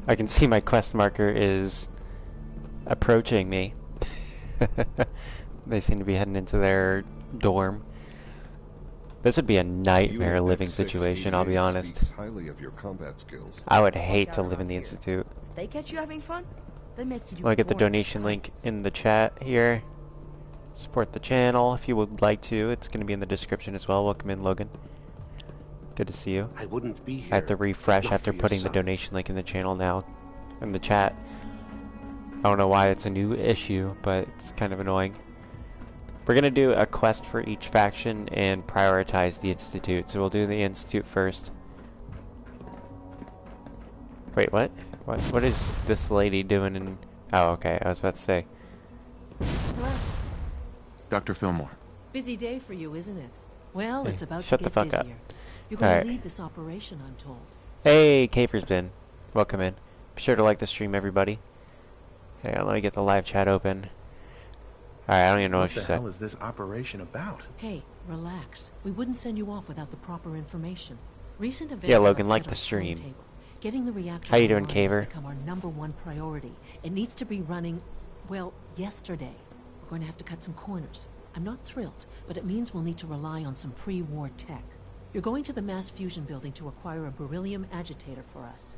I can see my quest marker is approaching me. They seem to be heading into their dorm. This would be a nightmare living situation, I'll be honest. Highly of your combat skills. I would hate to live in the Institute. If they catch you having fun, they make you do I'll get the boring donation link science. in the chat here. Support the channel if you would like to. It's going to be in the description as well. Welcome in, Logan. Good to see you. I wouldn't be here. I have to refresh not after for your putting the son. donation link in the channel now. In the chat. I don't know why it's a new issue, but it's kind of annoying. We're going to do a quest for each faction and prioritize the Institute. So we'll do the Institute first. Wait, what? What is this lady doing in... Oh, okay. I was about to say. Hello. Dr. Fillmore. Busy day for you, isn't it? Well, Hey, it's about shut to the get fuck busier. up. You're going Alright. to lead this operation, I'm told. Hey, Kafer's been. Welcome in. Be sure to like the stream, everybody. Hang on, let me get the live chat open. Alright, I don't even know what she What the said. hell is this operation about? Hey, relax. We wouldn't send you off without the proper information. Recent events Yeah, have Logan, upset like our the stream. timetable. Getting the reactor How you doing, online has Kaver? become our #1 priority. It needs to be running, well, yesterday. We're going to have to cut some corners. I'm not thrilled, but it means we'll need to rely on some pre-war tech. You're going to the mass fusion building to acquire a beryllium agitator for us.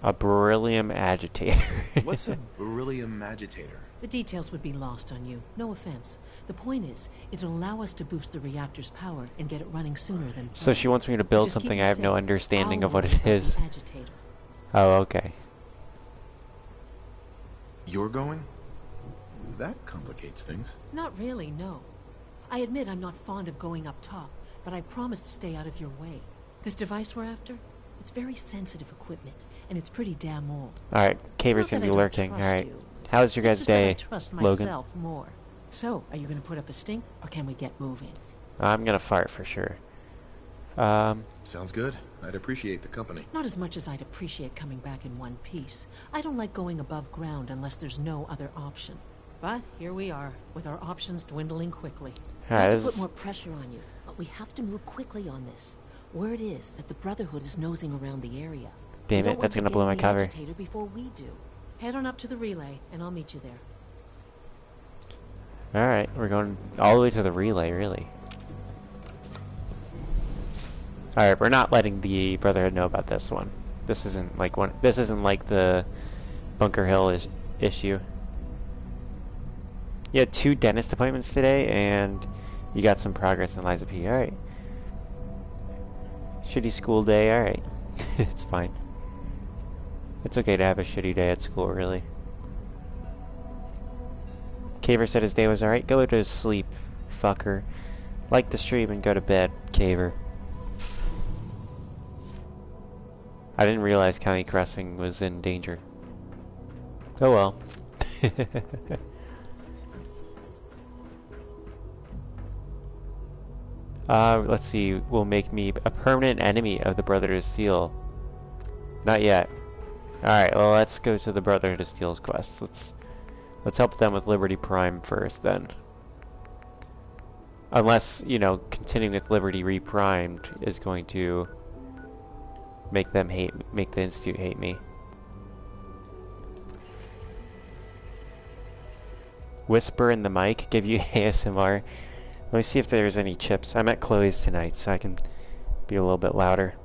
A beryllium agitator. What's a beryllium agitator? The details would be lost on you. No offense. The point is, it'll allow us to boost the reactor's power and get it running sooner than planned. So she wants me to build Just keep something me I have no safe. understanding I'll of what worry it about the is. agitator. Oh, okay. You're going? That complicates things. Not really, no. I admit I'm not fond of going up top, but I promise to stay out of your way. This device we're after, it's very sensitive equipment, and it's pretty damn old. Alright, It's Kaver's not gonna that be I don't lurking. trust Alright. you. How's your It's guys' just that I day, trust Logan? myself more. So, are you going to put up a stink, or can we get moving? I'm gonna fart for sure. Sounds good. I'd appreciate the company. Not as much as I'd appreciate coming back in one piece. I don't like going above ground unless there's no other option. But here we are, with our options dwindling quickly. I Alright, have to this put is- more pressure on you, but we have to move quickly on this. Word is that the Brotherhood is nosing around the area. Damn We it, don't want that's them gonna blow my getting the cover. agitator before we do. Head on up to the relay, and I'll meet you there. Alright, we're going all the way to the relay, really. Alright, we're not letting the Brotherhood know about this one. This isn't like the Bunker Hill issue. You had 2 dentist appointments today, and you got some progress in Liza P. Alright. Shitty school day, alright. It's fine. It's okay to have a shitty day at school, really. Kaver said his day was alright. Go to sleep, fucker. Like the stream and go to bed, Kaver. I didn't realize County Crossing was in danger. Oh well. Let's see. Will make me a permanent enemy of the Brotherhood of Steel. Not yet. Alright, well let's go to the Brotherhood of Steel's quest. Let's help them with Liberty Prime first, then. Unless, you know, continuing with Liberty Reprimed is going to make the Institute hate me. Whisper in the mic, give you ASMR. Let me see if there's any chips. I'm at Chloe's tonight, so I can be a little bit louder.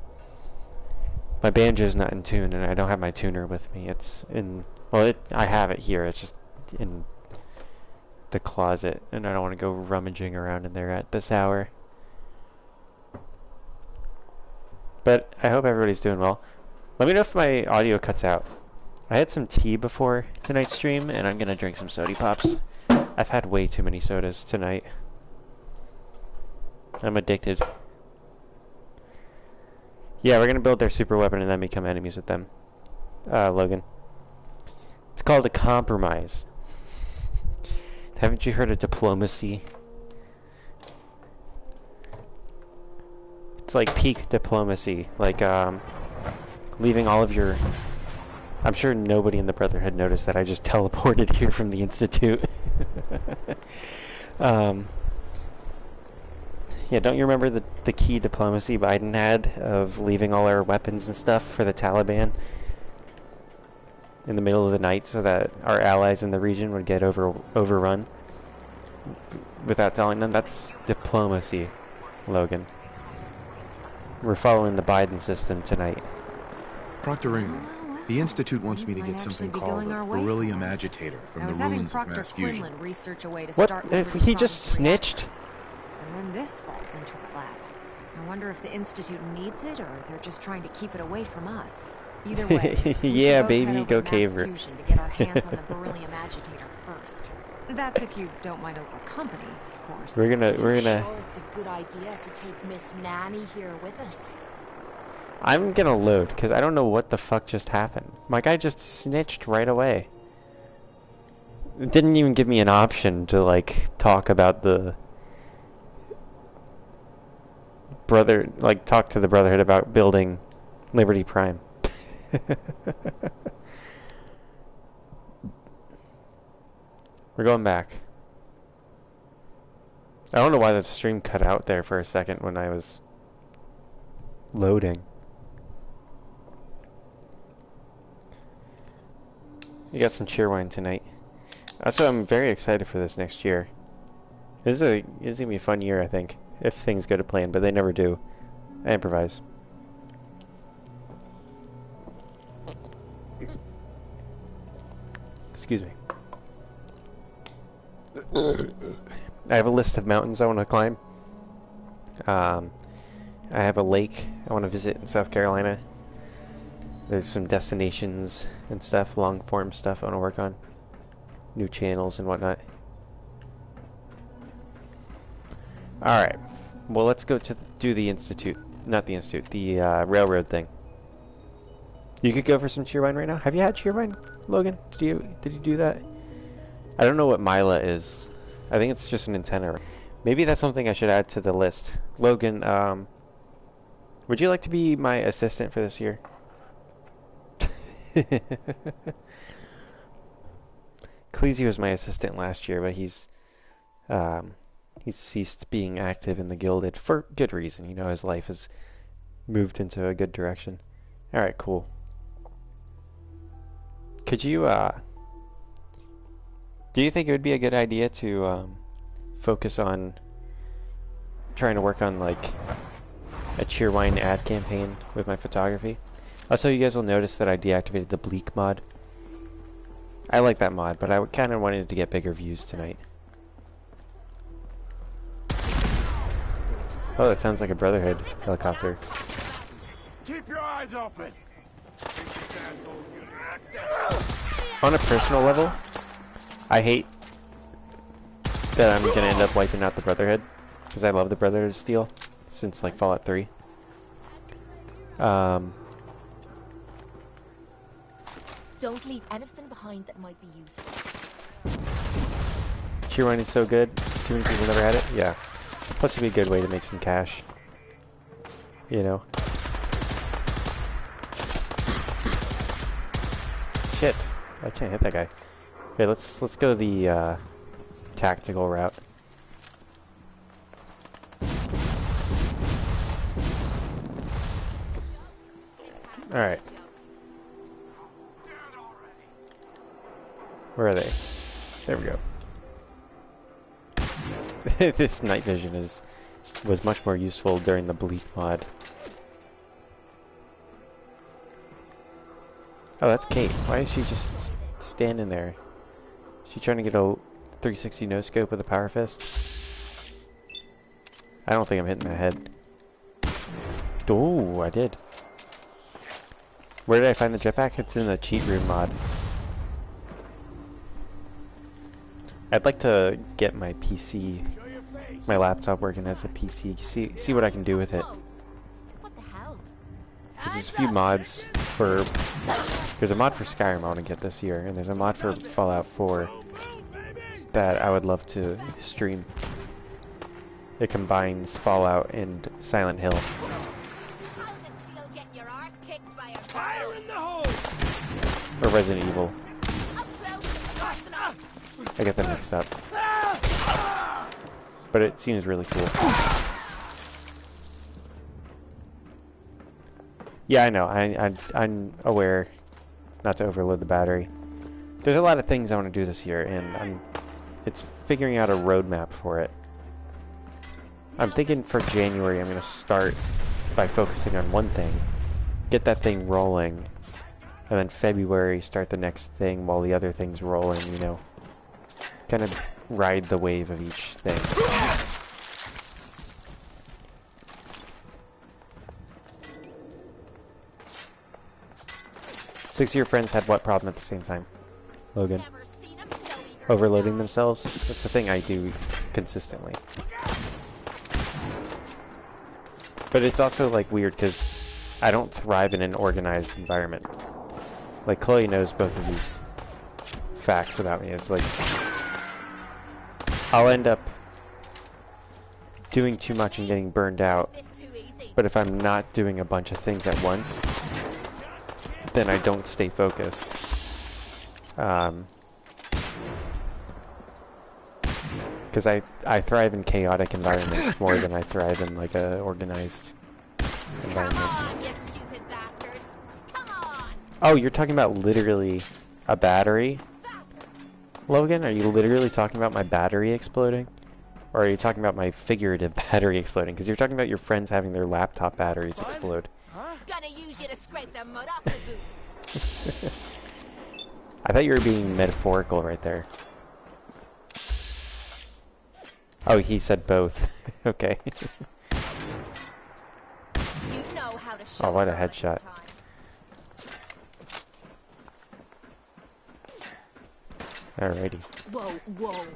My banjo's not in tune, and I don't have my tuner with me. It's in... Well, I have it here. It's just in the closet, and I don't want to go rummaging around in there at this hour. But I hope everybody's doing well. Let me know if my audio cuts out. I had some tea before tonight's stream, and I'm gonna drink some soda pops. I've had way too many sodas tonight. I'm addicted. Yeah, we're gonna build their super weapon and then become enemies with them. Logan. It's called a compromise. Haven't you heard of diplomacy? It's like peak diplomacy. Like, leaving all of your... I'm sure nobody in the Brotherhood noticed that I just teleported here from the Institute. Yeah, don't you remember the key diplomacy Biden had of leaving all our weapons and stuff for the Taliban in the middle of the night so that our allies in the region would get overrun without telling them? That's diplomacy, Logan. We're following the Biden system tonight. Proctoring. The Institute wants me to get something called a beryllium agitator from the ruins of mass fusion. Research a way to What? start If he just snitched? and then this falls into our lap. I wonder if the Institute needs it, or they're just trying to keep it away from us. Either way, we yeah, should both baby, head over go to caver. Mass Fusion to get our hands on the beryllium agitator first. That's if you don't mind a little company, of course. We're gonna. Sure it's a good idea to take Miss Nanny here with us. I'm gonna load because I don't know what the fuck just happened. My guy just snitched right away. It didn't even give me an option to like talk about the brother, like talk to the Brotherhood about building Liberty Prime. We're going back. I don't know why the stream cut out there for a second when I was loading. You got some cheerwine tonight. Also, I'm very excited for this next year. This is gonna be a fun year, I think, if things go to plan, but they never do. I improvise. Excuse me. I have a list of mountains I want to climb. I have a lake I want to visit in South Carolina. There's some destinations and stuff, long form stuff I want to work on. New channels and whatnot. Alright. Well, let's go to do the institute. Not the institute, the railroad thing. You could go for some cheerwine right now. Have you had cheerwine, Logan? Did you do that? I don't know what Mila is. I think it's just an antenna. Maybe that's something I should add to the list. Logan, would you like to be my assistant for this year? Cleese was my assistant last year, but he's ceased being active in the Gilded for good reason. You know, his life has moved into a good direction. All right, cool. Could you do you think it would be a good idea to focus on trying to work on like a cheerwine ad campaign with my photography? Also, you guys will notice that I deactivated the bleak mod. I like that mod, but I kind of wanted to get bigger views tonight. Oh, that sounds like a Brotherhood helicopter. Keep your eyes open. On a personal level, I hate that I'm gonna end up wiping out the Brotherhood, because I love the Brotherhood of Steel since like Fallout 3. Don't leave anything behind that might be useful. Cheerwine is so good. Too many people never had it. Yeah. Plus, it'd be a good way to make some cash. You know. Shit. I can't hit that guy. Okay, let's go the tactical route. All right. Where are they? There we go. This night vision was much more useful during the bleak mod. Oh, that's Kate. Why is she just standing there? Is she trying to get a 360 no scope with a power fist? I don't think I'm hitting that head. Oh, I did. Where did I find the jetpack? It's in the cheat room mod. I'd like to get my PC, my laptop working as a PC. See what I can do with it. What the hell? Because there's a few mods for. There's a mod for Skyrim I want to get this year, and there's a mod for Fallout 4 that I would love to stream. It combines Fallout and Silent Hill. Or Resident Evil. I get them mixed up. But it seems really cool. Yeah, I know. I'm aware not to overload the battery. There's a lot of things I want to do this year, and it's figuring out a roadmap for it. I'm thinking for January I'm going to start by focusing on one thing, get that thing rolling, and then February start the next thing while the other thing's rolling, you know. Kind of ride the wave of each thing. Six of your friends had what problem at the same time, Logan? Overloading themselves? That's the thing I do consistently. But it's also like weird because I don't thrive in an organized environment. Like Chloe knows both of these facts about me. It's like I'll end up doing too much and getting burned out. But if I'm not doing a bunch of things at once, then I don't stay focused. Because I thrive in chaotic environments more than I thrive in like a organized environment. Come on, you stupid bastards! Come on! Oh, you're talking about literally a battery? Logan, are you literally talking about my battery exploding? Or are you talking about my figurative battery exploding? Because you're talking about your friends having their laptop batteries explode. Gonna use you to scrape the mud off the boots. I thought you were being metaphorical right there. Oh, he said both. Okay. You know how to show Oh, what a her headshot. time. Alrighty. Whoa, whoa.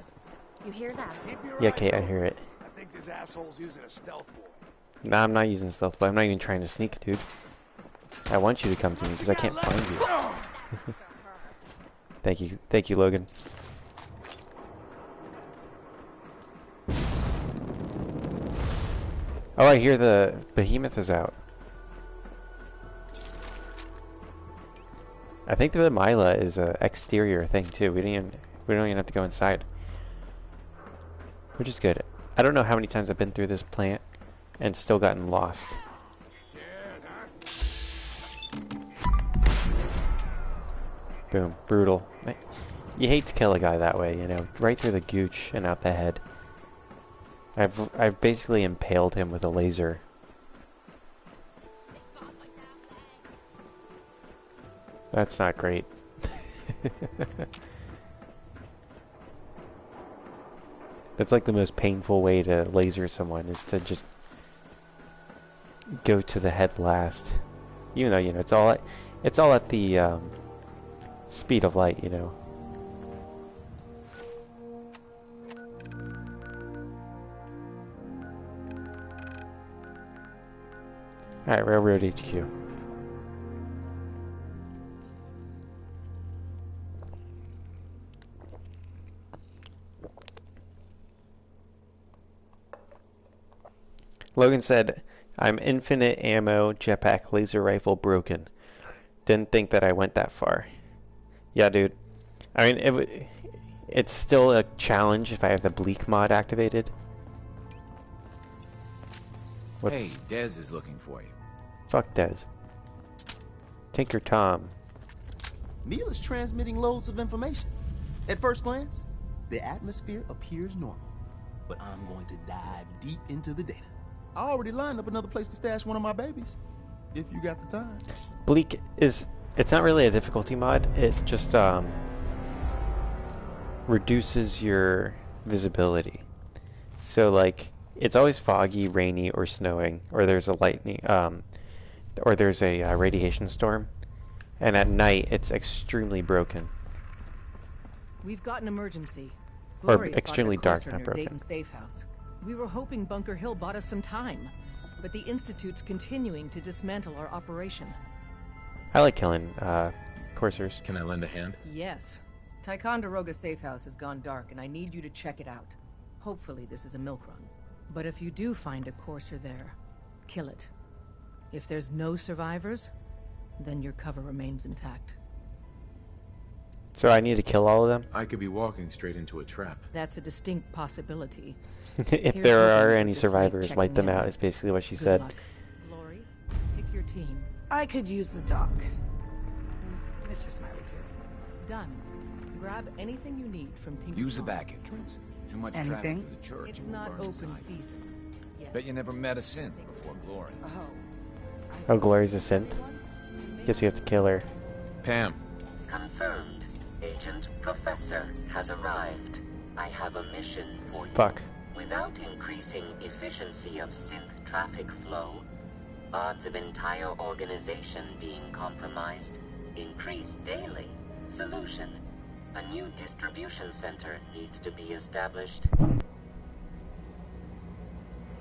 You hear that? Yeah, Kate, I hear it. I think this asshole's using a stealth boy. Nah, I'm not using stealth, but I'm not even trying to sneak, dude. I want you to come to me because I can't find you. Thank you, Logan. Oh, I hear the behemoth is out. I think the Mila is a exterior thing too. We don't even have to go inside, which is good. I don't know how many times I've been through this plant and still gotten lost. Boom, brutal. You hate to kill a guy that way, you know, right through the gooch and out the head. I've basically impaled him with a laser. That's not great. That's like the most painful way to laser someone, is to just go to the head last. Even though, you know, it's all at the speed of light, you know. Alright, Railroad HQ. Logan said, I'm infinite ammo, jetpack, laser rifle broken. Didn't think that I went that far. Yeah, dude. I mean, it's still a challenge if I have the bleak mod activated. Hey, Dez is looking for you. Fuck Dez. Tinker Tom. Neil is transmitting loads of information. At first glance, the atmosphere appears normal. But I'm going to dive deep into the data. I already lined up another place to stash one of my babies. If you got the time. Bleak is... It's not really a difficulty mod. It just reduces your visibility. So, like, it's always foggy, rainy, or snowing, or there's a lightning, or there's a radiation storm, and at night it's extremely broken. We've got an emergency. Or Glory's extremely dark, not near broken. Dayton Safe House. We were hoping Bunker Hill bought us some time, but the Institute's continuing to dismantle our operation. I like killing coursers. Can I lend a hand? Yes. Ticonderoga Safe House has gone dark, and I need you to check it out. Hopefully this is a milk run. But if you do find a courser there, kill it. If there's no survivors, then your cover remains intact. So I need to kill all of them? I could be walking straight into a trap. That's a distinct possibility. If hoping there are that any this light survivors, checking wipe them in. out, is basically what she Good said. luck. Glory, pick your team. I could use the dock. Mr. Smiley, too. Done. Grab anything you need from Tinker's Use the Hall. back entrance. Too much Anything? traffic through the church. It's you won't not burn open inside. season. Yet. Bet you never met a synth before Glory. Oh, Glory's a synth. Guess you have to kill her. Pam. Confirmed. Agent Professor has arrived. I have a mission for you. Fuck. Without increasing efficiency of synth traffic flow, odds of entire organization being compromised increase daily. Solution. A new distribution center needs to be established.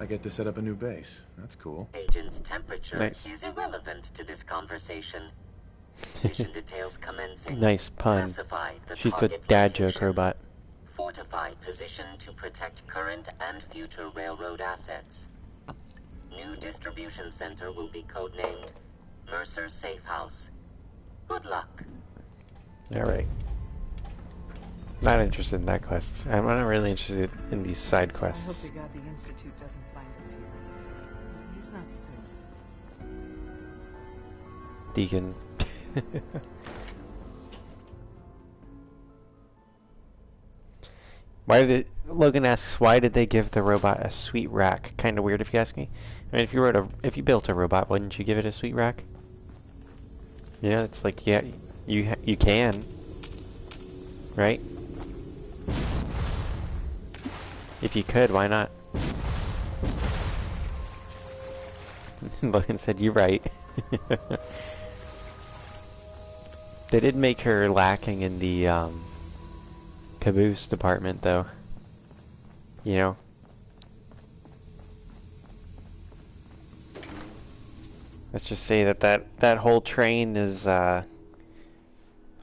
I get to set up a new base. That's cool. Agent's temperature Nice. is irrelevant to this conversation. Mission details commencing. Nice pun. Classify the She's the target dad joke location. robot. Fortify position to protect current and future railroad assets. New distribution center will be codenamed Mercer Safe House. Good luck. Alright. Not interested in that quest. I'm not really interested in these side I hope quests. to God the Institute doesn't find us here. He's not soon. Deacon. Why did it, Logan asks, why did they give the robot a sweet rack? Kind of weird if you ask me. I mean, if you built a robot, wouldn't you give it a sweet rack? Yeah, it's like, yeah, you can, right? If you could, why not? Logan said, "You're right." They did make her lacking in the caboose department, though. You know. Let's just say that whole train is all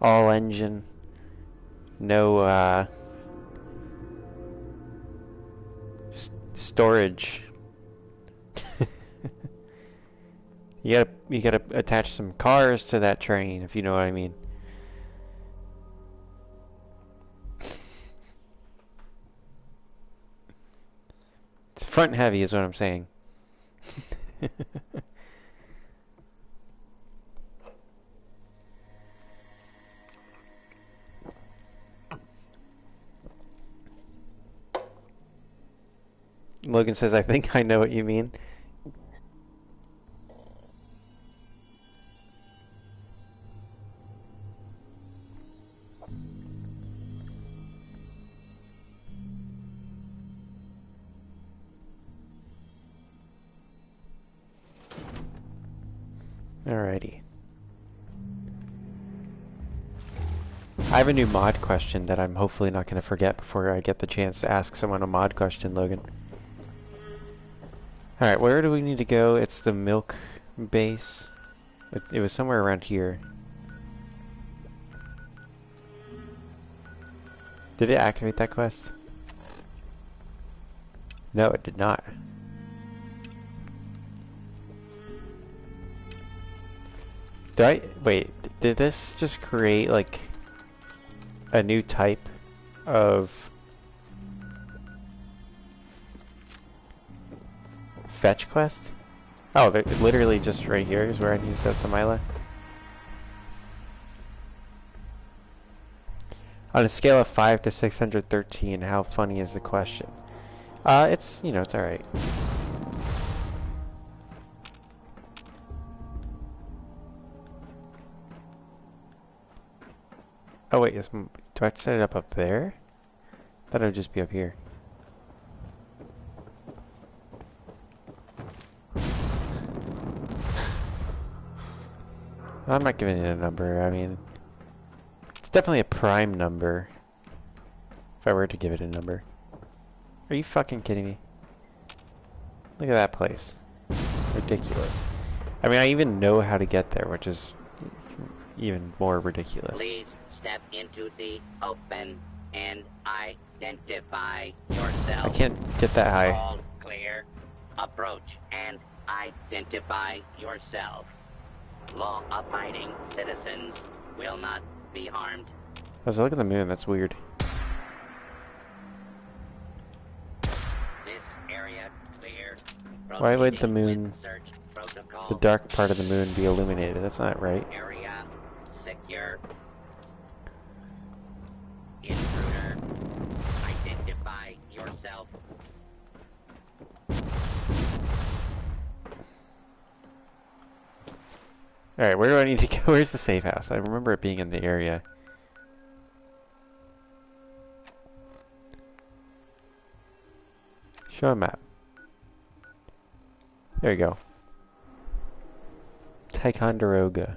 engine, no storage. You gotta attach some cars to that train, if you know what I mean. It's front heavy is what I'm saying. Logan says, I think I know what you mean. Alrighty. I have a new mod question that I'm hopefully not going to forget before I get the chance to ask someone a mod question, Logan. Alright, where do we need to go? It's the milk base. It was somewhere around here. Did it activate that quest? No, it did not. Wait, did this just create like a new type of fetch quest? Oh, literally just right here is where I need to set the Mila. On a scale of 5 to 613, how funny is the question? It's, you know, it's alright. Oh wait, do I have to set it up there? I thought it would just be up here. I'm not giving it a number, I mean... It's definitely a prime number. If I were to give it a number. Are you fucking kidding me? Look at that place. Ridiculous. I mean, I even know how to get there, which is even more ridiculous. Please step into the open and identify yourself. I can't get that high. All clear. Approach and identify yourself. Law-abiding citizens will not be harmed. I was looking at the moon, that's weird. This area clear. Why would the moon... Search protocol. the dark part of the moon be illuminated. That's not right. Area secure. Intruder, identify yourself. Alright, where do I need to go? Where's the safe house? I remember it being in the area. Show a map. There you go. Ticonderoga.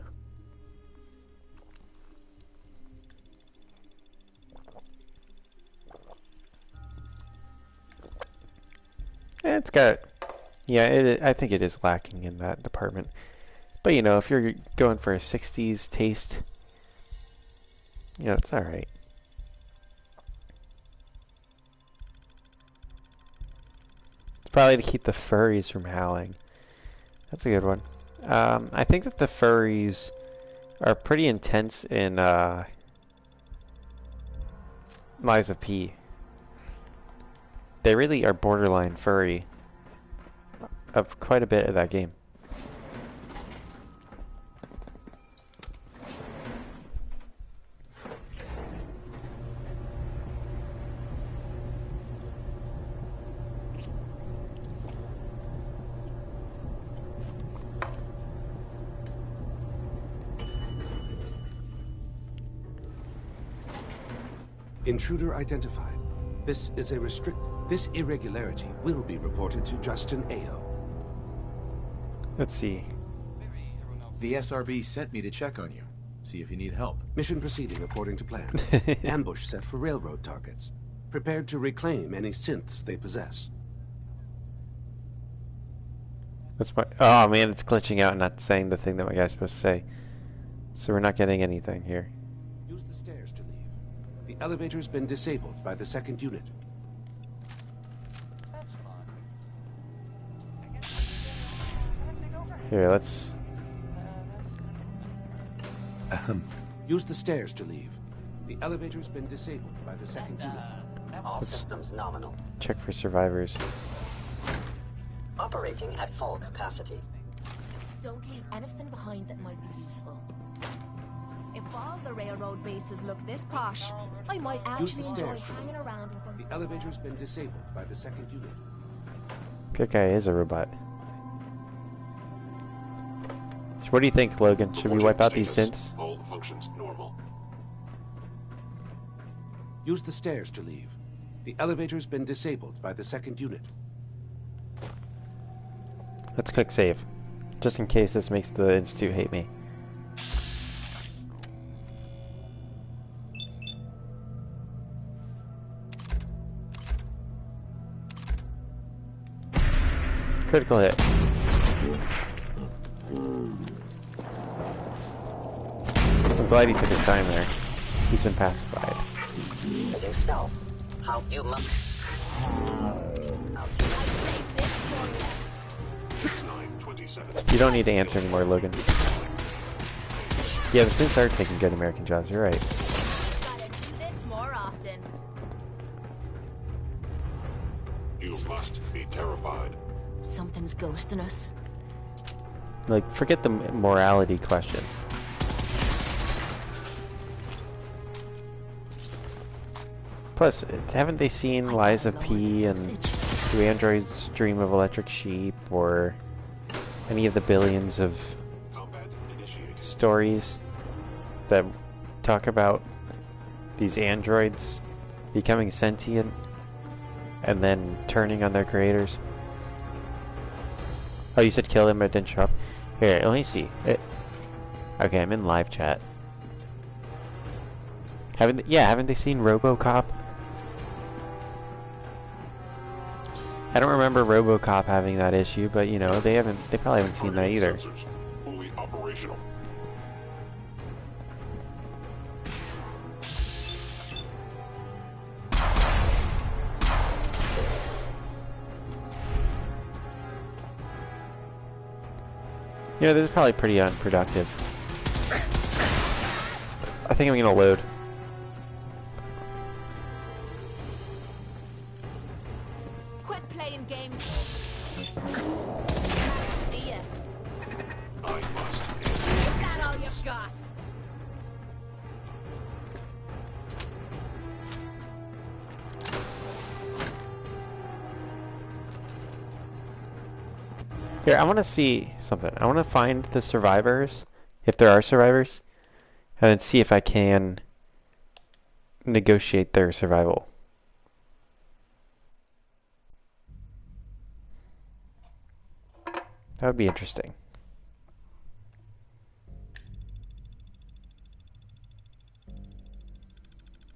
It's got, yeah, I think it is lacking in that department. But you know, if you're going for a 60s taste, yeah, it's alright. It's probably to keep the furries from howling. That's a good one. I think that the furries are pretty intense in Lies of P. They really are borderline furry of quite a bit of that game. Intruder identified. This irregularity will be reported to Justin AO. Let's see. The SRB sent me to check on you. See if you need help. Mission proceeding according to plan. Ambush set for railroad targets. Prepared to reclaim any synths they possess. What's my... Oh man, it's glitching out and not saying the thing that my guy's supposed to say. So we're not getting anything here. Use the stairs to leave. The elevator's been disabled by the second unit. Here, let's... Use the stairs to leave. The elevator's been disabled by the second unit. All systems nominal. Check for survivors. Operating at full capacity. Don't leave anything behind that might be useful. If all the railroad bases look this posh, I might actually enjoy hanging around with them. The elevator's been disabled by the second unit. That guy is a robot. So what do you think, Logan? Should we wipe out these synths? All functions normal. Use the stairs to leave. The elevator's been disabled by the second unit. Let's quick save. Just in case this makes the Institute hate me. Critical hit. I'm glad he took his time there. He's been pacified. Using stealth. How you must. You don't need to answer anymore, Logan. Yeah, the synths are taking good American jobs, you're right. Gotta do this more often. You must be terrified. Something's ghosting us. Like, forget the morality question. Plus, haven't they seen Lies of P and Do Androids Dream of Electric Sheep or any of the billions of stories that talk about these androids becoming sentient and then turning on their creators? Oh, you said kill them, but it didn't show up. Here, let me see. Okay, I'm in live chat. Haven't they seen RoboCop? I don't remember RoboCop having that issue, but you know, they probably haven't seen that either. Fully operational. You know, this is probably pretty unproductive. I think I'm gonna load. Quit playing games. See ya. Here, I want to see something. I want to find the survivors, if there are survivors, and then see if I can negotiate their survival. That would be interesting.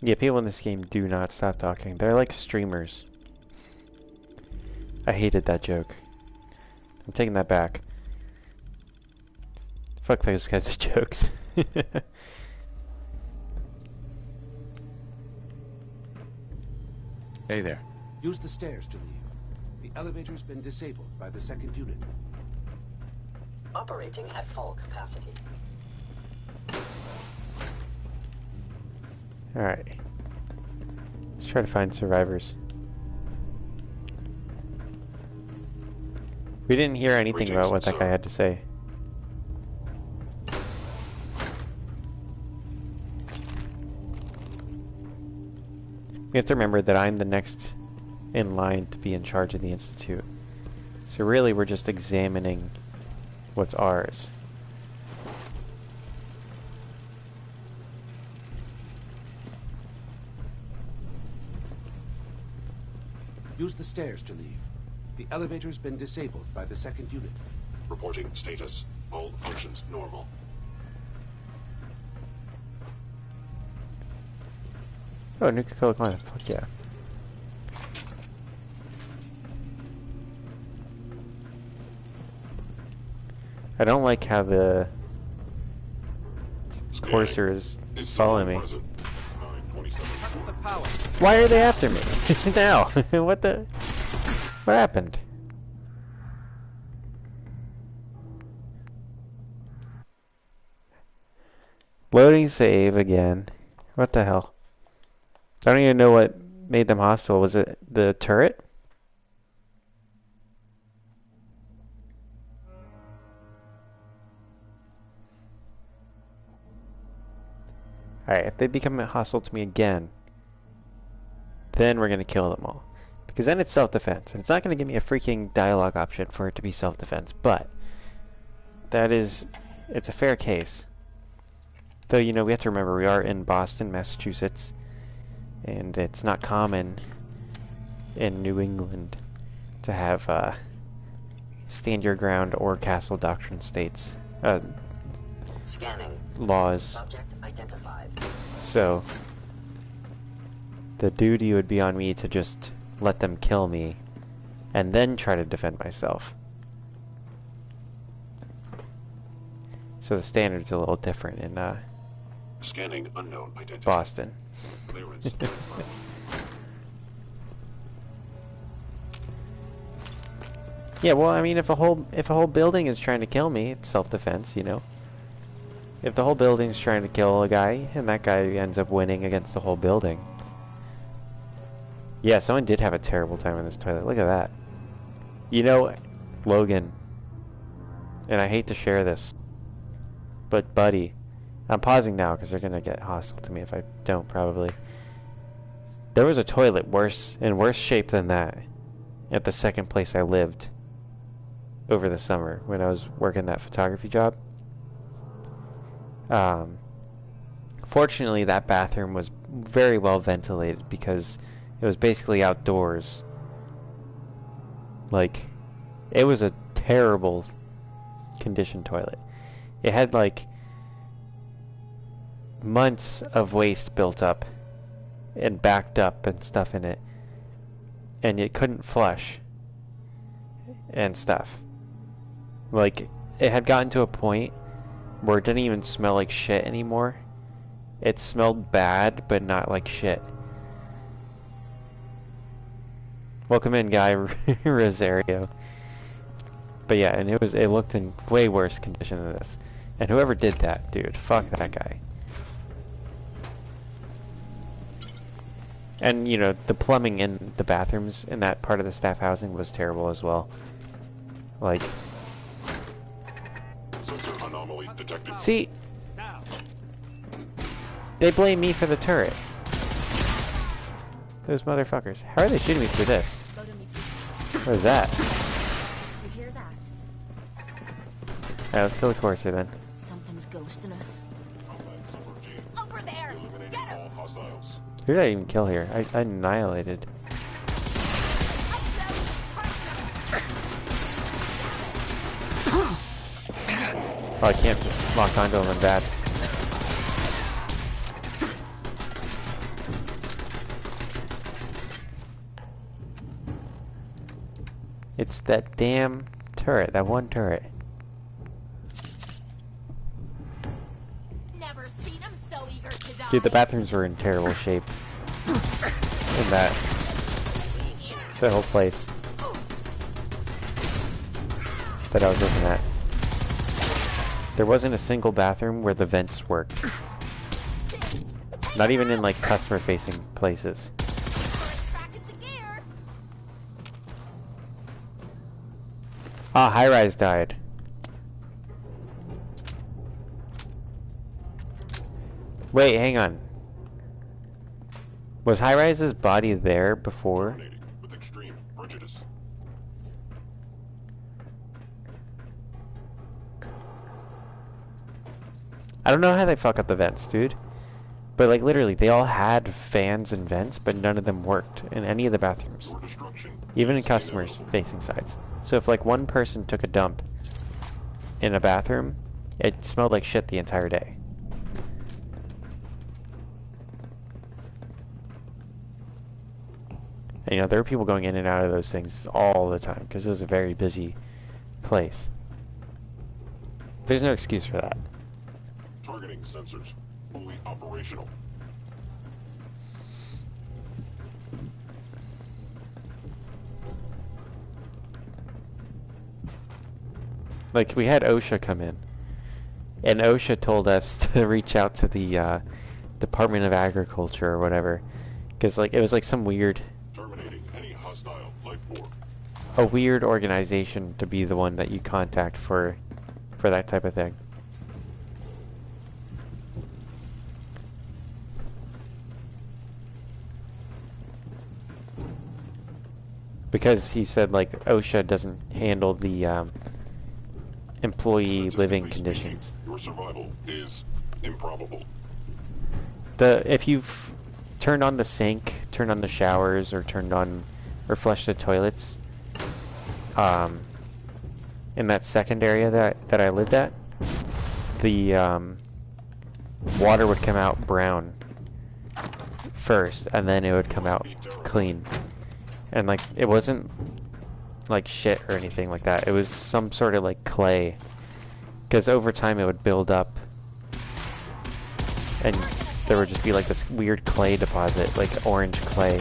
Yeah, people in this game do not stop talking. They're like streamers. I hated that joke. I'm taking that back. Fuck those kinds of jokes. Hey there. Use the stairs to leave. The elevator's been disabled by the second unit. Operating at full capacity. Alright. Let's try to find survivors. We didn't hear anything about what that guy had to say. We have to remember that I'm the next in line to be in charge of the Institute. So really we're just examining what's ours. Use the stairs to leave. The elevator's been disabled by the second unit. Reporting status. All functions normal. Oh, Nuka-Cola Climate. Fuck yeah. I don't like how the cursor is following me. Why are they after me? Now? What the? What happened? Loading save again. What the hell? I don't even know what made them hostile. Was it the turret? Alright, if they become hostile to me again, then we're going to kill them all. Because then it's self-defense. And it's not going to give me a freaking dialogue option for it to be self-defense. But that is, it's a fair case. Though, you know, we have to remember we are in Boston, Massachusetts. And it's not common in New England to have stand your ground or castle doctrine states. Scanning. Laws. Subject identified. So the duty would be on me to just let them kill me and then try to defend myself. So the standard's a little different in Scanning unknown identity. Boston. Clearance. Yeah, well, I mean, if a whole building is trying to kill me, it's self-defense, you know. If the whole building's trying to kill a guy and that guy ends up winning against the whole building. Yeah, someone did have a terrible time in this toilet. Look at that. You know, Logan, and I hate to share this, but buddy, I'm pausing now because they're gonna get hostile to me if I don't, probably. There was a toilet in worse shape than that at the second place I lived over the summer when I was working that photography job. Fortunately, that bathroom was very well ventilated because it was basically outdoors. Like, it was a terrible condition toilet. It had like months of waste built up and backed up and stuff in it, and it couldn't flush and stuff. Like, it had gotten to a point where it didn't even smell like shit anymore. It smelled bad, but not like shit. Welcome in, Guy Rosario. But yeah, and it looked in way worse condition than this. And whoever did that, dude, fuck that guy. And, you know, the plumbing in the bathrooms in that part of the staff housing was terrible as well. Like, Sensor anomaly detected. see, they blame me for the turret. Those motherfuckers. How are they shooting me through this? What is that? You hear that? Alright, let's kill the courser then. Something's ghosting us. Over there! Get her! Who did I even kill here? I annihilated. Oh, I can't lock onto them in bats. It's that damn turret, that one turret. Never seen him so eager to die. Dude, the bathrooms were in terrible shape. In that. The whole place. That I was looking at. There wasn't a single bathroom where the vents worked. Not even in like customer facing places. Ah, High Rise died. Wait, hang on. Was High Rise's body there before? With extreme prejudice. I don't know how they fuck up the vents, dude. But like literally, they all had fans and vents, but none of them worked in any of the bathrooms. Even in customers facing sides. So if like one person took a dump in a bathroom, it smelled like shit the entire day. And, you know, there were people going in and out of those things all the time because it was a very busy place. There's no excuse for that. Targeting sensors fully operational. Like, we had OSHA come in, and OSHA told us to reach out to the Department of Agriculture or whatever, because like it was like some weird, Terminating any hostile life form. a weird organization to be the one that you contact for that type of thing. Because he said like OSHA doesn't handle the employee living conditions. Your survival is improbable. If you've turned on the sink, turned on the showers, or turned on or flushed the toilets, in that second area that I lived at, the water would come out brown first, and then it would come out clean. And like it wasn't like shit or anything like that. It was some sort of like clay, because over time it would build up, and there would just be like this weird clay deposit, like orange clay.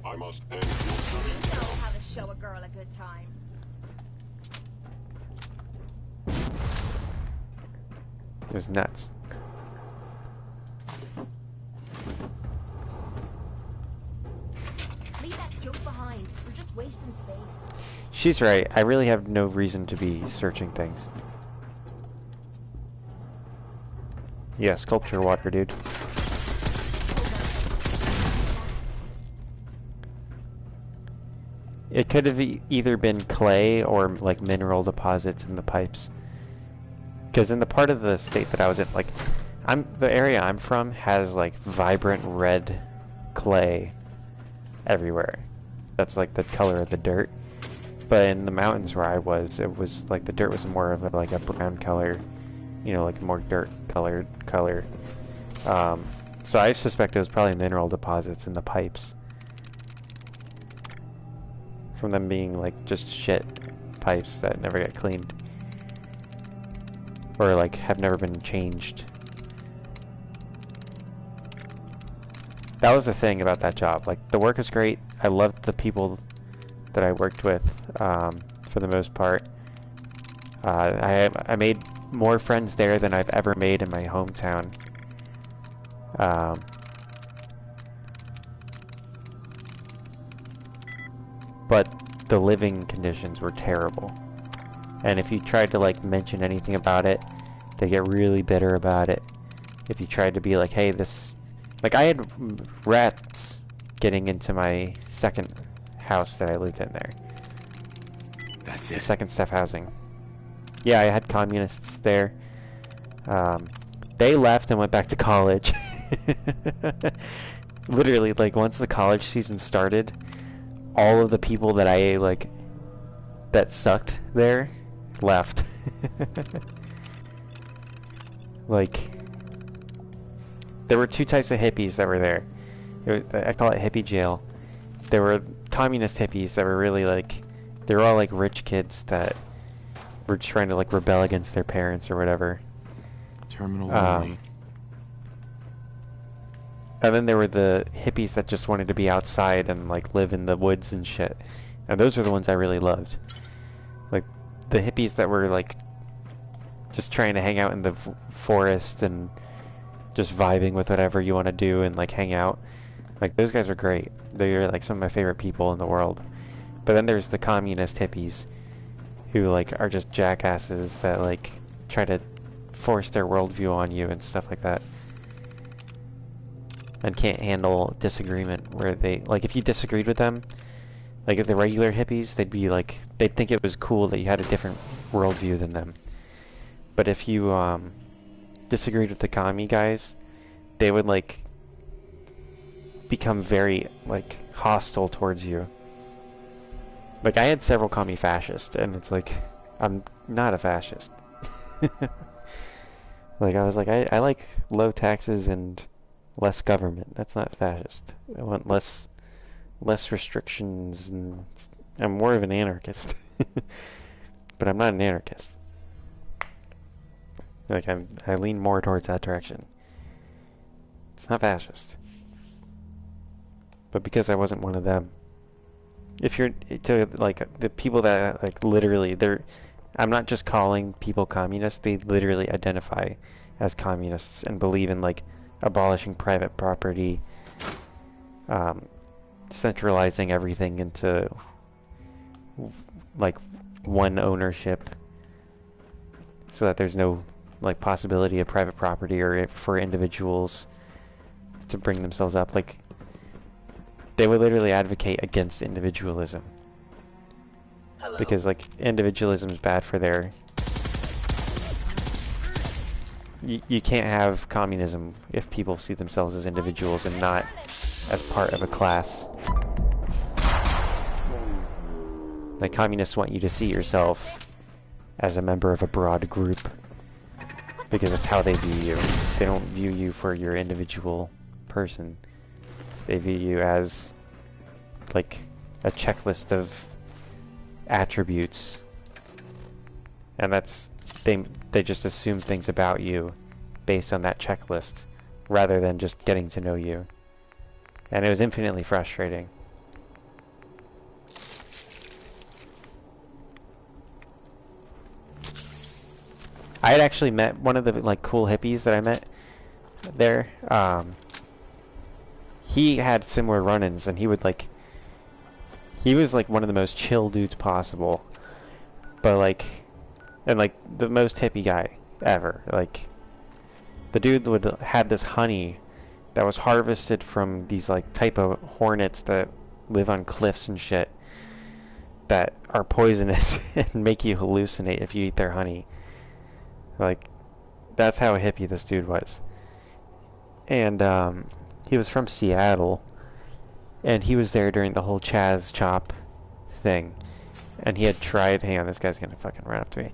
I must end You know how to show a girl a good time. It was nuts. Leave that junk behind. We're just wasting space. She's right. I really have no reason to be searching things. Yeah, sculpture water, dude. It could have either been clay or like mineral deposits in the pipes. Because in the part of the state that I was in, like, the area I'm from has like vibrant red clay everywhere. That's like the color of the dirt. But in the mountains where I was, it was like the dirt was more of like a brown color, you know, like more dirt colored color. So I suspect it was probably mineral deposits in the pipes, from them being like just shit pipes that never get cleaned, or like have never been changed. That was the thing about that job. Like, the work was great. I loved the people that I worked with, for the most part. I made more friends there than I've ever made in my hometown. But the living conditions were terrible. And if you tried to like mention anything about it, they get really bitter about it. If you tried to be like, hey, this... Like, I had rats getting into my second house that I lived in there. That's the it. second staff housing. Yeah, I had communists there. They left and went back to college. Literally, like, once the college season started, all of the people that I, like, that sucked there left. Like, there were two types of hippies that were there. I call it hippie jail. There were communist hippies that were really, like, they were all, like, rich kids that were trying to, like, rebel against their parents or whatever. Terminal only. And then there were the hippies that just wanted to be outside and, like, live in the woods and shit. And those are the ones I really loved. Like, the hippies that were, like, just trying to hang out in the forest and just vibing with whatever you want to do and, like, hang out. Like, those guys are great. They're, like, some of my favorite people in the world. But then there's the communist hippies who, like, are just jackasses that, like, try to force their worldview on you and stuff like that. And can't handle disagreement where they, like, if you disagreed with them, like, if the regular hippies, they'd be like, they'd think it was cool that you had a different worldview than them. But if you, disagreed with the commie guys, they would, like, become very, like, hostile towards you. Like, I had several commie fascists, and it's like, I'm not a fascist. Like, I was like, I like low taxes and less government. That's not fascist. I want less restrictions, and I'm more of an anarchist. But I'm not an anarchist. Like, I lean more towards that direction. It's not fascist. But because I wasn't one of them. If you're to, like, the people that, like, literally, I'm not just calling people communists, they literally identify as communists and believe in, like, abolishing private property, centralizing everything into, like, one ownership so that there's no, like, possibility of private property or for individuals to bring themselves up. Like, they would literally advocate against individualism. Hello. Because, like, individualism is bad for their... You can't have communism if people see themselves as individuals and not as part of a class. Like, communists want you to see yourself as a member of a broad group. Because that's how they view you. They don't view you for your individual person. They view you as, like, a checklist of attributes. And that's... They just assume things about you based on that checklist, rather than just getting to know you. And it was infinitely frustrating. I had actually met one of the, like, cool hippies that I met there. He had similar run-ins, and he would, like... He was, like, one of the most chill dudes possible. But, like... And, like, the most hippie guy ever. Like, the dude had this honey that was harvested from these, like, type of hornets that live on cliffs and shit that are poisonous and make you hallucinate if you eat their honey. Like, that's how hippie this dude was. And, he was from Seattle, and he was there during the whole Chaz Chop thing. And he had tried... Hang on, this guy's gonna fucking run up to me.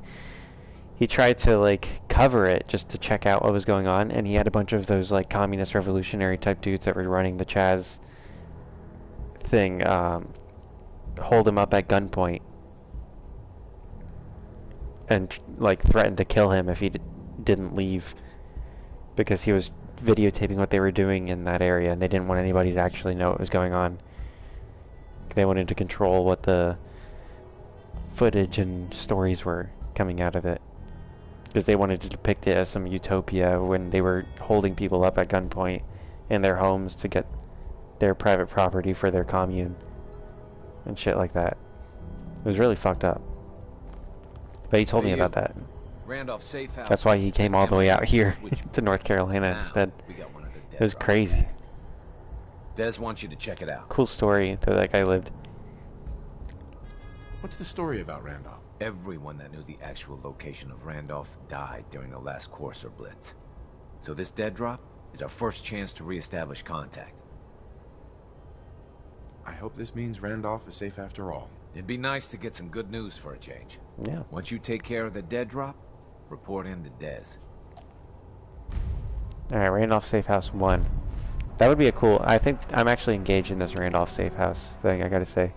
He tried to, like, cover it just to check out what was going on, and he had a bunch of those, like, communist revolutionary type dudes that were running the Chaz thing, hold him up at gunpoint and, like, threatened to kill him if he didn't leave, because he was videotaping what they were doing in that area, and they didn't want anybody to actually know what was going on. They wanted to control what the footage and stories were coming out of it, because they wanted to depict it as some utopia when they were holding people up at gunpoint in their homes to get their private property for their commune and shit like that. It was really fucked up. But he told me about that. Randolph Safe House. That's why he came all the way out here to North Carolina instead. It was crazy. Des wants you to check it out. Cool story that guy lived. What's the story about Randolph? Everyone that knew the actual location of Randolph died during the last Courser Blitz. So this dead drop is our first chance to re-establish contact. I hope this means Randolph is safe after all. It'd be nice to get some good news for a change. Yeah. Once you take care of the dead drop, report in to Dez. Alright, Randolph Safe House 1. That would be a cool... I think I'm actually engaged in this Randolph Safe House thing, I gotta say.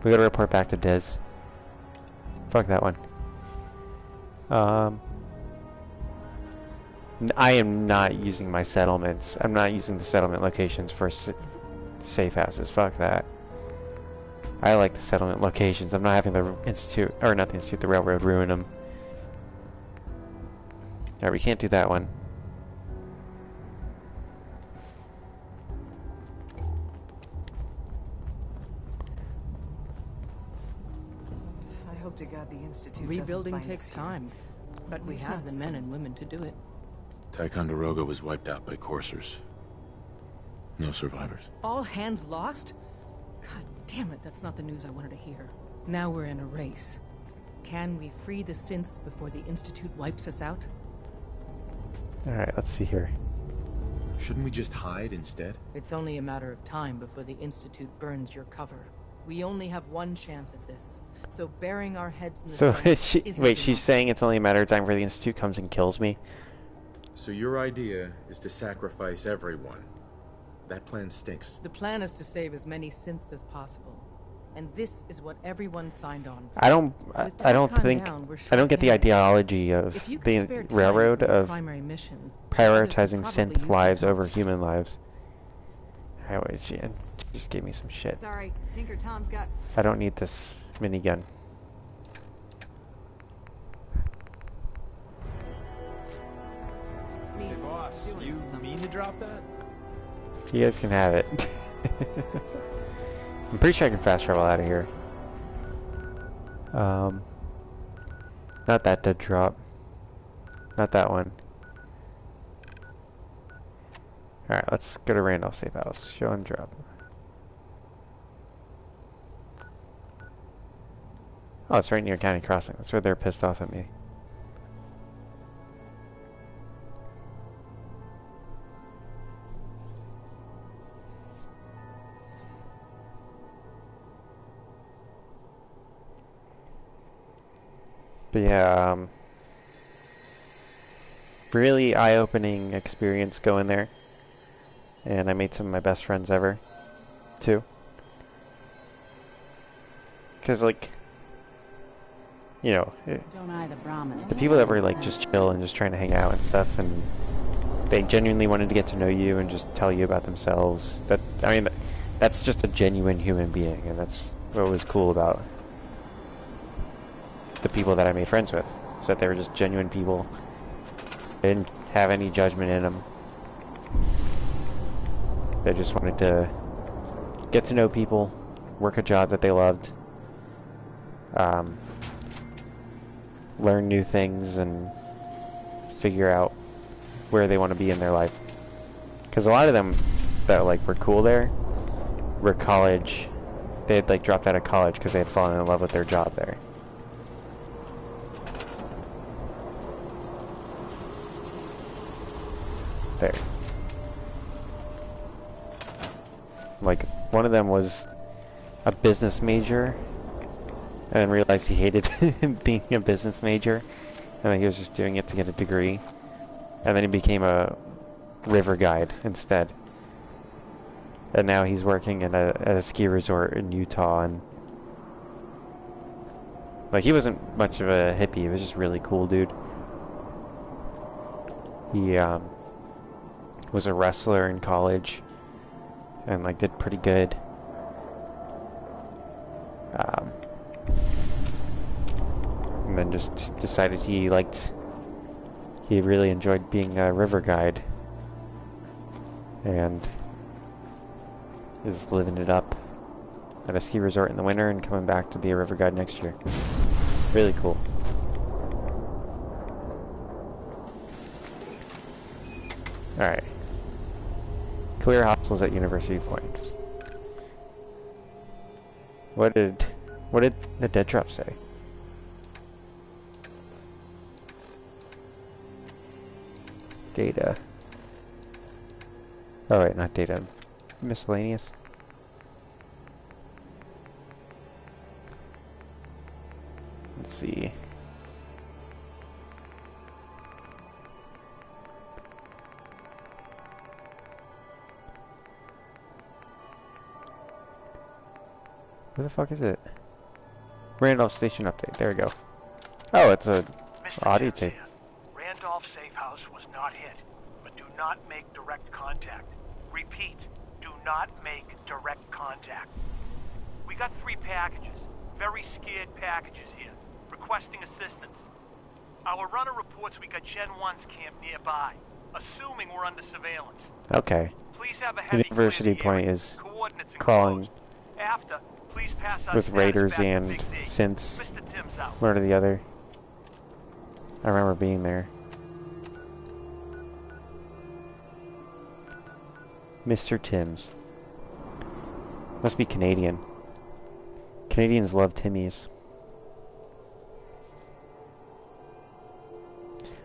We gotta report back to Dez. Fuck that one. I am not using my settlements. I'm not using the settlement locations for safe houses. Fuck that. I like the settlement locations. I'm not having the institute, or not the institute, the railroad ruin them. Alright, we can't do that one. I hope to God the Institute Rebuilding doesn't find takes us time, but we It's have not the men and women to do it. Ticonderoga was wiped out by coursers. No survivors. All hands lost? God damn it, that's not the news I wanted to hear. Now we're in a race. Can we free the synths before the Institute wipes us out? Alright, let's see here. Shouldn't we just hide instead? It's only a matter of time before the Institute burns your cover. We only have one chance at this, so burying our heads in the So, sand isn't wait, she's enough. saying it's only a matter of time before the Institute comes and kills me? So your idea is to sacrifice everyone. That plan stinks. The plan is to save as many synths as possible. And this is what everyone signed on for. I don't With think, Tycon down, we're I don't get the short-handed. ideology of If you could the spare time railroad from your of primary mission, prioritizing others could probably synth use lives some over help. human lives. Anyway, she just gave me some shit. Sorry, Tinker Tom's got... I don't need this minigun. Hey, boss, you mean to drop that? You guys can have it. I'm pretty sure I can fast travel out of here. Not that dead drop. Not that one. Alright, let's go to Randolph Safe House. Show and drop. Oh, it's right near County Crossing. That's where they're pissed off at me. But yeah, really eye-opening experience going there. And I made some of my best friends ever, too. Because, like, you know, the people that were, like, just chill and just trying to hang out and stuff, and they genuinely wanted to get to know you and just tell you about themselves. I mean, that's just a genuine human being, and that's what was cool about the people that I made friends with, is that they were just genuine people. They didn't have any judgment in them. They just wanted to get to know people, work a job that they loved, learn new things, and figure out where they want to be in their life. Because a lot of them that like were cool there were college. They had like dropped out of college because they had fallen in love with their job there. There. Like, one of them was a business major and then realized he hated being a business major, and then he was just doing it to get a degree, and then he became a river guide instead. And now he's working at a ski resort in Utah, and like, he wasn't much of a hippie, he was just really cool dude. He was a wrestler in college and like did pretty good. And then just decided he really enjoyed being a river guide and is living it up at a ski resort in the winter and coming back to be a river guide next year. Really cool. Alright. Clear hostels at University Point. What did What did the dead drop say? Data. Oh wait, not data. Miscellaneous. Let's see. Where the fuck is it? Randolph Station update. There we go. Oh, it's a audio tape. Randolph safe house was not hit, but do not make direct contact. Repeat, do not make direct contact. We got 3 packages, very scared packages here, requesting assistance. Our runner reports we got Gen 1's camp nearby, assuming we're under surveillance. Okay. Please have a The heavy University Point is crawling After, please pass our with status raiders back to and Big D. synths. Mr. Tim's out. One or the other. I remember being there. Mr. Tim's. Must be Canadian. Canadians love Timmies.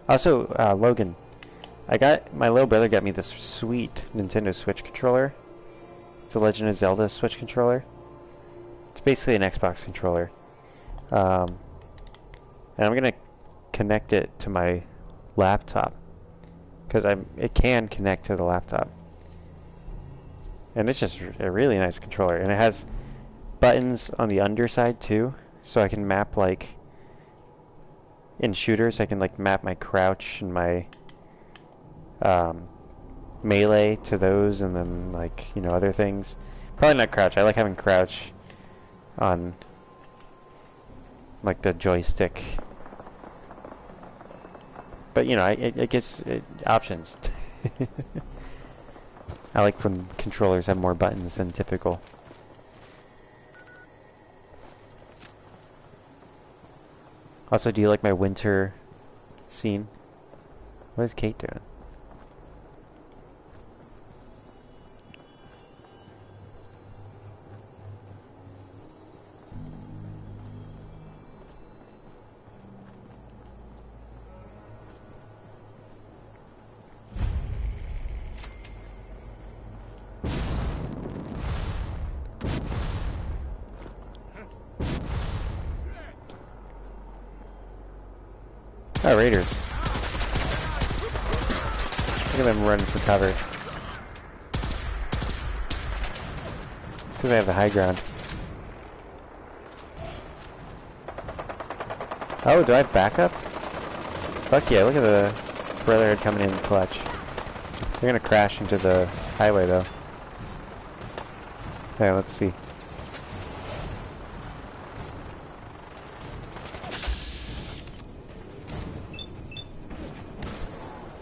Also, Logan, my little brother got me this sweet Nintendo Switch controller. It's a Legend of Zelda Switch controller. It's basically an Xbox controller. And I'm gonna connect it to my laptop because it can connect to the laptop. And it's just a really nice controller, and it has buttons on the underside too, so I can map, like, in shooters I can like map my crouch and my melee to those, and then, like, you know, other things. Probably not crouch. I like having crouch on, like, the joystick, but you know, it gets options. I like when controllers have more buttons than typical. Also, do you like my winter scene? What is Kate doing? Oh, raiders. Look at them running for cover. It's because I have the high ground. Oh, do I have backup? Fuck yeah, look at the Brotherhood coming in clutch. They're gonna crash into the highway though. Okay, let's see.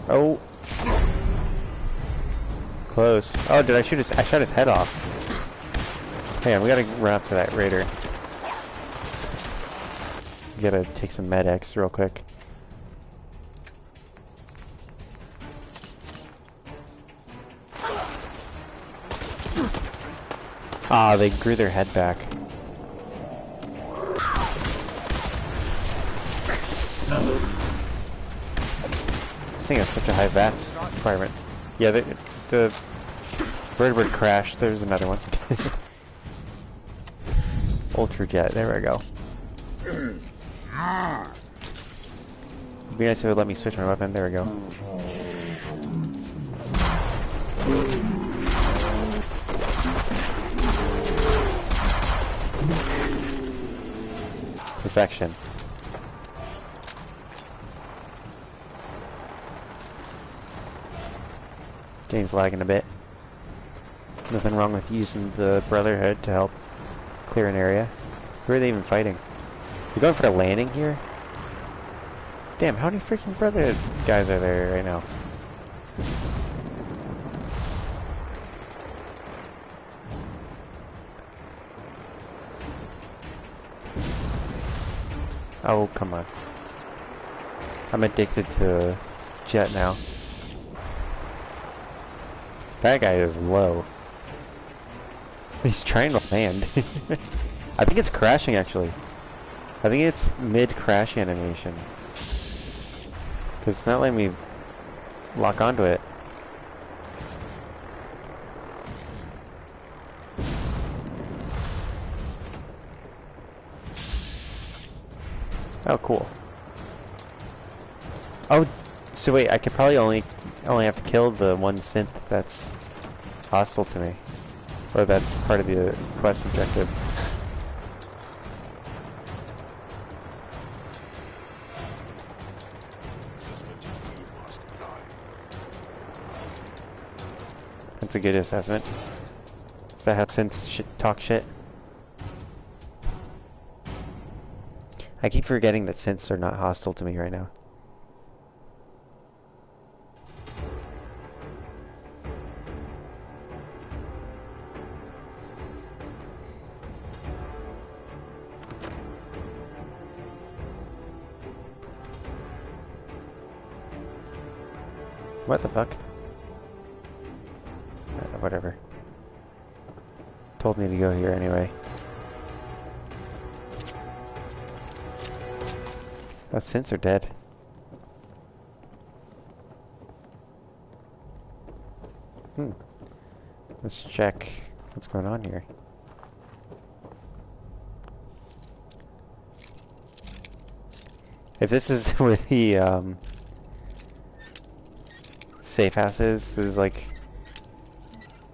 Oh. Close. Oh, did I shoot I shot his head off. Hang on, we gotta run up to that raider. We gotta take some med-X real quick. Ah, they grew their head back. This thing has such a high VATS requirement. Yeah, the vertebrate crashed. There's another one. Ultra jet. There we go. It'd be nice if it would let me switch my weapon. There we go. Perfection. Game's lagging a bit. Nothing wrong with using the Brotherhood to help clear an area. Who are they even fighting? You going for a landing here? Damn, how many freaking Brotherhood guys are there right now? Oh, come on. I'm addicted to jet now. That guy is low. He's trying to land. I think it's crashing actually. I think it's mid-crash animation. Because it's not letting me lock onto it. Oh, cool. Oh, so wait, I could probably only have to kill the one synth that's hostile to me. Or that's part of the quest objective. That's a good assessment. Is that how synths talk shit? I keep forgetting that synths are not hostile to me right now. What the fuck? Whatever. Told me to go here anyway. Oh, synths are dead. Let's check what's going on here. If this is where the safe house is, this is like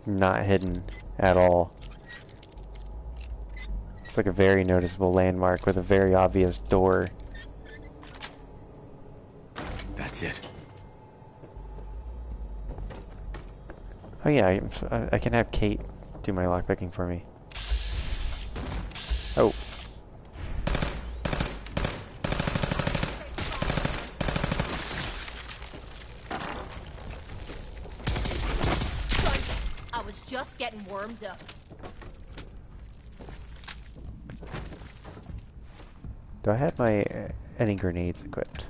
not hidden at all. It's like a very noticeable landmark with a very obvious door. That's it. Oh yeah, I can have Kate do my lockpicking for me. Oh. I was just getting warmed up. Do I have my any grenades equipped?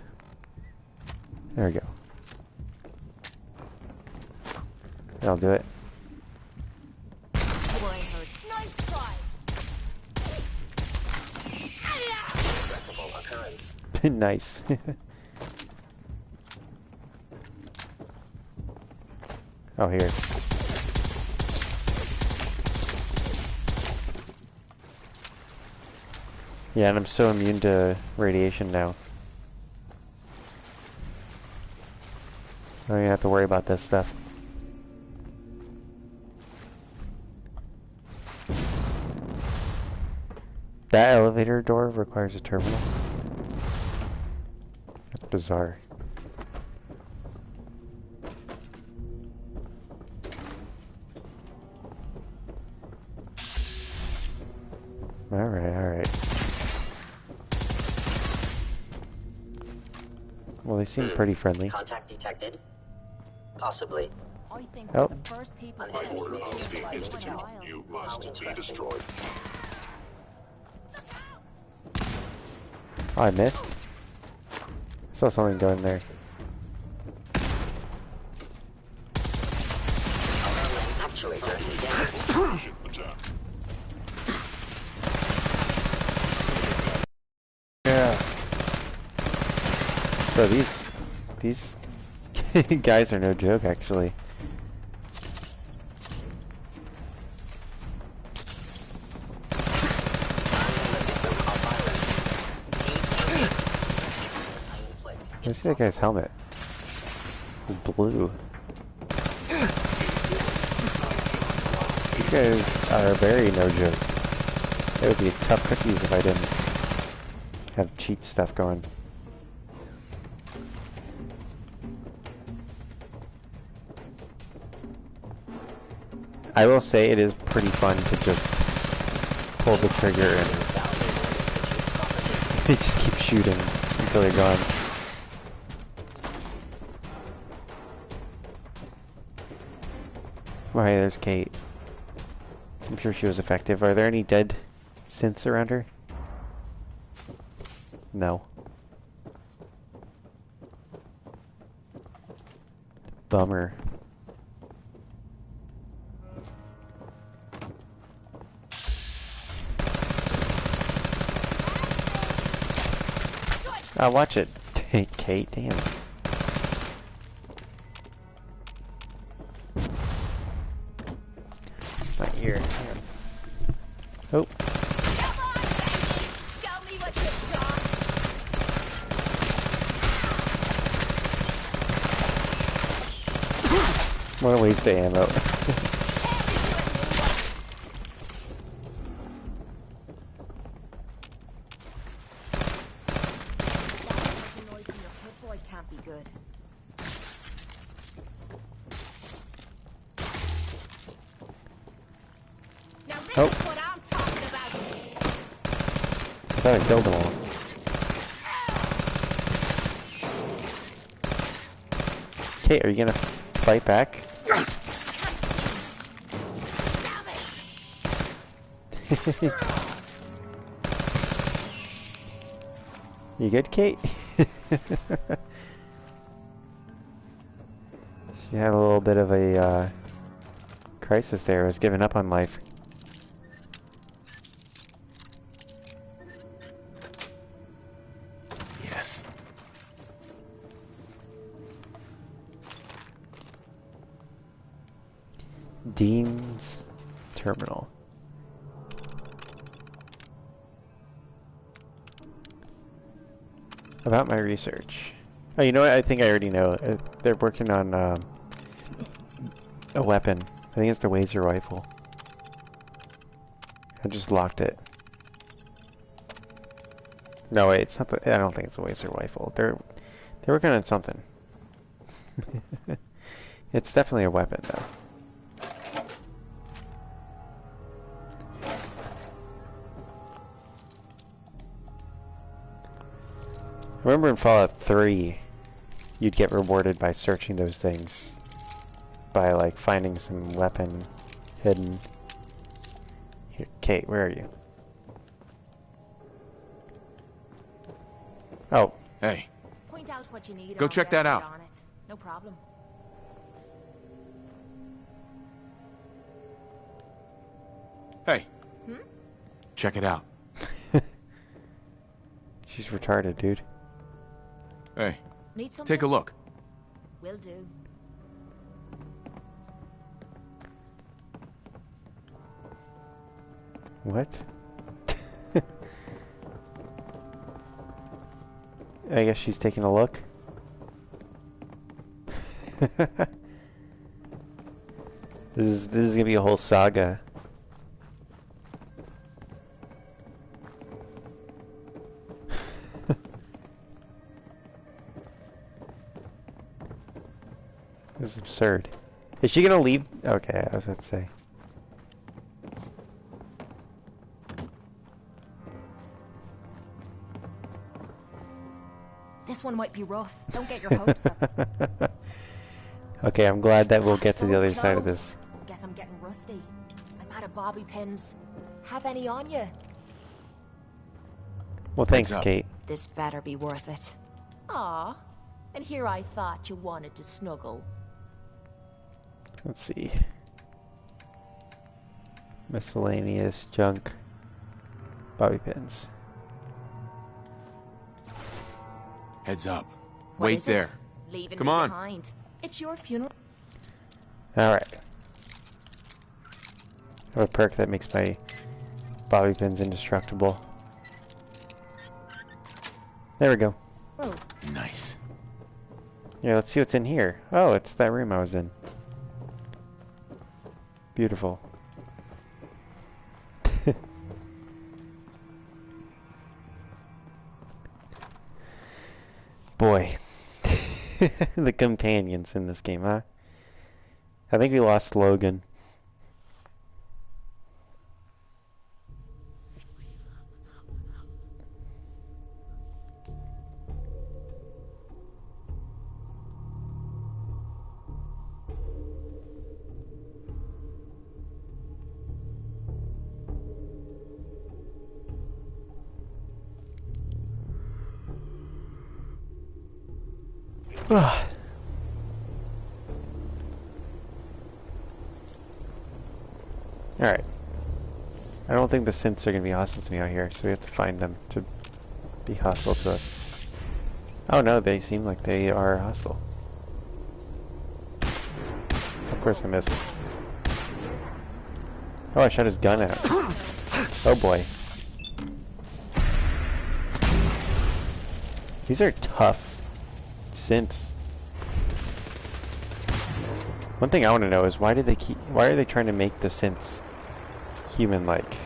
There we go. That'll do it. Nice try. Regrettable occurrence. Nice. Oh, here. Yeah, and I'm so immune to radiation now. I don't even have to worry about this stuff. That elevator door requires a terminal? That's bizarre. Alright. Well, they seem pretty friendly. Contact detected? Possibly. I think Oh. we're the first people An to enemy Order may of be the utilizing Institute. now. You How must be interesting. destroyed. Oh, I missed? Saw something go in there. Actuator engaged. Ship attack. Yeah. So these guys are no joke, actually. I see that guy's helmet. It's blue. These guys are very no joke. They would be tough cookies if I didn't have cheat stuff going. I will say it is pretty fun to just pull the trigger and they just keep shooting until they're gone. Oh, hey, there's Kate. I'm sure she was effective. Are there any dead synths around her? No. Bummer. Watch it. Kate, damn. My ear. Hang on. Oh. Come on, baby! Show me what you've got! More waste of ammo. Oh. What I'm talking about. I thought I killed them all. Kate, are you gonna fight back? You good, Kate? She had a little bit of a crisis there. Was giving up on life. Yes. Dean's Terminal. About my research. Oh, you know what? I think I already know. They're working on a weapon. I think it's the laser rifle. I just locked it. No, wait, it's not the... I don't think it's a laser rifle. They're working on something. It's definitely a weapon, though. Remember in Fallout 3, you'd get rewarded by searching those things. By, like, finding some weapon hidden. Here, Kate, where are you? Oh. Hey. Point out what you need. Go check that out. On it. No problem. Hey. Hmm? Check it out. She's retarded, dude. Hey. Need something? Take a look. Will do. What? I guess she's taking a look. This is gonna be a whole saga. This is absurd. Is she gonna leave? Okay, I was about to say. This one might be rough. Don't get your hopes up. Okay, I'm glad that we'll get to the other side of close. this. Guess I'm getting rusty. I'm out of bobby pins. Have any on you? Well, thanks, Kate. This better be worth it. Aw. And here I thought you wanted to snuggle. Let's see. Miscellaneous junk. Bobby pins. Heads up. What Wait is there. it? Leaving Come me on. behind. It's your funeral. Alright. I have a perk that makes my bobby pins indestructible. There we go. Oh. Nice. Yeah, let's see what's in here. Oh, it's that room I was in. Beautiful. Boy. The companions in this game, huh? I think we lost Logan. Alright. I don't think the synths are going to be hostile to me out here, so we have to find them to be hostile to us. Oh no, they seem like they are hostile. Of course I missed. Oh, I shot his gun out. Oh boy. These are tough synths. One thing I want to know is why are they trying to make the synths human-like?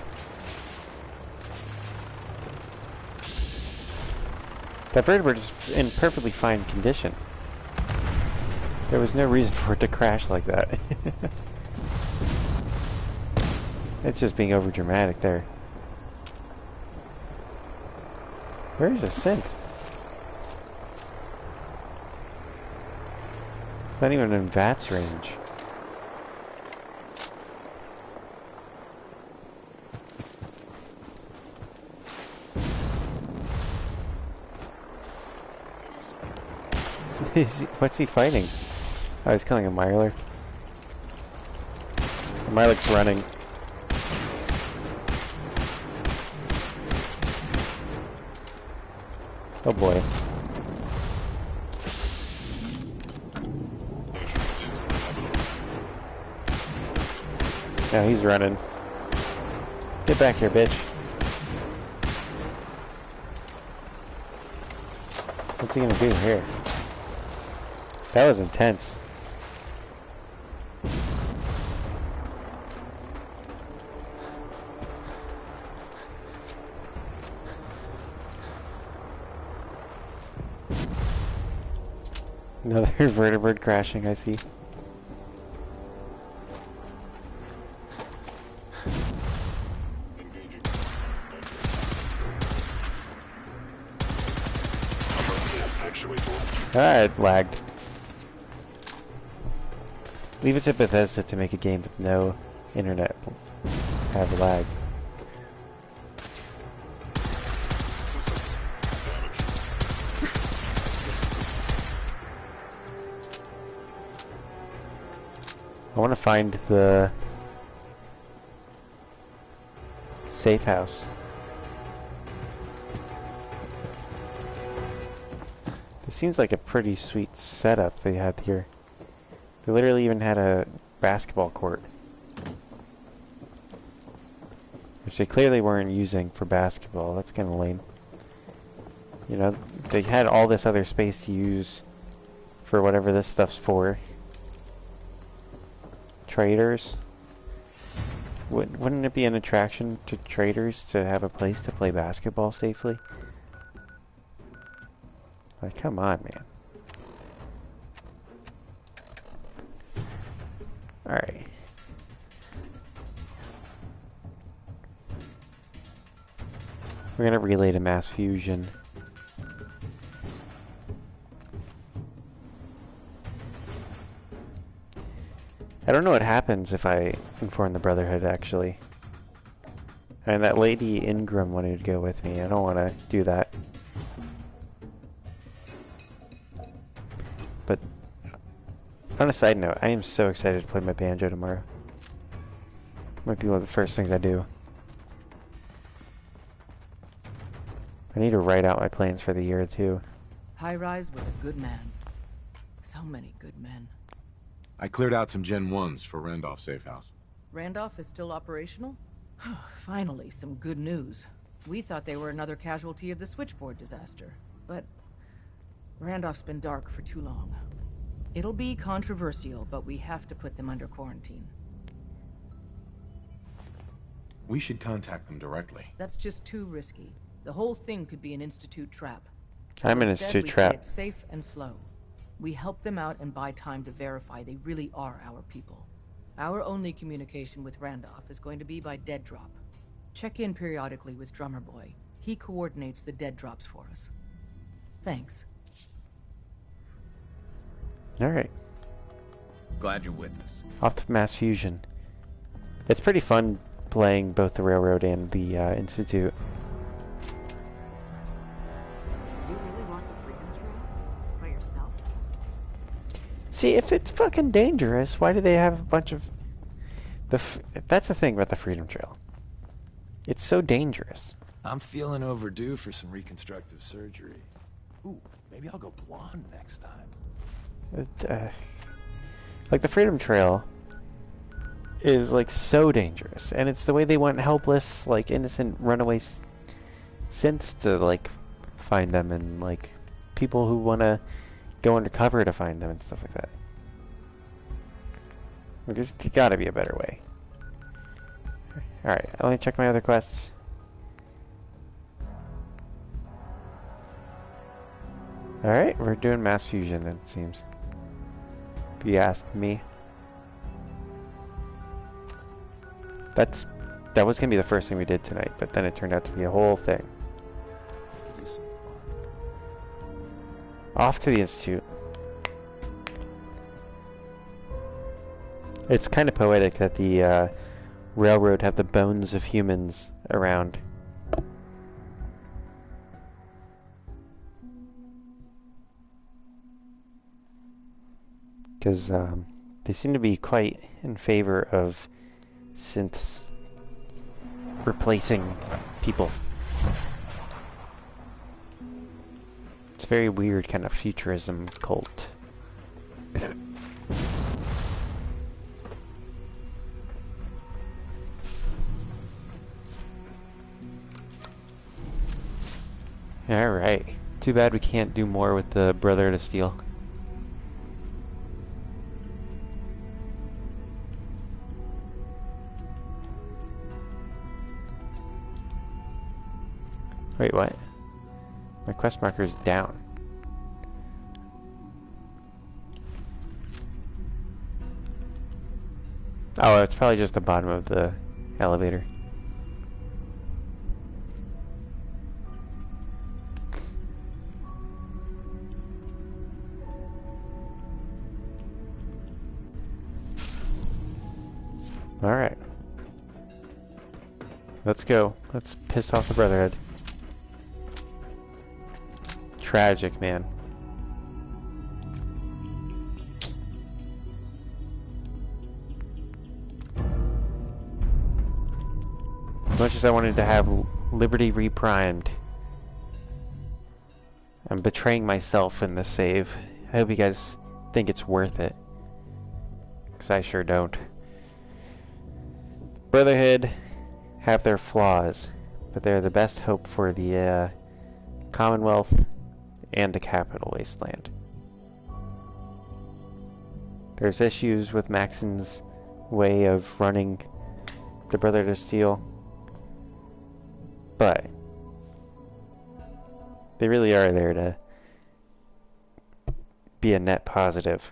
That vertebrate is in perfectly fine condition. There was no reason for it to crash like that. It's just being over dramatic there. Where is a synth? It's not even in VATS range. What's he fighting? Oh, he's killing a Mirelurk. The Mirelurk's running. Oh boy. Now he's running. Get back here, bitch. What's he gonna do here? That was intense. Another vertebrate crashing, I see. Ah, it lagged. Leave it to Bethesda to make a game with no internet. Have lag. I want to find the safe house. This seems like a pretty sweet setup they had here. They literally even had a basketball court, which they clearly weren't using for basketball. That's kind of lame. You know, they had all this other space to use for whatever this stuff's for. Traders. Wouldn't it be an attraction to traders to have a place to play basketball safely? Like, come on, man. Alright. We're gonna relay to mass fusion. I don't know what happens if I inform the Brotherhood, actually. And that lady Ingram wanted to go with me. I don't want to do that. But on a side note, I am so excited to play my banjo tomorrow. Might be one of the first things I do. I need to write out my plans for the year, too. High Rise was a good man. So many good men. I cleared out some Gen 1s for Randolph Safe House. Randolph is still operational? Finally, some good news. We thought they were another casualty of the switchboard disaster. But Randolph's been dark for too long. It'll be controversial, but we have to put them under quarantine. We should contact them directly. That's just too risky. The whole thing could be an Institute trap. So I'm an instead, Institute we trap. play it safe and slow. We help them out and buy time to verify they really are our people. Our only communication with Randolph is going to be by dead drop. Check in periodically with Drummer Boy. He coordinates the dead drops for us. Thanks. Alright. Glad you're with us. Off to mass fusion. It's pretty fun playing both the Railroad and the Institute. You really want the Freedom Trail? By yourself? See, if it's fucking dangerous, why do they have a bunch of... That's the thing about the Freedom Trail. It's so dangerous. I'm feeling overdue for some reconstructive surgery. Ooh, maybe I'll go blonde next time. Like the Freedom Trail is like so dangerous, and it's the way they want helpless, like innocent runaway synths to like find them, and like people who want to go undercover to find them and stuff like that. Like, there's gotta be a better way. Alright, let me check my other quests. Alright, we're doing mass fusion, it seems. If you ask me. That was gonna be the first thing we did tonight, but then it turned out to be a whole thing. Off to the Institute. It's kind of poetic that the railroad have the bones of humans around. Because they seem to be quite in favor of synths replacing people. It's a very weird kind of futurism cult. Alright. Too bad we can't do more with the Brotherhood of Steel. Wait, what? My quest marker is down. Oh, it's probably just the bottom of the elevator. Alright. Let's go. Let's piss off the Brotherhood. Tragic, man. As much as I wanted to have Liberty reprimed, I'm betraying myself in this save. I hope you guys think it's worth it, because I sure don't. Brotherhood have their flaws, but they're the best hope for the Commonwealth and the Capital Wasteland. There's issues with Maxon's way of running the Brotherhood of Steel, but they really are there to be a net positive.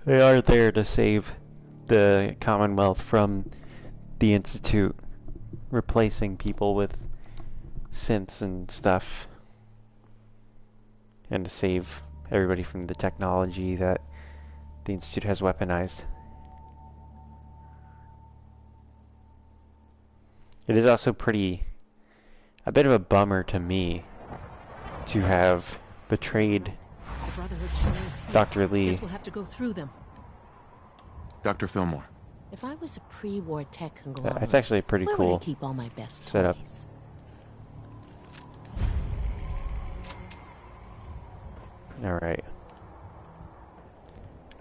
They are there to save the Commonwealth from the Institute replacing people with synths and stuff, and to save everybody from the technology that the Institute has weaponized. It is also a bit of a bummer to me to have betrayed Dr. Lee. Guess we'll have to go through them. Dr. Fillmore. If I was a pre-war tech conglomerate, that's actually pretty where cool would I keep all my best setup. toys? Alright.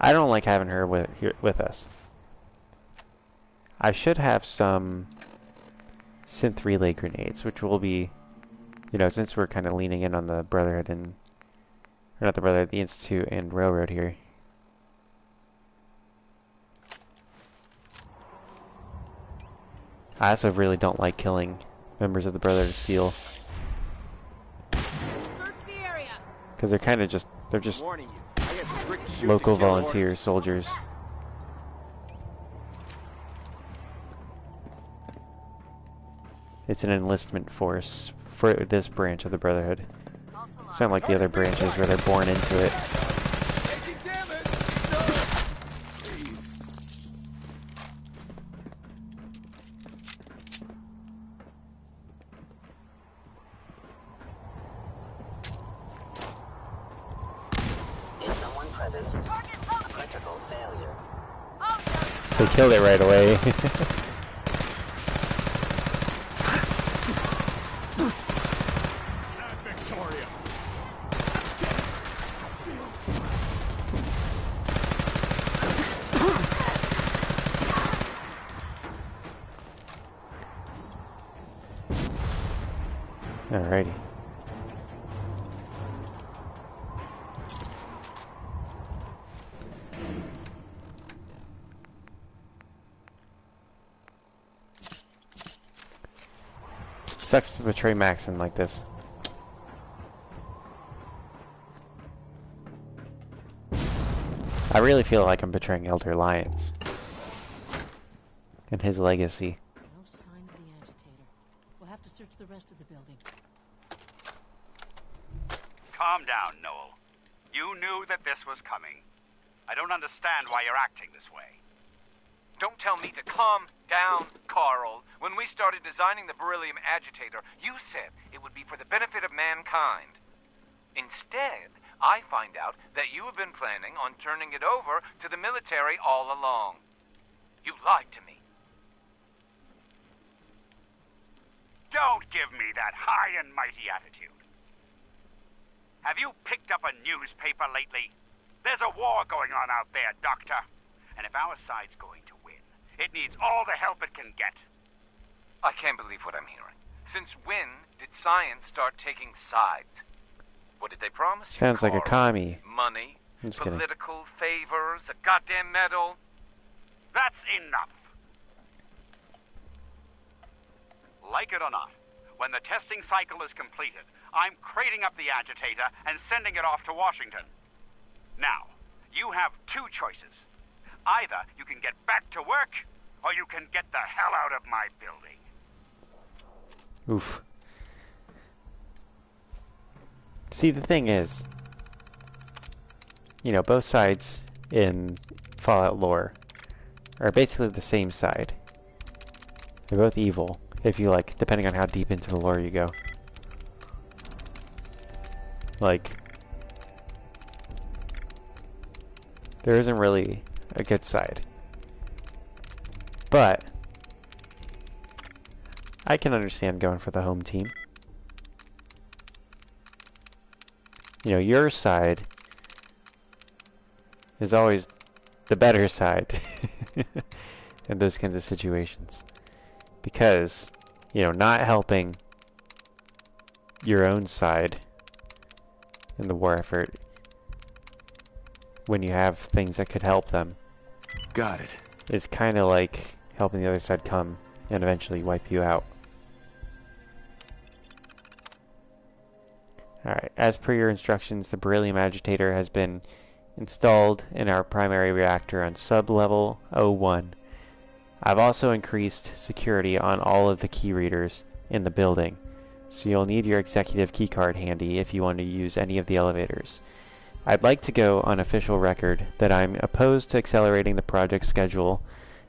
I don't like having her with us. I should have some synth relay grenades, which will be, you know, since we're kind of leaning in on the Brotherhood and, or not the Brotherhood, the Institute and Railroad here. I also really don't like killing members of the Brotherhood of Steel. Because they're kind of just, they're just local volunteer soldiers. It's an enlistment force for this branch of the Brotherhood. It's not like the other branches where they're born into it. Is someone present? Critical failure. They killed it right away. Alrighty. Sucks to betray Maxon like this. I really feel like I'm betraying Elder Lyons and his legacy. No sign of the agitator. We'll have to search the rest of the building. Calm down, Noel. You knew that this was coming. I don't understand why you're acting this way. Don't tell me to calm down, Carl. When we started designing the beryllium agitator, you said it would be for the benefit of mankind. Instead, I find out that you have been planning on turning it over to the military all along. You lied to me. Don't give me that high and mighty attitude. Have you picked up a newspaper lately? There's a war going on out there, Doctor. And if our side's going to win, it needs all the help it can get. I can't believe what I'm hearing. Since when did science start taking sides? What did they promise? Sounds like a commie. Money, Just kidding. political favors, a goddamn medal. That's enough. Like it or not, when the testing cycle is completed, I'm crating up the agitator and sending it off to Washington. Now, you have two choices. Either you can get back to work, or you can get the hell out of my building. Oof. See, the thing is, you know, both sides in Fallout lore are basically the same side. They're both evil, if you like, depending on how deep into the lore you go. Like, there isn't really a good side. But I can understand going for the home team. You know, your side is always the better side in those kinds of situations. Because, you know, not helping your own side in the war effort when you have things that could help them. Got it. Is kind of like helping the other side come and eventually wipe you out. Alright, as per your instructions, the beryllium agitator has been installed in our primary reactor on sub-level 01. I've also increased security on all of the key readers in the building, so you'll need your executive keycard handy if you want to use any of the elevators. I'd like to go on official record that I'm opposed to accelerating the project schedule.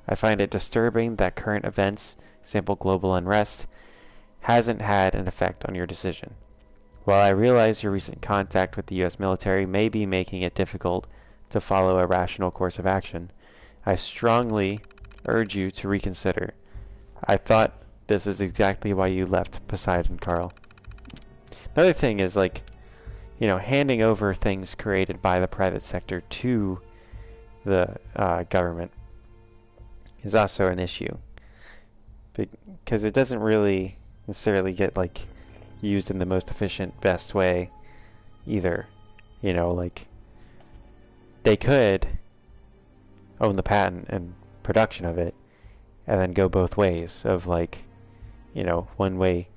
I find it disturbing that current events, example global unrest, hasn't had an effect on your decision. While I realize your recent contact with the U.S. military may be making it difficult to follow a rational course of action, I strongly urge you to reconsider. I thought this is exactly why you left Poseidon, Carl. Another thing is, like, you know, handing over things created by the private sector to the government is also an issue. Because it doesn't really necessarily get, like, used in the most efficient, best way either. You know, like, they could own the patent and production of it and then go both ways of, like, you know, one way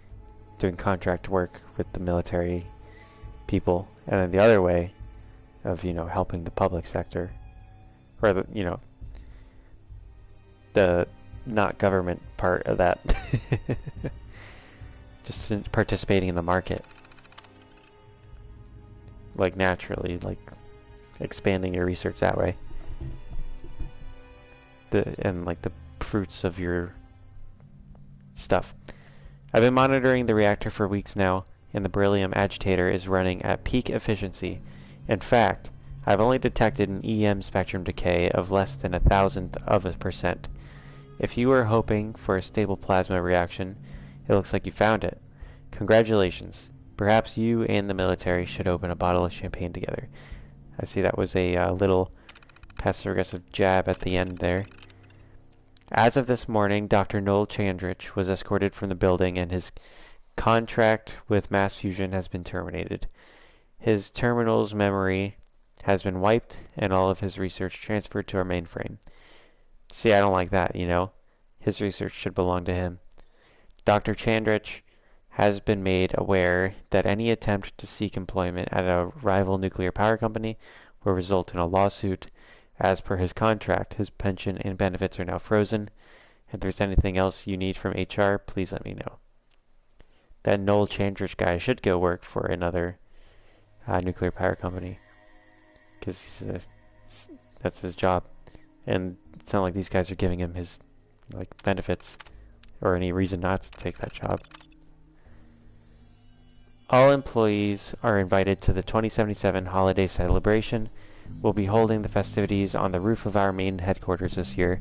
doing contract work with the military people and then the other way of, you know, helping the public sector or the, you know, the not government part of that. Just participating in the market, like, naturally, like expanding your research that way, and like the fruits of your stuff. I've been monitoring the reactor for weeks now, and the beryllium agitator is running at peak efficiency. In fact, I've only detected an EM spectrum decay of less than 0.1%. If you were hoping for a stable plasma reaction, it looks like you found it. Congratulations. Perhaps you and the military should open a bottle of champagne together. I see that was a little passive-aggressive jab at the end there. As of this morning, Dr. Noel Chandrich was escorted from the building and his contract with Mass Fusion has been terminated. His terminal's memory has been wiped and all of his research transferred to our mainframe. See, I don't like that, you know. His research should belong to him. Dr. Chandrich has been made aware that any attempt to seek employment at a rival nuclear power company will result in a lawsuit. As per his contract, his pension and benefits are now frozen. If there's anything else you need from HR, please let me know. That Noel Chandrich guy should go work for another nuclear power company, because that's his job. And it's not like these guys are giving him his benefits or any reason not to take that job. All employees are invited to the 2077 holiday celebration. We'll be holding the festivities on the roof of our main headquarters this year,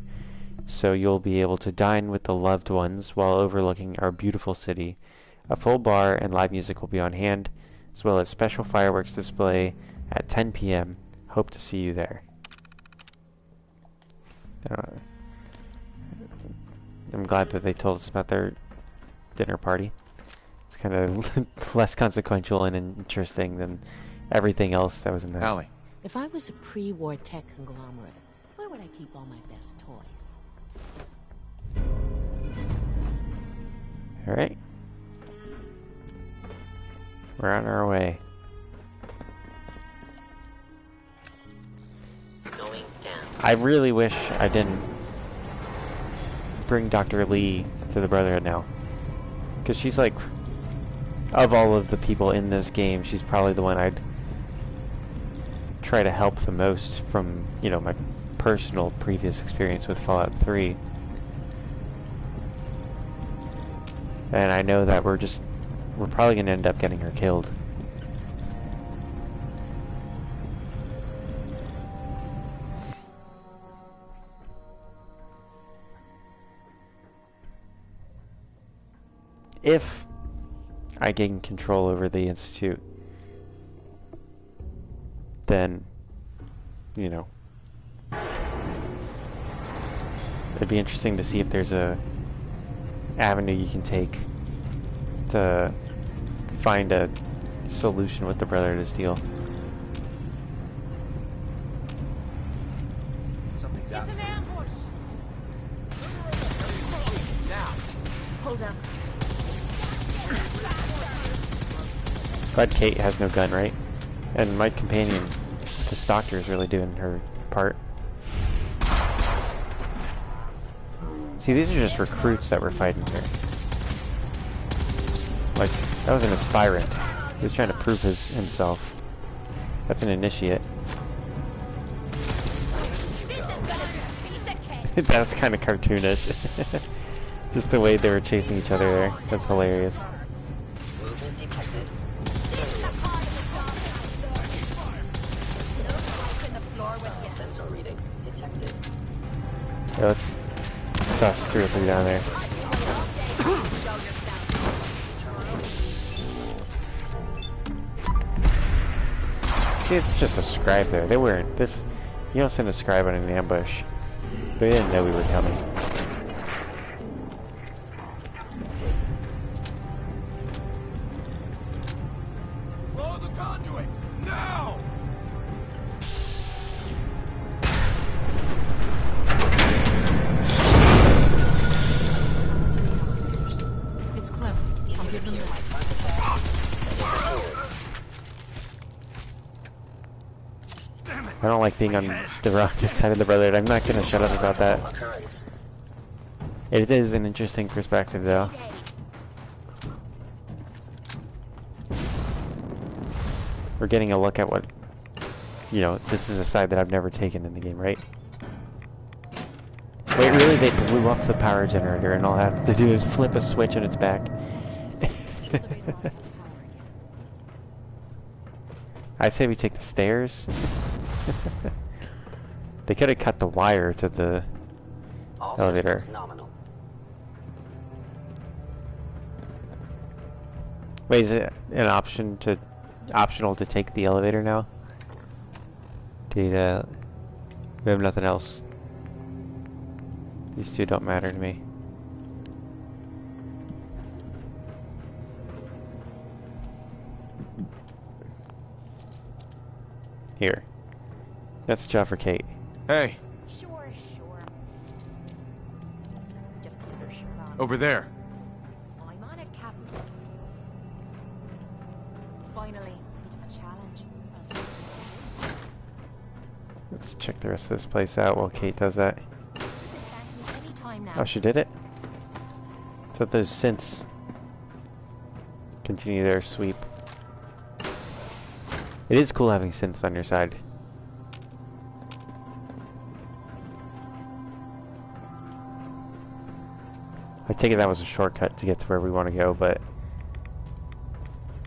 so you'll be able to dine with the loved ones while overlooking our beautiful city. A full bar and live music will be on hand, as well as special fireworks display at 10 p.m. Hope to see you there. I'm glad that they told us about their dinner party. It's kind of less consequential and interesting than everything else that was in there. Allie. If I was a pre-war tech conglomerate, where would I keep all my best toys? Alright. We're on our way. Going down. I really wish I didn't bring Dr. Lee to the Brotherhood now. Because she's like, of all of the people in this game, she's probably the one I'd try to help the most from, you know, my personal previous experience with Fallout 3. And I know that we're probably going to end up getting her killed. If I gain control over the Institute, then, you know, it'd be interesting to see if there's a avenue you can take to find a solution with the Brotherhood of Steel. Something's out. It's an ambush! Now! Hold up. Glad Kate has no gun, right? And my companion, this doctor, is really doing her part. See, these are just recruits that we're fighting here. Like, that was an aspirant. He was trying to prove himself. That's an initiate. That's kind of cartoonish. Just the way they were chasing each other there. That's hilarious. Movement detected. Sensor reading detected. Yeah, let's toss 2 or 3 down there. See, it's just a scribe there. They weren't this. You don't send a scribe on an ambush. They didn't know we were coming. Blow the conduit! Now! It's clever. I'll give them that. I don't like being on the wrong side of the Brotherhood. I'm not gonna shut up about that. It is an interesting perspective, though. We're getting a look at what, you know, this is a side that I've never taken in the game, right? Wait, really? They blew up the power generator and all I have to do is flip a switch and it's back. I say we take the stairs. They could have cut the wire to the All elevator. systems nominal. Wait, is it an optional to take the elevator now? Data. We have nothing else. These two don't matter to me. Here. That's the job for Kate. Hey, Sure. Just keep your shirt on. over there. I'm on it, Captain. Finally, bit of a challenge. Let's check the rest of this place out while Kate does that. Anytime now. Oh, she did it? So those synths continue their sweep. It is cool having synths on your side. I take it that was a shortcut to get to where we want to go, but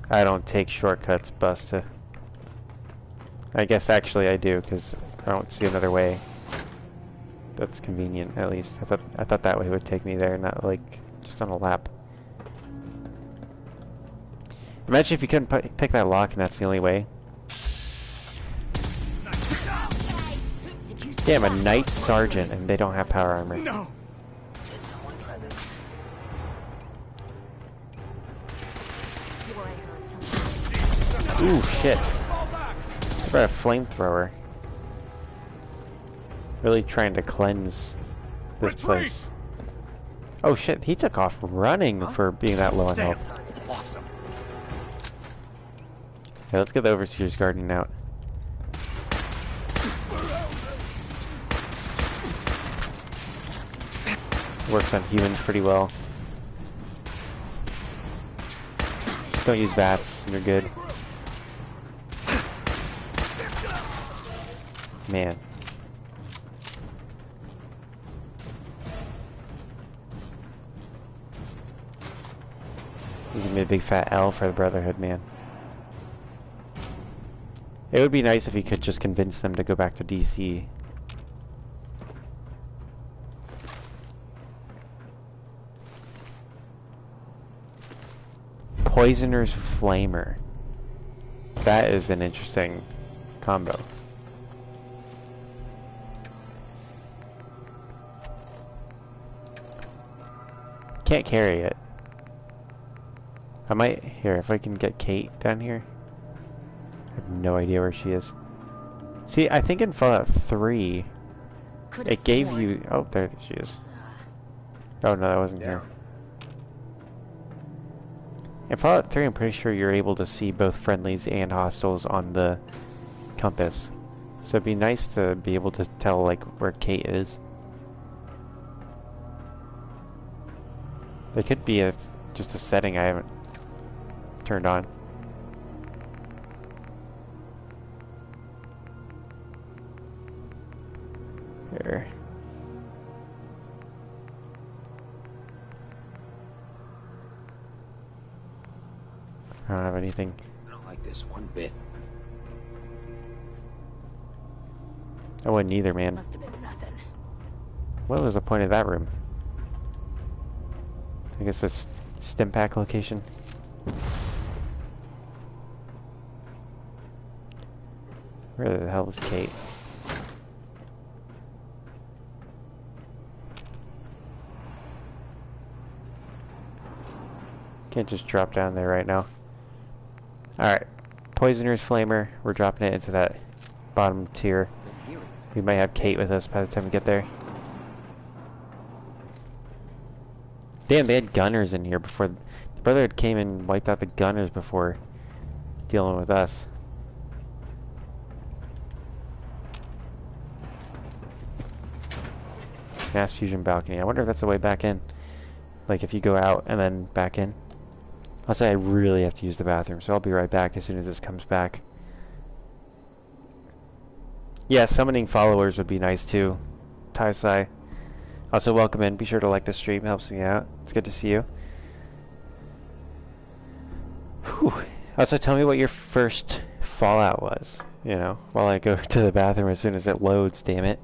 I don't take shortcuts, Busta. I guess actually I do, because I don't see another way. That's convenient, at least. I thought that way would take me there, not like just on a lap. Imagine if you couldn't pick that lock and that's the only way. Damn, a knight sergeant and they don't have power armor. No. Is someone present? Ooh, shit. What about a flamethrower? Really trying to cleanse this place. Oh shit, he took off running for being that low on health. Lost him. Okay, let's get the Overseer's Guardian out. Works on humans pretty well. Just don't use VATS, and you're good. Man. He's gonna be a big fat L for the Brotherhood, man. It would be nice if he could just convince them to go back to DC. Poisoner's Flamer. That is an interesting combo. Can't carry it. I might, here, if I can get Kate down here. I have no idea where she is. See, I think in Fallout 3, it gave you, oh, there she is. Oh no, that wasn't here. In Fallout 3, I'm pretty sure you're able to see both friendlies and hostiles on the compass. So it'd be nice to be able to tell, like, where Kate is. There could be just a setting I haven't turned on. Here. I don't have anything. I don't like this one bit. I wouldn't either, man. Must have been nothing. What was the point of that room? I guess it's stim pack location. Where the hell is Kate? Can't just drop down there right now. Alright. Poisoner's Flamer. We're dropping it into that bottom tier. We might have Kate with us by the time we get there. Damn, they had gunners in here before. The Brotherhood came and wiped out the gunners before dealing with us. Mass fusion balcony. I wonder if that's the way back in. Like if you go out and then back in. I'll say I really have to use the bathroom, so I'll be right back as soon as this comes back. Yeah, summoning followers would be nice too. Tai-Sai. Also, welcome in. Be sure to like the stream. Helps me out. It's good to see you. Whew. Also, tell me what your first Fallout was. You know, while I go to the bathroom as soon as it loads, damn it.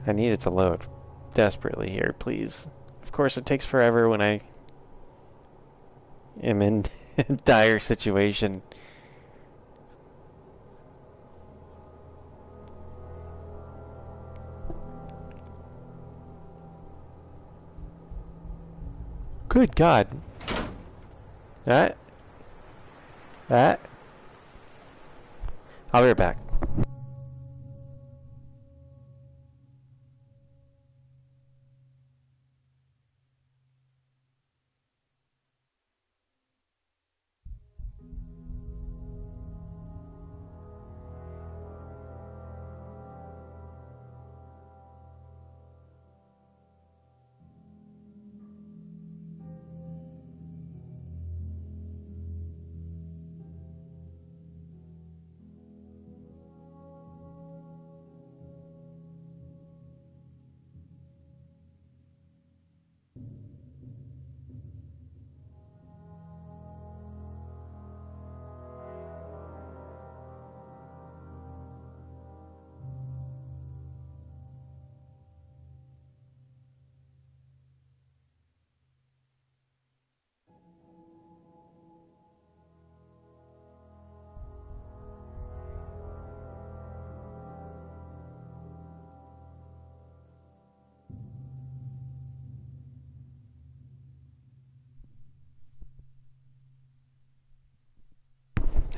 I need it to load desperately here, please. Of course, it takes forever when I am in a dire situation. Good God. That. I'll be right back.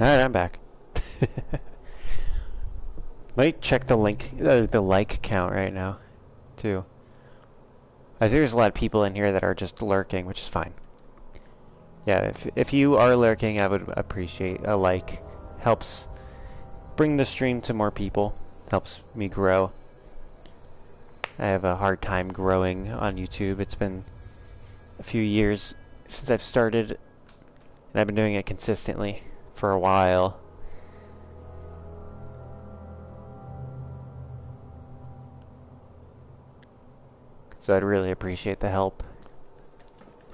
Alright, I'm back. Might check the like count right now, too. As there's a lot of people in here that are just lurking, which is fine. Yeah, if you are lurking, I would appreciate a like. Helps bring the stream to more people. Helps me grow. I have a hard time growing on YouTube. It's been a few years since I've started, and I've been doing it consistently for a while. So I'd really appreciate the help.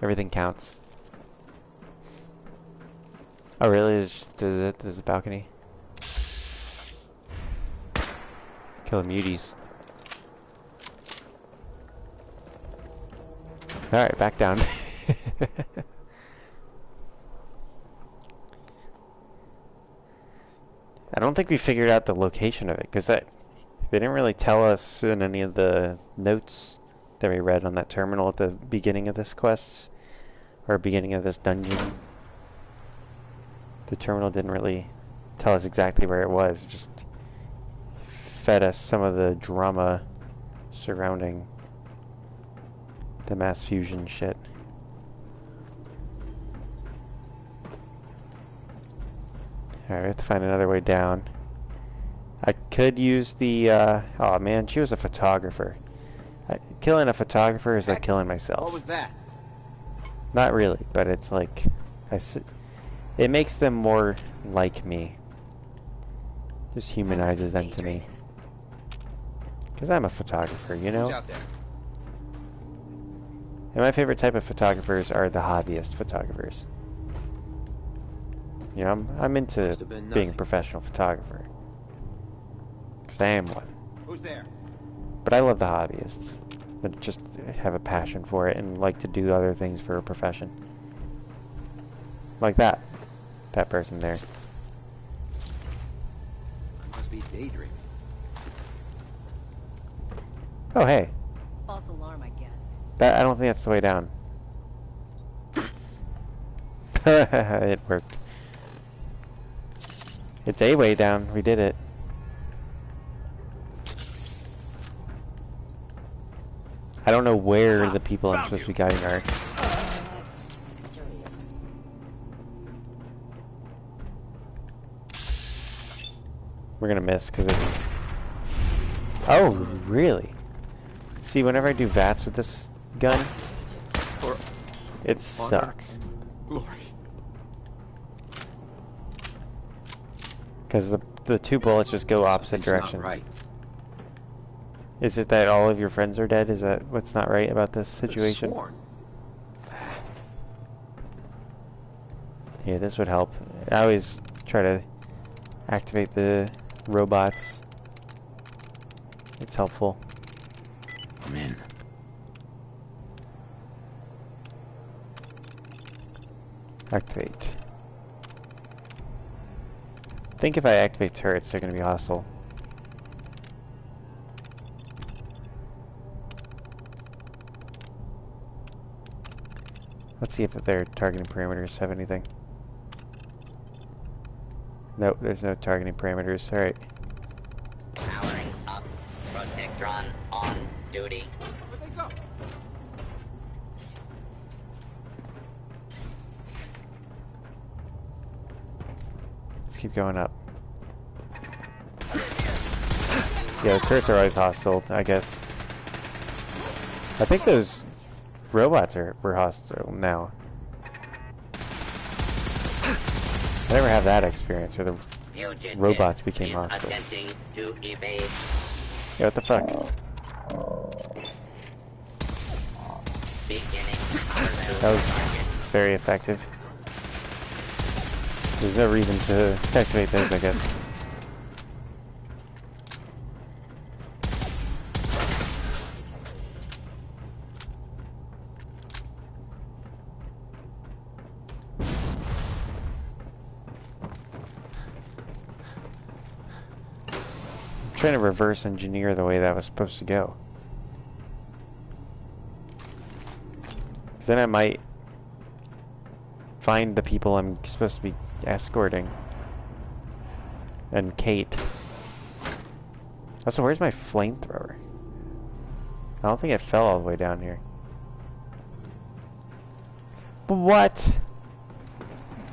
Everything counts. Oh really? There's a balcony? Kill the muties. Alright, back down. I don't think we figured out the location of it, because they didn't really tell us in any of the notes that we read on that terminal at the beginning of this quest, or beginning of this dungeon. The terminal didn't really tell us exactly where it was, it just fed us some of the drama surrounding the mass fusion shit. Alright, we have to find another way down. I could use the, oh man, she was a photographer. Killing a photographer is like killing myself. What was that? Not really, but it's like, it makes them more like me. Just humanizes them to me. Because I'm a photographer, you know? And my favorite type of photographers are the hobbyist photographers. You know, I'm into being a professional photographer. Because I am one. Who's there? But I love the hobbyists that just have a passion for it and like to do other things for a profession. Like that. That person there. I must be daydreaming. Oh, hey. False alarm, I guess. I don't think that's the way down. It worked. It's a way down. We did it. I don't know where the people I'm supposed to be guiding are. We're gonna miss because it's... Oh, really? See, whenever I do VATS with this gun, it sucks. Glory. Because the two bullets just go opposite directions. Right. Is it that all of your friends are dead? Is that what's not right about this situation? Yeah, this would help. I always try to activate the robots. It's helpful. I'm in. Activate. I think if I activate turrets, they're going to be hostile. Let's see if their targeting parameters have anything. Nope, there's no targeting parameters. Alright. Powering up. Protectron on duty. Where'd they go? Let's keep going up. Yeah, the turrets are always hostile, I guess. I think those robots were hostile now. I never have that experience where the Fugitive robots became is hostile. attempting to evade. Yeah, what the fuck? Beginning That was very effective. There's no reason to activate those, I guess. I'm trying to reverse engineer the way that was supposed to go. 'Cause then I might find the people I'm supposed to be escorting. And Kate. Also, where's my flamethrower? I don't think it fell all the way down here. What?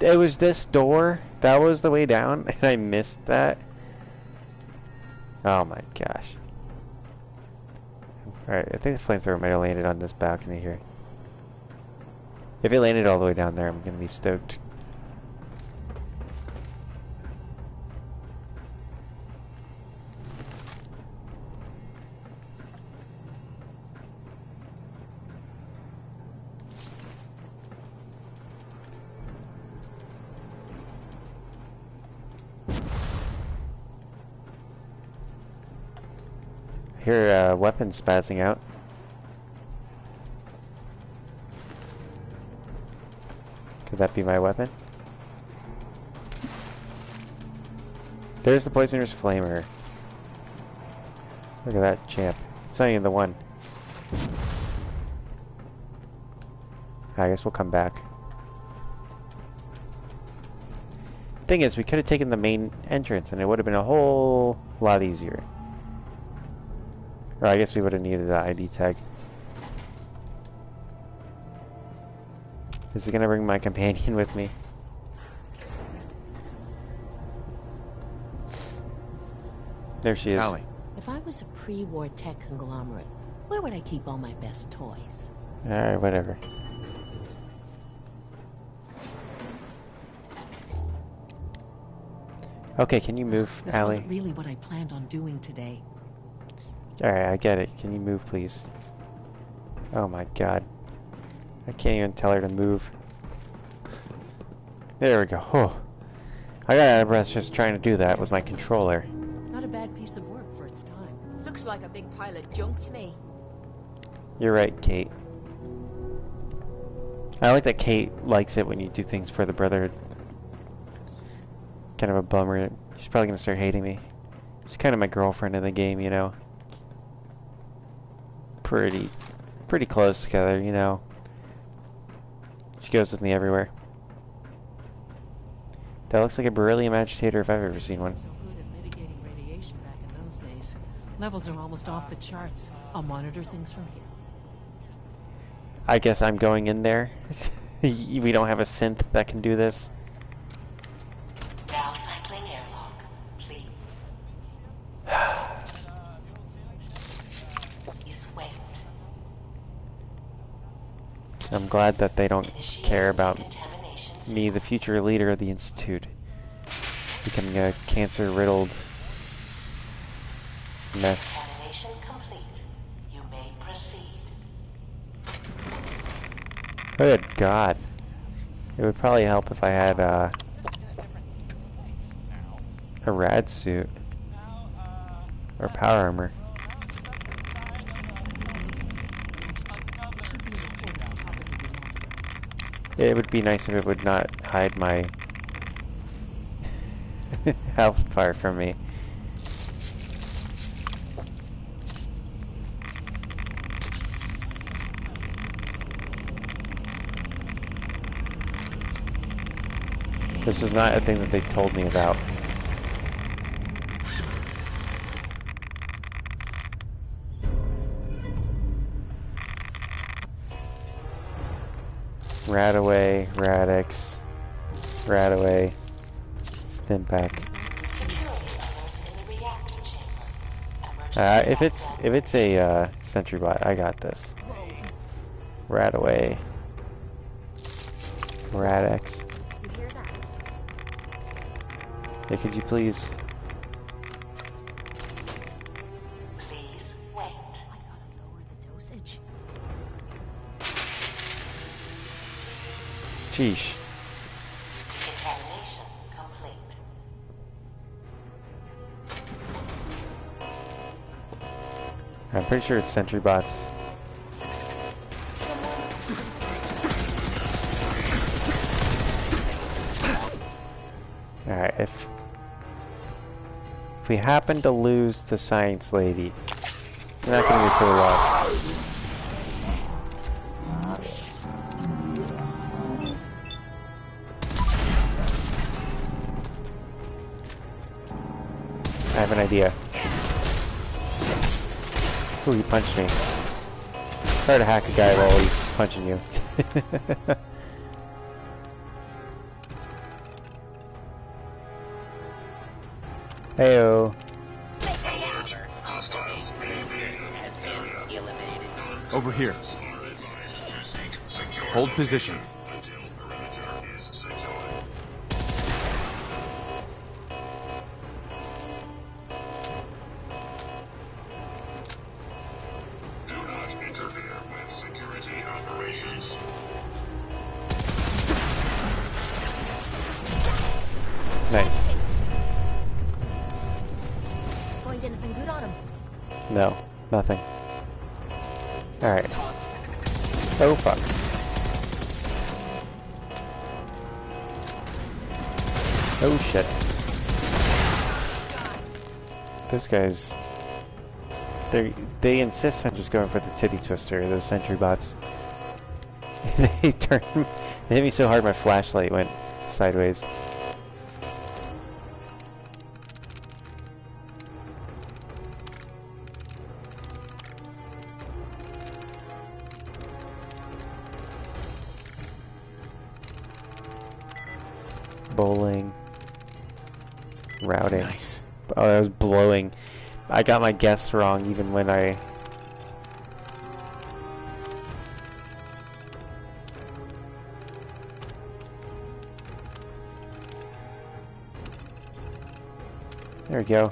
It was this door? That was the way down? And I missed that? Oh my gosh. Alright, I think the flamethrower might have landed on this balcony here. If it landed all the way down there, I'm gonna be stoked. I hear weapons spazzing out. Could that be my weapon? There's the poisoner's flamer. Look at that champ. It's not even the one. I guess we'll come back. Thing is, we could have taken the main entrance and it would have been a whole lot easier. Or I guess we would have needed the ID tag. Is it gonna bring my companion with me? There she is. Allie. If I was a pre-war tech conglomerate, where would I keep all my best toys? Alright, whatever. Okay, can you move, This Allie? wasn't really what I planned on doing today. Alright, I get it. Can you move, please? Oh my god. I can't even tell her to move. There we go. Oh. I got out of breath just trying to do that with my controller. Not a bad piece of work for its time. Looks like a big pile of junk to me. You're right, Kate. I like that Kate likes it when you do things for the Brotherhood. Kind of a bummer. She's probably gonna start hating me. She's kind of my girlfriend in the game, you know. Pretty close together, you know. She goes with me everywhere. That looks like a beryllium agitator if I've ever seen one. So good at mitigating radiation back in those days. Levels are almost off the charts. I'll monitor things from here. I guess I'm going in there. We don't have a synth that can do this. Now cycling airlock, please. Please wait. I'm glad that they don't care about me, the future leader of the Institute, becoming a cancer-riddled mess. Examination complete. You may proceed. Good God. It would probably help if I had a rad suit or power armor. It would be nice if it would not hide my health bar from me. This is not a thing that they told me about. Radaway, Radix, Radaway, Stimpak. If it's a sentry bot, I got this. Radaway, Radix. Yeah, could you please? Please wait. I gotta lower the dosage. Sheesh. Contamination complete. I'm pretty sure it's sentry bots. Alright, if we happen to lose the science lady, it's not gonna be totally lost. I have an idea. Ooh, he punched me. It's hard to hack a guy while he's punching you. Heyo. Over here. Hold position. Do not interfere with security operations. Nice. Find anything good on him? No, nothing. Alright. Oh fuck. Oh shit. Those guys, they insist on just going for the titty twister, those sentry bots. They hit me so hard my flashlight went sideways. Bowling. Routing. Nice. Oh, I was blowing. I got my guess wrong even when I... There we go.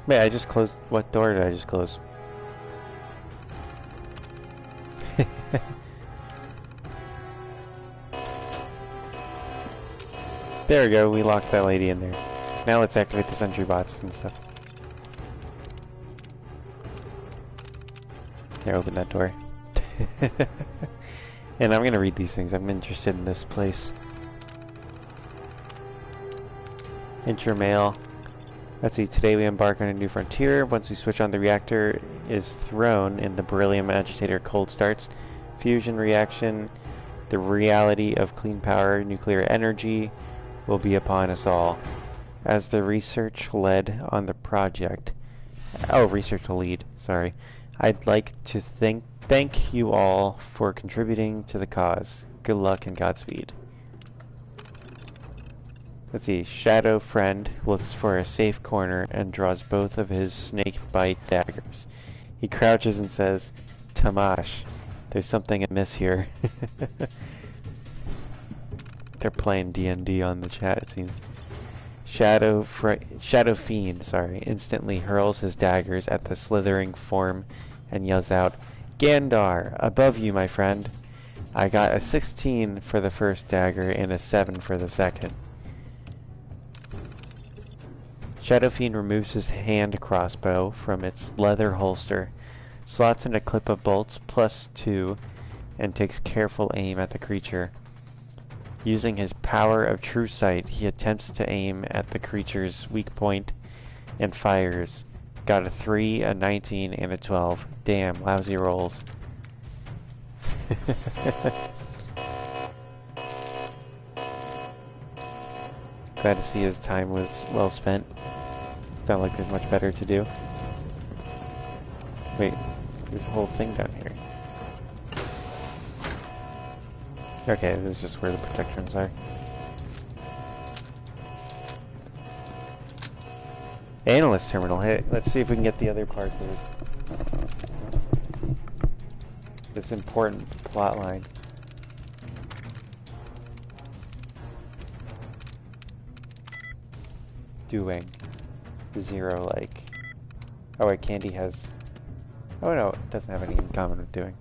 Wait, I just closed... What door did I just close? There we go, we locked that lady in there. Now let's activate the sentry bots and stuff. There, open that door. And I'm gonna read these things, I'm interested in this place. Enter mail. Let's see, today we embark on a new frontier. Once we switch on, the reactor is thrown and the beryllium agitator cold starts. Fusion reaction, the reality of clean power, nuclear energy will be upon us all. As the research lead on the project, research lead, sorry. I'd like to thank you all for contributing to the cause. Good luck and Godspeed. Let's see, Shadow Friend looks for a safe corner and draws both of his snake bite daggers. He crouches and says, Tamash, there's something amiss here. They're playing D&D on the chat, it seems. Shadow Fiend, instantly hurls his daggers at the slithering form and yells out, "Gandar, above you, my friend." I got a 16 for the first dagger and a 7 for the second. Shadow Fiend removes his hand crossbow from its leather holster, slots in a clip of bolts +2, and takes careful aim at the creature. Using his power of true sight, he attempts to aim at the creature's weak point and fires. Got a 3, a 19, and a 12. Damn, lousy rolls. Glad to see his time was well spent. Don't like there's much better to do. Wait, there's a whole thing down here. Okay, this is just where the protections are. Analyst terminal. Hey, let's see if we can get the other parts of this important plot line. Doing 0, like. Oh wait, Candy has. Oh no, it doesn't have any in common with doing.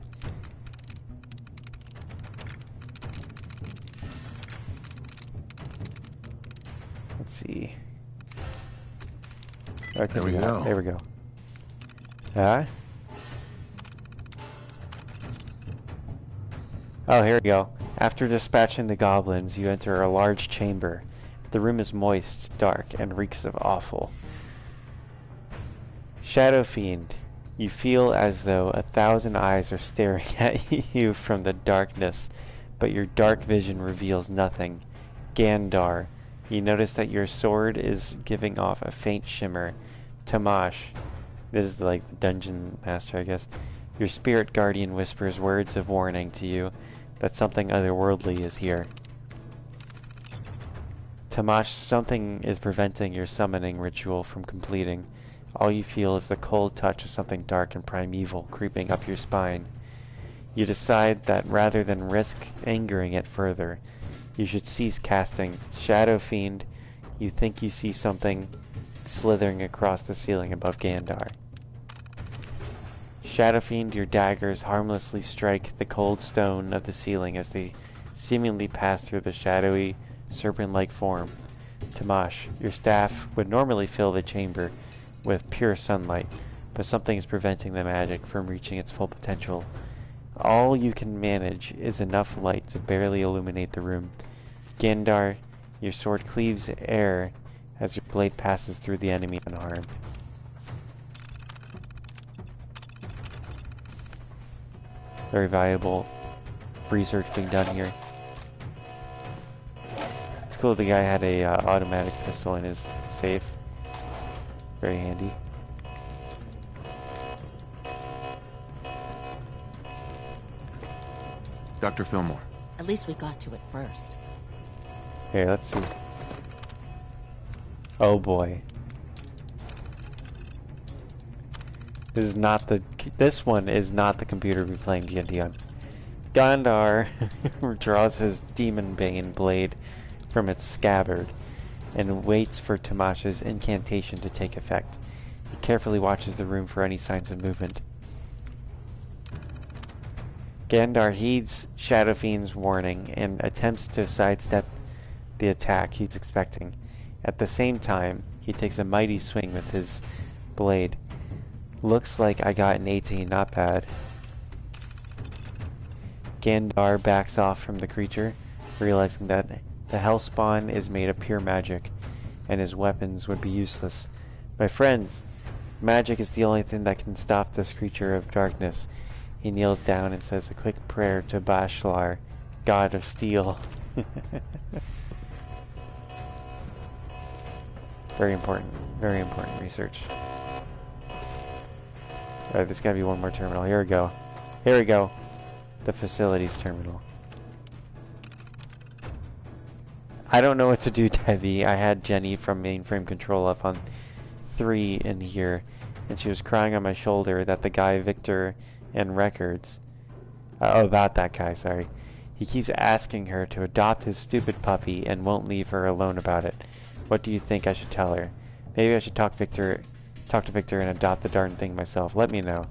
Let's see. Okay, there we go. There we go. Huh? Oh, here we go. After dispatching the goblins, you enter a large chamber. The room is moist, dark, and reeks of offal. Shadow Fiend, you feel as though 1,000 eyes are staring at you from the darkness, but your dark vision reveals nothing. Gandar, you notice that your sword is giving off a faint shimmer. Tamash, this is like the dungeon master, I guess. Your spirit guardian whispers words of warning to you that something otherworldly is here. Tamash, something is preventing your summoning ritual from completing. All you feel is the cold touch of something dark and primeval creeping up your spine. You decide that rather than risk angering it further, you should cease casting. Shadow Fiend, you think you see something slithering across the ceiling above Gandar. Shadow Fiend, your daggers harmlessly strike the cold stone of the ceiling as they seemingly pass through the shadowy, serpent-like form. Tamash, your staff would normally fill the chamber with pure sunlight, but something is preventing the magic from reaching its full potential. All you can manage is enough light to barely illuminate the room. Gandar, your sword cleaves air as your blade passes through the enemy unharmed. Very valuable research being done here. It's cool the guy had a automatic pistol in his safe. Very handy. Dr. Fillmore. At least we got to it first. Here, let's see. Oh boy. This one is not the computer we're playing D&D on. Gandar draws his demon bane blade from its scabbard and waits for Tamash's incantation to take effect. He carefully watches the room for any signs of movement. Gandar heeds Shadow Fiend's warning and attempts to sidestep the attack he's expecting. At the same time, he takes a mighty swing with his blade. Looks like I got an 18, not bad. Gandar backs off from the creature, realizing that the Hellspawn is made of pure magic, and his weapons would be useless. My friends, magic is the only thing that can stop this creature of darkness. He kneels down and says a quick prayer to Bashlar, god of steel. very important research. Alright, there's gotta be one more terminal. Here we go. Here we go. The facilities terminal. I don't know what to do, Debbie. I had Jenny from Mainframe Control up on 3 in here, and she was crying on my shoulder that the guy Victor in Records, about that guy, sorry. He keeps asking her to adopt his stupid puppy and won't leave her alone about it. What do you think I should tell her? Maybe I should talk to Victor and adopt the darn thing myself. Let me know.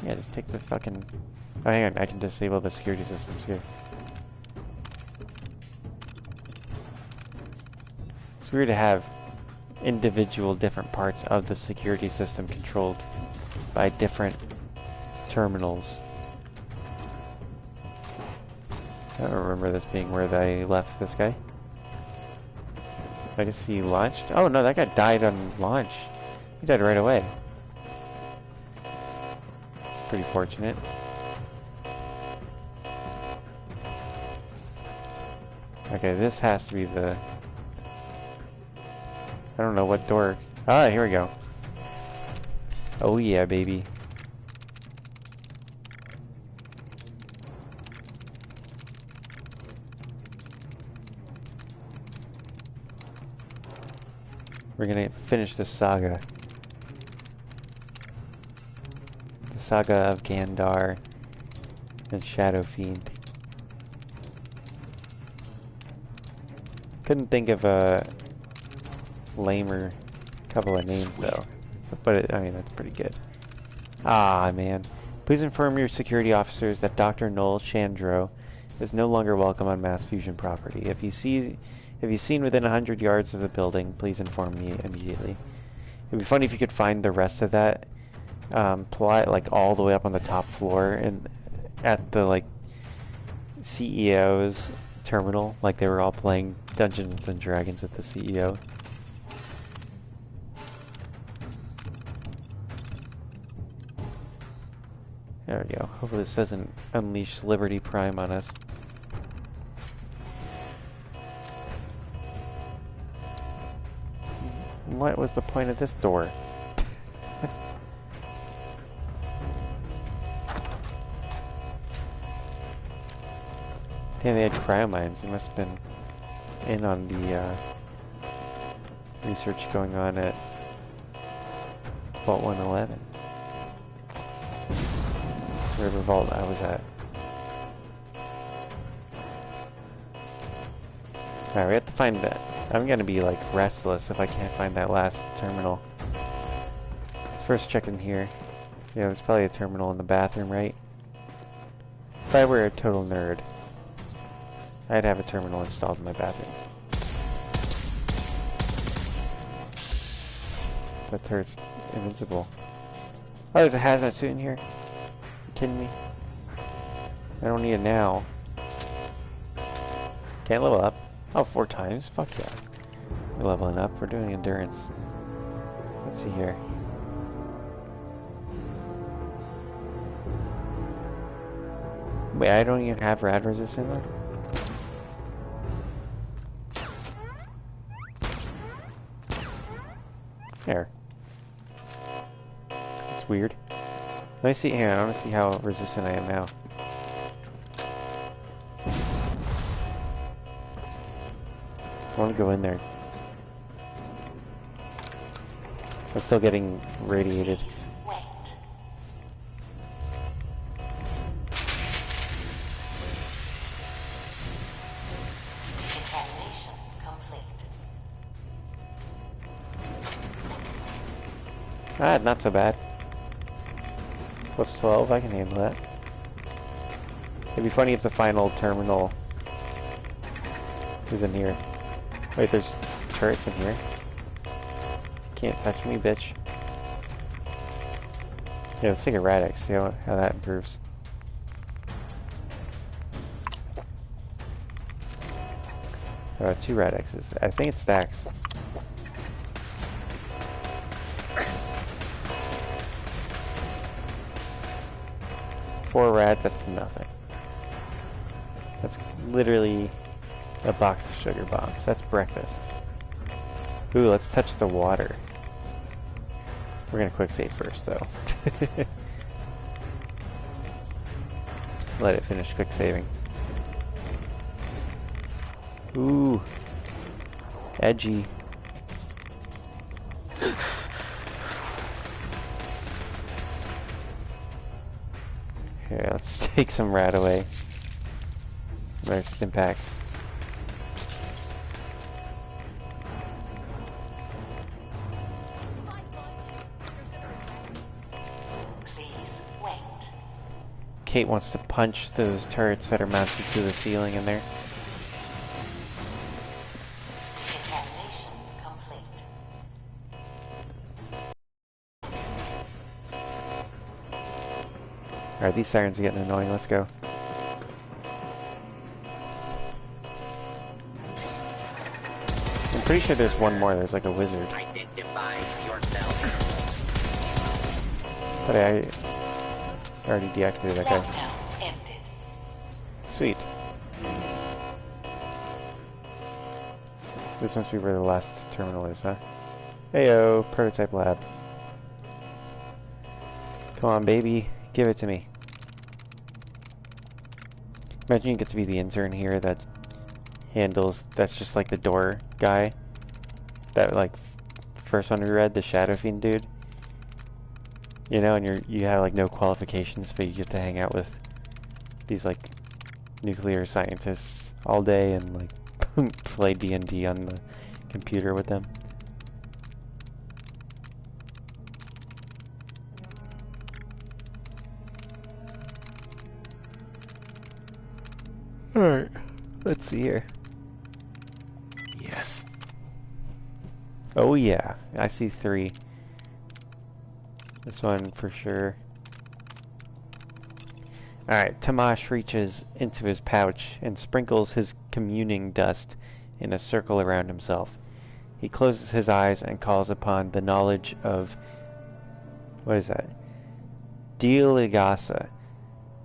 Yeah, just take the fucking... Oh, hang on. I can disable the security systems here. It's weird to have individual different parts of the security system controlled by different terminals. I don't remember this being where they left this guy. I guess he launched? Oh no, that guy died on launch. He died right away. Pretty fortunate. Okay, this has to be the... I don't know what door... Ah, here we go. Oh yeah, baby. We're gonna finish this saga. The saga of Gandar and Shadow Fiend. Couldn't think of a lamer couple of names though. But I mean, that's pretty good. Ah, man. Please inform your security officers that Dr. Noel Chandro is no longer welcome on Mass Fusion property. If he's seen within 100 yards of the building, please inform me immediately. It'd be funny if you could find the rest of that plot, like all the way up on the top floor and at the like CEO's terminal, like they were all playing Dungeons and Dragons with the CEO. There we go. Hopefully this doesn't unleash Liberty Prime on us. What was the point of this door? Damn, they had cryo mines. They must have been in on the research going on at Vault 111. Whatever vault I was at. Alright, we have to find that. I'm gonna be like restless if I can't find that last terminal. Let's first check in here. Yeah, there's probably a terminal in the bathroom, right? If I were a total nerd, I'd have a terminal installed in my bathroom. That turret's invincible. Oh, there's a hazmat suit in here? You kidding me? I don't need it now. Can't level up. Oh, 4 times? Fuck yeah. We're leveling up. We're doing endurance. Let's see here. Wait, I don't even have rad resist in there? There. That's weird. Let me see here. I want to see how resistant I am now. I want to go in there. I'm still getting radiated. Ah, not so bad. Plus 12, I can handle that. It'd be funny if the final terminal is in here. Wait, there's turrets in here. Can't touch me, bitch. Yeah, let's take a Radix, see how that improves. Oh, 2 Radixes. I think it stacks. Four rads, that's nothing. That's literally a box of sugar bombs. That's breakfast. Ooh, let's touch the water. We're gonna quick save first, though. Let it finish quick saving. Ooh. Edgy. Here, let's take some rad away. There's Stimpaks. Kate wants to punch those turrets that are mounted to the ceiling in there. Alright, these sirens are getting annoying. Let's go. I'm pretty sure there's one more. There's like a wizard. Identify yourself. But I already deactivated that guy. Sweet. This must be where the last terminal is, huh? Heyo, prototype lab. Come on, baby. Give it to me. Imagine you get to be the intern here that handles, that's just like the door guy. That like first one we read, the Shadow Fiend dude. You know, and you have like no qualifications, but you get to hang out with these like nuclear scientists all day and like play D&D on the computer with them. Alright, let's see here. Yes. Oh yeah, I see 3. This one for sure. Alright, Tamash reaches into his pouch and sprinkles his communing dust in a circle around himself. He closes his eyes and calls upon the knowledge of... what is that? Deligasa.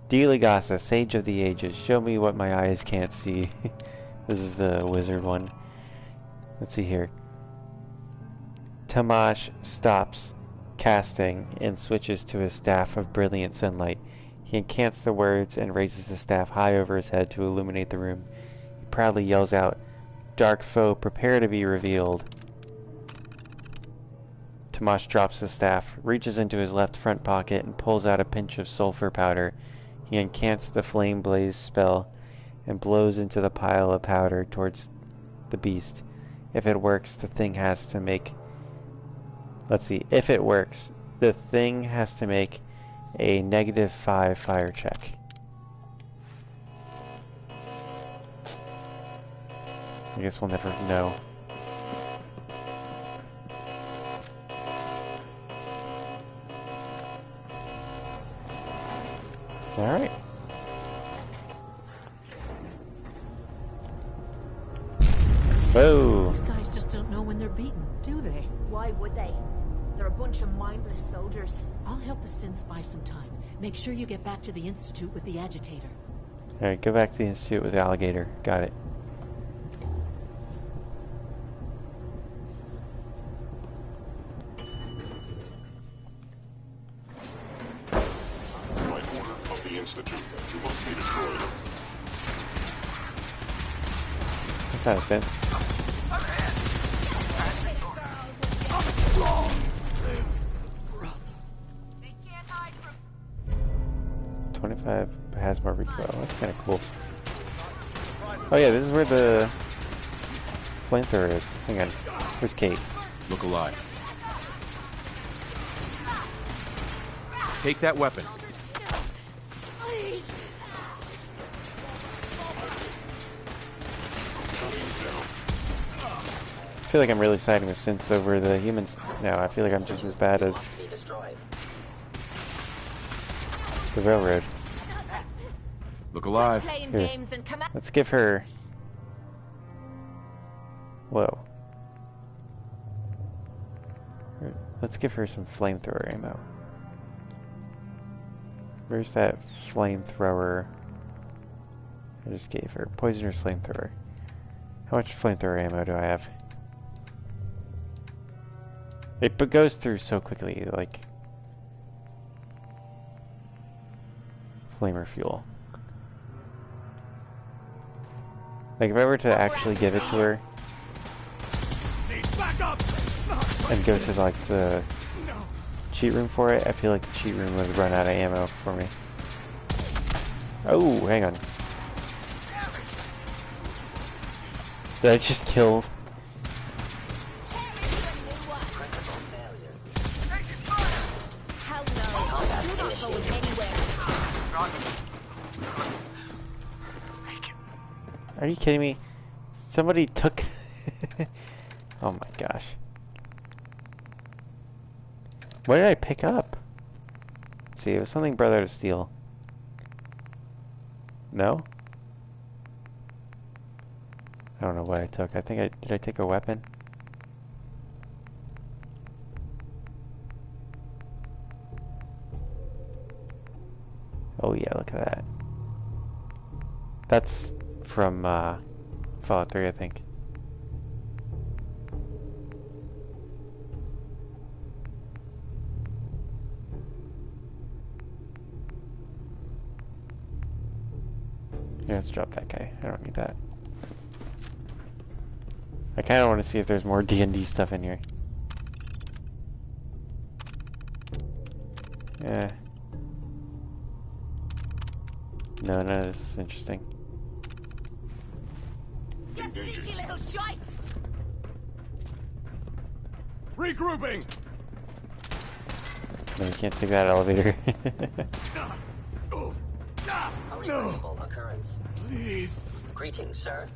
Deligasa, Sage of the Ages, show me what my eyes can't see. This is the wizard one. Let's see here. Tamash stops casting and switches to his staff of brilliant sunlight. He incants the words and raises the staff high over his head to illuminate the room. He proudly yells out, "Dark foe, prepare to be revealed." Tamash drops the staff, reaches into his left front pocket, and pulls out a pinch of sulfur powder. He incants the flame blaze spell and blows into the pile of powder towards the beast. If it works, the thing has to make... let's see. If it works, the thing has to make a -5 fire check. I guess we'll never know. Alright. Whoa! These guys just don't know when they're beaten, do they? Why would they? They're a bunch of mindless soldiers. I'll help the synth buy some time. Make sure you get back to the Institute with the agitator. Alright, go back to the Institute with the alligator. Got it. By order of the Institute, you must be destroyed. That's not a synth. 25 has more recoil. That's kind of cool. Oh yeah, this is where the flamethrower is. Hang on. Where's Kate? Look alive. Take that weapon. I feel like I'm really siding with synths over the humans now. I feel like I'm just as bad as the railroad. Look alive. Here. Let's give her... whoa. Let's give her some flamethrower ammo. Where's that flamethrower I just gave her? Poisoner's flamethrower. How much flamethrower ammo do I have? It goes through so quickly, like... flamer fuel. Like, if I were to actually give it to her... and go to, like, the cheat room for it, I feel like the cheat room would run out of ammo for me. Oh, hang on. Did I just kill... not... Are you kidding me? Somebody took... Oh my gosh. What did I pick up? Let's see, it was something brother to steal. No? I don't know what I took. Did I take a weapon? Oh yeah, look at that. That's from Fallout 3, I think. Yeah, let's drop that guy. I don't need that. I kind of want to see if there's more D&D stuff in here. Yeah. No, none of this is interesting. You sneaky little shite! Regrouping! No, you can't take that elevator. A reversible occurrence. Please. Greetings, sir.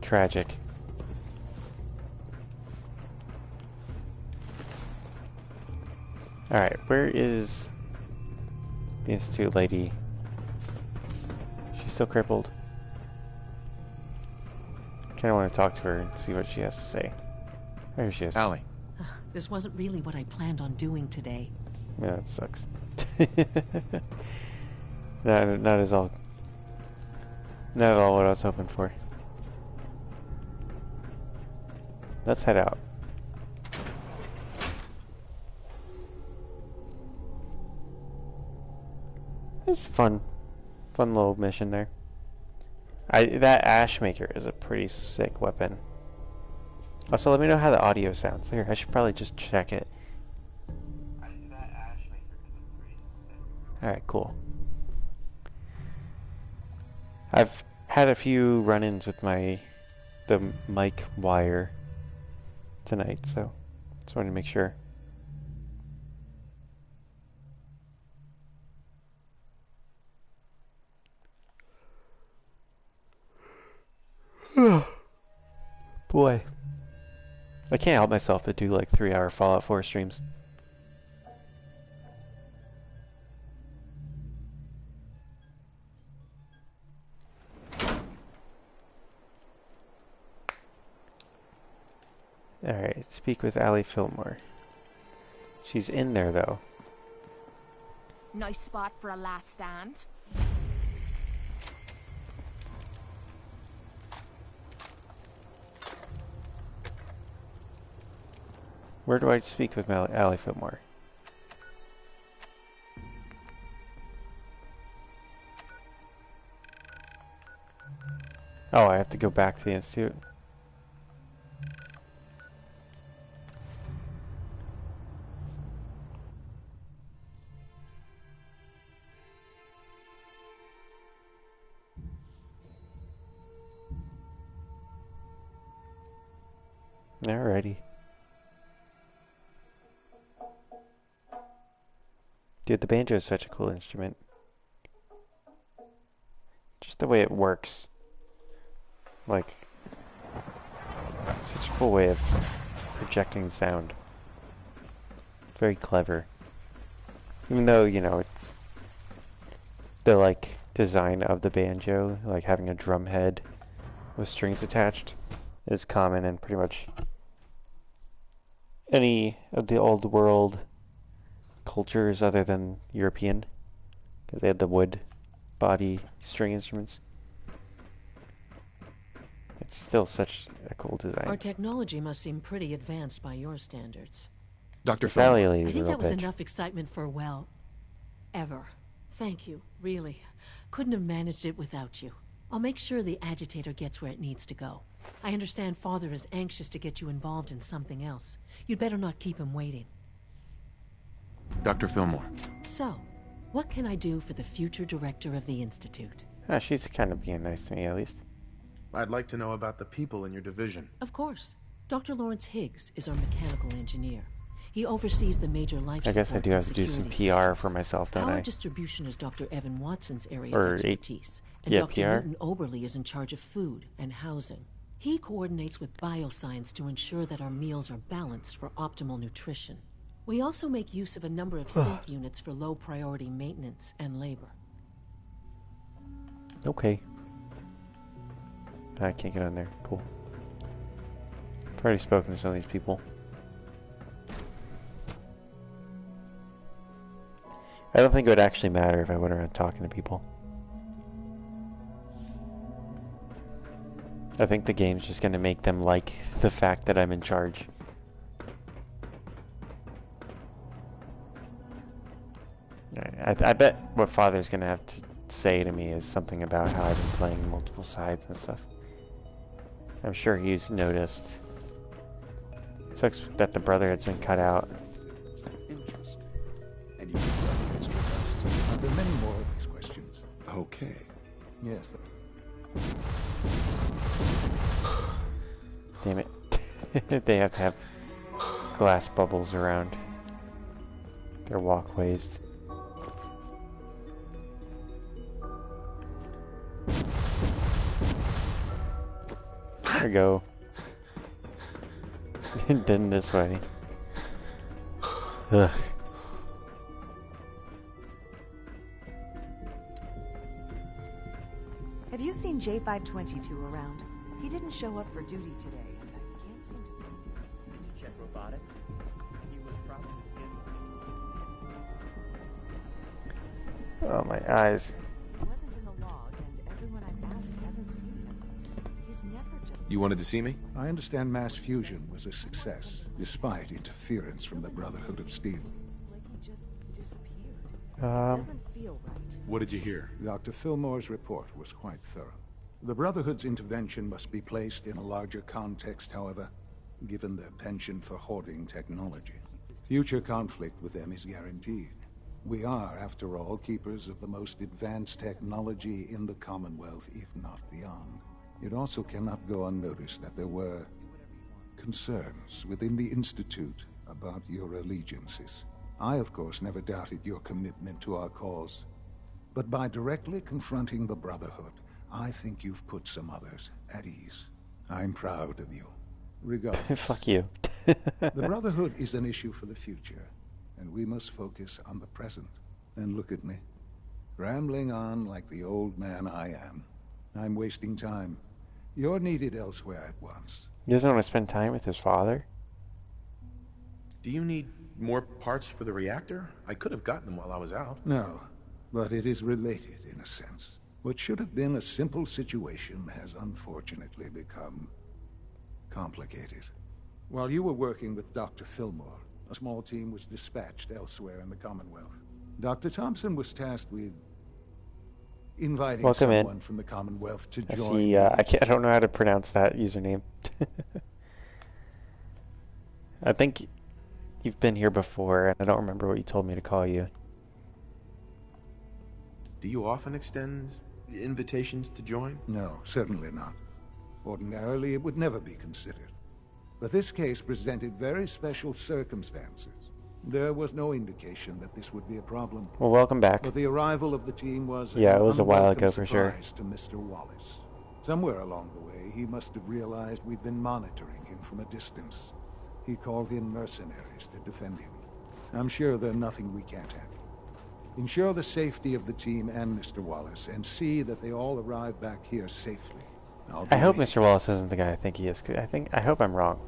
Tragic. Alright, where is the Institute lady? She's still crippled. Kinda want to talk to her and see what she has to say. There she is. Allie. This wasn't really what I planned on doing today. Yeah, that sucks. Not at all what I was hoping for. Let's head out. It's fun little mission there. That ash maker is a pretty sick weapon. Also, let me know how the audio sounds. Here, I should probably just check it. Alright, cool. I've had a few run-ins with the mic wire tonight, so just wanted to make sure. Boy. I can't help myself but do like 3-hour Fallout 4 streams. Alright, speak with Allie Fillmore. She's in there though. Nice spot for a last stand. Where do I speak with Allie Fillmore? Oh, I have to go back to the Institute. Alrighty. Dude, the banjo is such a cool instrument. Just the way it works. Like, such a cool way of projecting sound. Very clever. Even though, you know, it's the, like, design of the banjo, like having a drum head with strings attached, is common in pretty much any of the old world cultures other than European, because they had the wood body string instruments. It's still such a cool design. Our technology must seem pretty advanced by your standards. Dr. Sally I think that was enough excitement for, well, ever. Thank you, really. Couldn't have managed it without you. I'll make sure the agitator gets where it needs to go. I understand Father is anxious to get you involved in something else. You'd better not keep him waiting. Dr. Fillmore. So, what can I do for the future director of the Institute? She's kind of being nice to me, at least. I'd like to know about the people in your division. Of course. Dr. Lawrence Higgs is our mechanical engineer. He oversees the major life support I guess I do have to do some security PR systems. for myself, don't Power I? distribution is Dr. Evan Watson's area Or of expertise, and yeah, Dr. PR? Newton Oberly is in charge of food and housing. He coordinates with bioscience to ensure that our meals are balanced for optimal nutrition. We also make use of a number of synth units for low-priority maintenance and labor. Okay. I can't get on there. Cool. I've already spoken to some of these people. I don't think it would actually matter if I went around talking to people. I think the game's just going to make them like the fact that I'm in charge. I bet what Father's going to have to say to me is something about how I've been playing multiple sides and stuff. I'm sure he's noticed. It sucks that the Brotherhood's been cut out. Interesting. And you can run extra test. Are there many more of these questions? Okay. Yes. Damn it. They have to have glass bubbles around their walkways. There we go. Then this way. Ugh. Have you seen J522 around? He didn't show up for duty today, and I can't seem to find him. Did you check robotics? He was probably scheduled. Oh, my eyes. He wasn't in the log, and everyone I've asked hasn't seen him. He's never just... You wanted to see me? I understand mass fusion was a success, despite interference from the Brotherhood of Steel. It's like he just disappeared. It doesn't feel right. What did you hear? Dr. Fillmore's report was quite thorough. The Brotherhood's intervention must be placed in a larger context, however, given their penchant for hoarding technology. Future conflict with them is guaranteed. We are, after all, keepers of the most advanced technology in the Commonwealth, if not beyond. It also cannot go unnoticed that there were concerns within the Institute about your allegiances. I, of course, never doubted your commitment to our cause. But by directly confronting the Brotherhood, I think you've put some others at ease. I'm proud of you. Regardless. Fuck you. The Brotherhood is an issue for the future, and we must focus on the present. And look at me, rambling on like the old man I am. I'm wasting time. You're needed elsewhere at once. He doesn't want to spend time with his father? Do you need more parts for the reactor? I could have gotten them while I was out. No, but it is related in a sense. What should have been a simple situation has unfortunately become complicated. While you were working with Dr. Fillmore, a small team was dispatched elsewhere in the Commonwealth. Dr. Thompson was tasked with inviting Welcome someone in. from the Commonwealth to I join. see, I don't know how to pronounce that username. I think you've been here before, and I don't remember what you told me to call you. Do you often extend invitations to join? No, certainly not. Ordinarily, it would never be considered. But this case presented very special circumstances. There was no indication that this would be a problem. Well, welcome back. But the arrival of the team was Yeah, an it was a while unwelcome ago for sure. surprise to Mr. Wallace. Somewhere along the way, he must have realized we'd been monitoring him from a distance. He called in mercenaries to defend him. I'm sure there's nothing we can't handle. Ensure the safety of the team and Mr. Wallace, and see that they all arrive back here safely. I hope Mr. Wallace isn't the guy I think he is. 'Cause I hope I'm wrong.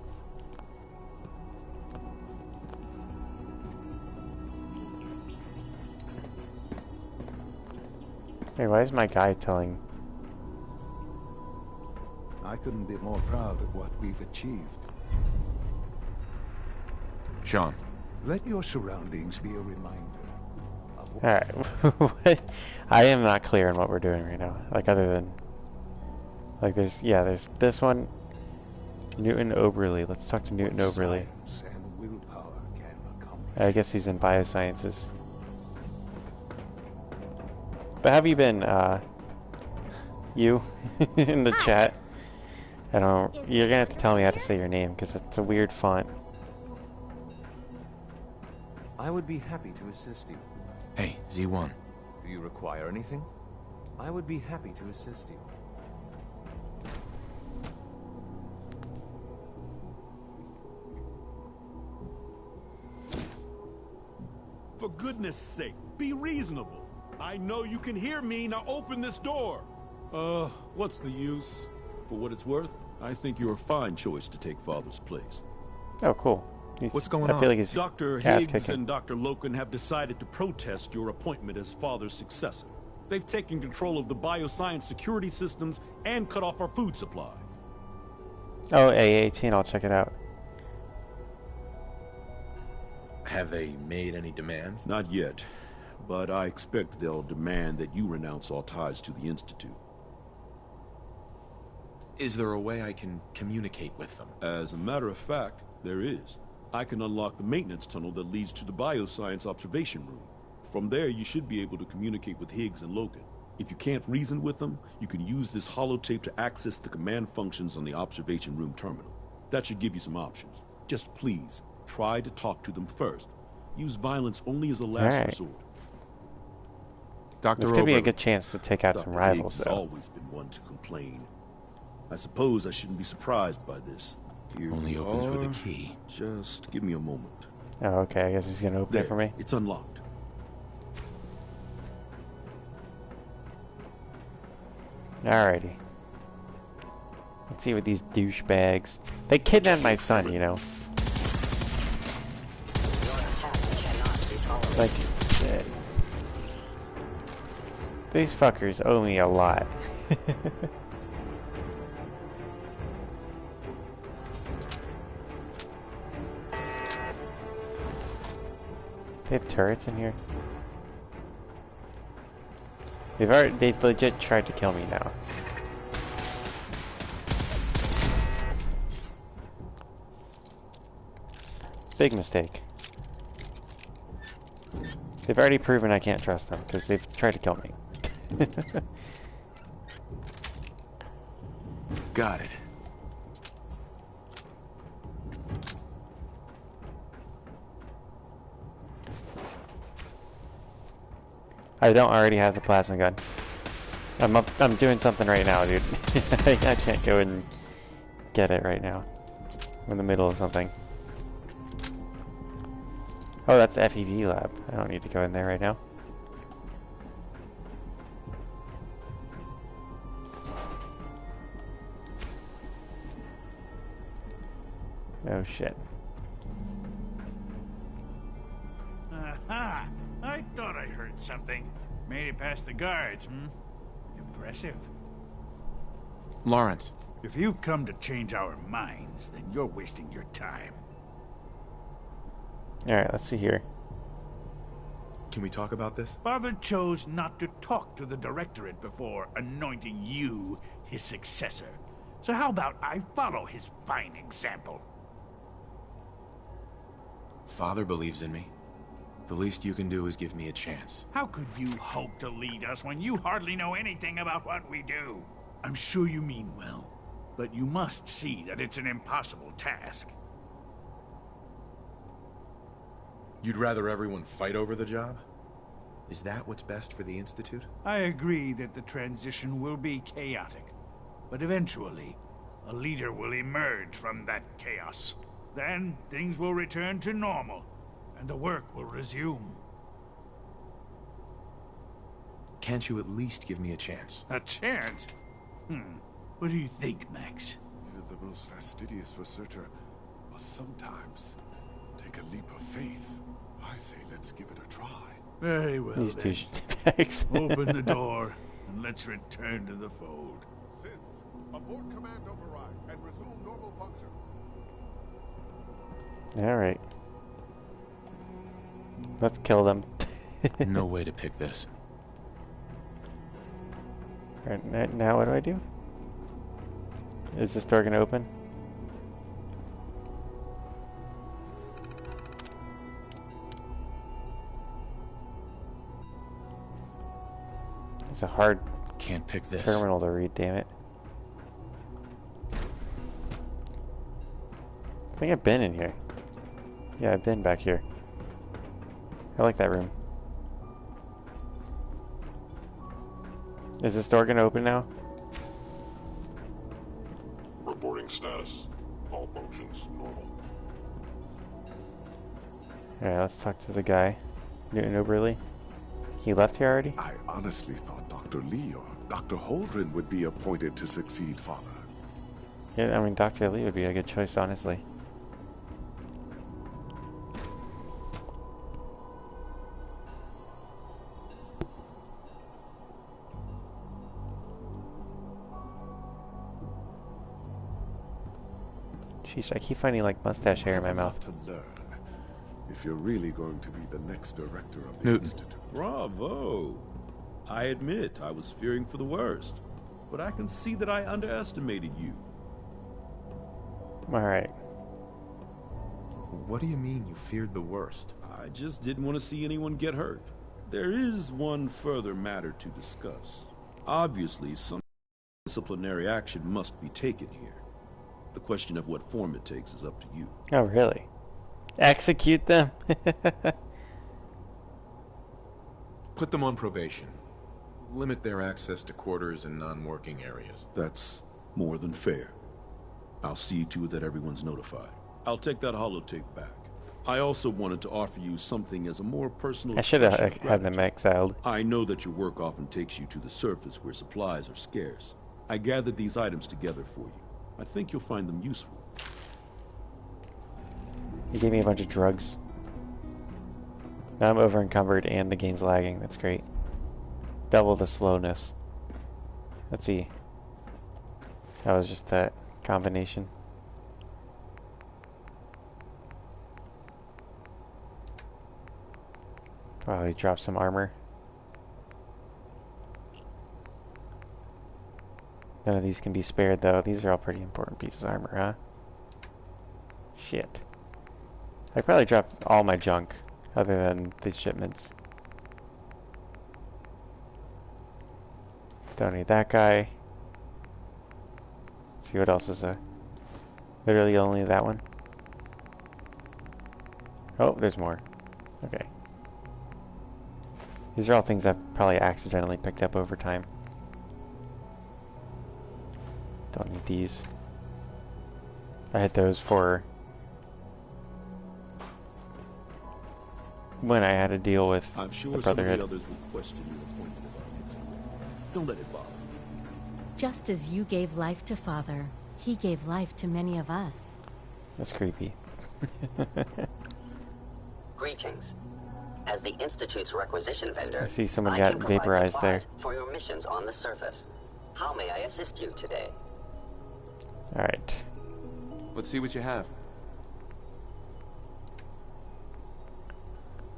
Hey, why is my guy telling? I couldn't be more proud of what we've achieved. Sean. Let your surroundings be a reminder of what... Alright. I am not clear on what we're doing right now. Like, other than... Like, there's this one. Newton Oberly. Let's talk to Newton Oberly. I guess he's in biosciences. But have you been, you, in the chat? I don't. You're gonna have to tell me how to say your name because it's a weird font. I would be happy to assist you. Hey, Z1. Do you require anything? I would be happy to assist you. For goodness sake, be reasonable. I know you can hear me, now open this door. What's the use? For what it's worth, I think you're a fine choice to take Father's place. Oh, cool. What's going I feel on? like he's Dr. ass Higgs kicking. and Dr. Loken have decided to protest your appointment as Father's successor. They've taken control of the bioscience security systems and cut off our food supply. Oh, A18. I'll check it out. Have they made any demands? Not yet, but I expect they'll demand that you renounce all ties to the Institute. Is there a way I can communicate with them? As a matter of fact, there is. I can unlock the maintenance tunnel that leads to the bioscience observation room. From there, you should be able to communicate with Higgs and Logan. If you can't reason with them, you can use this holotape to access the command functions on the observation room terminal. That should give you some options. Just please, try to talk to them first. Use violence only as a last resort. Dr. This could be a good chance to take out some Dr. rivals, Higgs has though. always been one to complain. I suppose I shouldn't be surprised by this. Here Only we opens with a are. key. Just give me a moment. Oh, okay. I guess he's gonna open it for me. It's unlocked. Alrighty. Let's see what these douchebags. They kidnapped my son, you know. Like, these fuckers owe me a lot. They have turrets in here. They legit tried to kill me now. Big mistake. They've already proven I can't trust them because they've tried to kill me. Got it. I don't already have the plasma gun. I'm doing something right now, dude. I can't go and get it right now. I'm in the middle of something. Oh, that's the FEV lab. I don't need to go in there right now. Oh shit. Aha! I thought I heard something. Made it past the guards, hmm? Impressive. Lawrence. If you've come to change our minds, then you're wasting your time. Alright, let's see here. Can we talk about this? Father chose not to talk to the Directorate before anointing you his successor. So how about I follow his fine example? Father believes in me. The least you can do is give me a chance. How could you hope to lead us when you hardly know anything about what we do? I'm sure you mean well, but you must see that it's an impossible task. You'd rather everyone fight over the job? Is that what's best for the Institute? I agree that the transition will be chaotic, but eventually, a leader will emerge from that chaos. Then, things will return to normal, and the work will resume. Can't you at least give me a chance? A chance? What do you think, Max? Even the most fastidious researcher must sometimes take a leap of faith. I say let's give it a try. Very well, These then. douchebags. Open the door, and let's return to the fold. Since, abort command override and resume normal functions. Alright. Let's kill them. No way to pick this. Alright, now what do I do? Is this door gonna open? It's a hard Can't pick this. terminal to read, damn it. I think I've been in here. Yeah, I've been back here. I like that room. Is this door gonna open now? Reporting status. All functions normal. Alright, let's talk to the guy. Newton Oberly. He left here already? I honestly thought Dr. Lee or Dr. Holdren would be appointed to succeed Father. Yeah, I mean, Dr. Lee would be a good choice, honestly. Jeez, I keep finding like mustache hair in my mouth. To learn, if you're really going to be the next director of the Newton. Institute. Bravo! I admit I was fearing for the worst, but I can see that I underestimated you. Alright. What do you mean you feared the worst? I just didn't want to see anyone get hurt. There is one further matter to discuss. Obviously, some disciplinary action must be taken here. The question of what form it takes is up to you. Oh, really? Execute them? Put them on probation. Limit their access to quarters and non-working areas. That's more than fair. I'll see to it that everyone's notified. I'll take that holotape back. I also wanted to offer you something as a more personal I should have expression of had them gratitude. exiled. I know that your work often takes you to the surface where supplies are scarce. I gathered these items together for you. I think you'll find them useful. He gave me a bunch of drugs. Now I'm over encumbered and the game's lagging. That's great. Double the slowness. Let's see. That was just that combination. Wow, he dropped some armor. None of these can be spared though. These are all pretty important pieces of armor, huh? Shit. I probably dropped all my junk other than these shipments. Don't need that guy. Let's see what else is literally only that one. Oh, there's more. Okay. These are all things I've probably accidentally picked up over time. Don't need these. I had those for when I had to deal with I'm sure the some of Brotherhood. the others will question your appointment of our kids. Don't let it bother you. Just as you gave life to Father, he gave life to many of us. That's creepy. Greetings. As the Institute's requisition vendor, I see someone I got can provide vaporized supplies there. for your missions on the surface. How may I assist you today? Alright. Let's see what you have.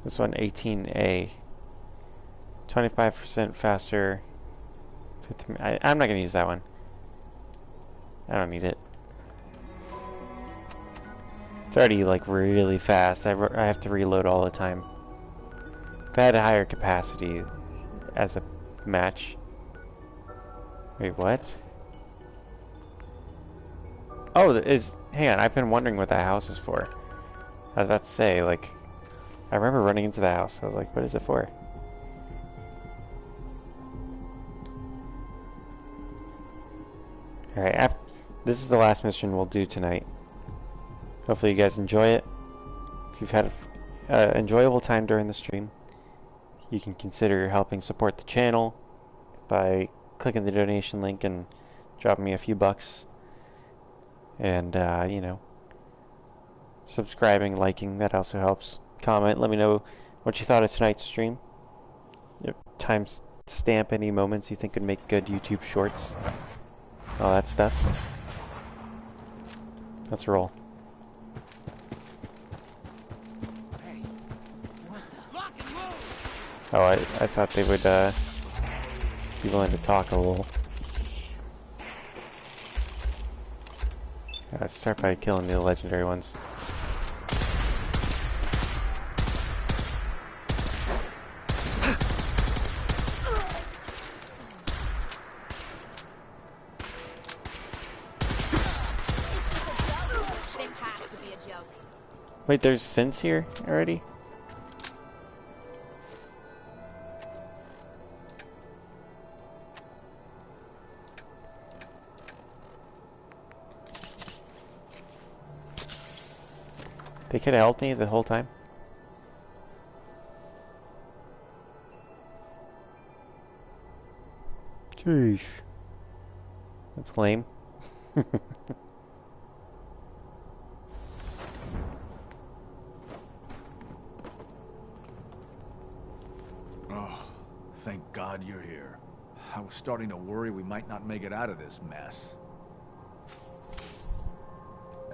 This one, 18A. 25% faster. I'm not going to use that one. I don't need it. It's already like really fast. I have to reload all the time. If I had a higher capacity as a match. Wait, what? Oh, hang on, I've been wondering what that house is for. I was about to say, like, I remember running into the house. I was like, what is it for? Alright, this is the last mission we'll do tonight. Hopefully you guys enjoy it. If you've had an enjoyable time during the stream, you can consider helping support the channel by clicking the donation link and dropping me a few bucks. And, you know, subscribing, liking, that also helps. Comment, let me know what you thought of tonight's stream. Timestamp any moments you think would make good YouTube shorts. All that stuff. Let's roll. Oh, I thought they would be willing to talk a little. Let's start by killing the legendary ones. This has to be a Wait, there's synths here already? They could have helped me the whole time. Jeez. That's lame. Oh, thank God you're here. I was starting to worry we might not make it out of this mess.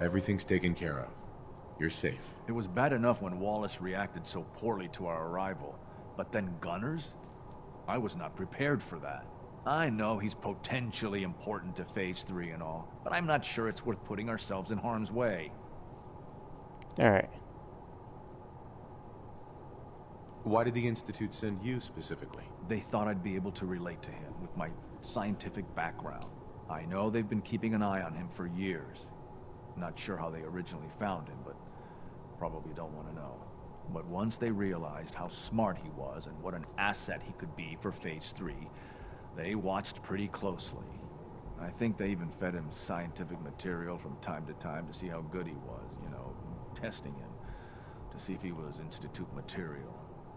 Everything's taken care of. You're safe. It was bad enough when Wallace reacted so poorly to our arrival, but then Gunners? I was not prepared for that. I know he's potentially important to Phase 3 and all, but I'm not sure it's worth putting ourselves in harm's way. Alright. Why did the Institute send you specifically? They thought I'd be able to relate to him with my scientific background. I know they've been keeping an eye on him for years. Not sure how they originally found him, but probably don't want to know. But once they realized how smart he was and what an asset he could be for Phase 3, they watched pretty closely. I think they even fed him scientific material from time to time to see how good he was, you know, testing him, to see if he was Institute material.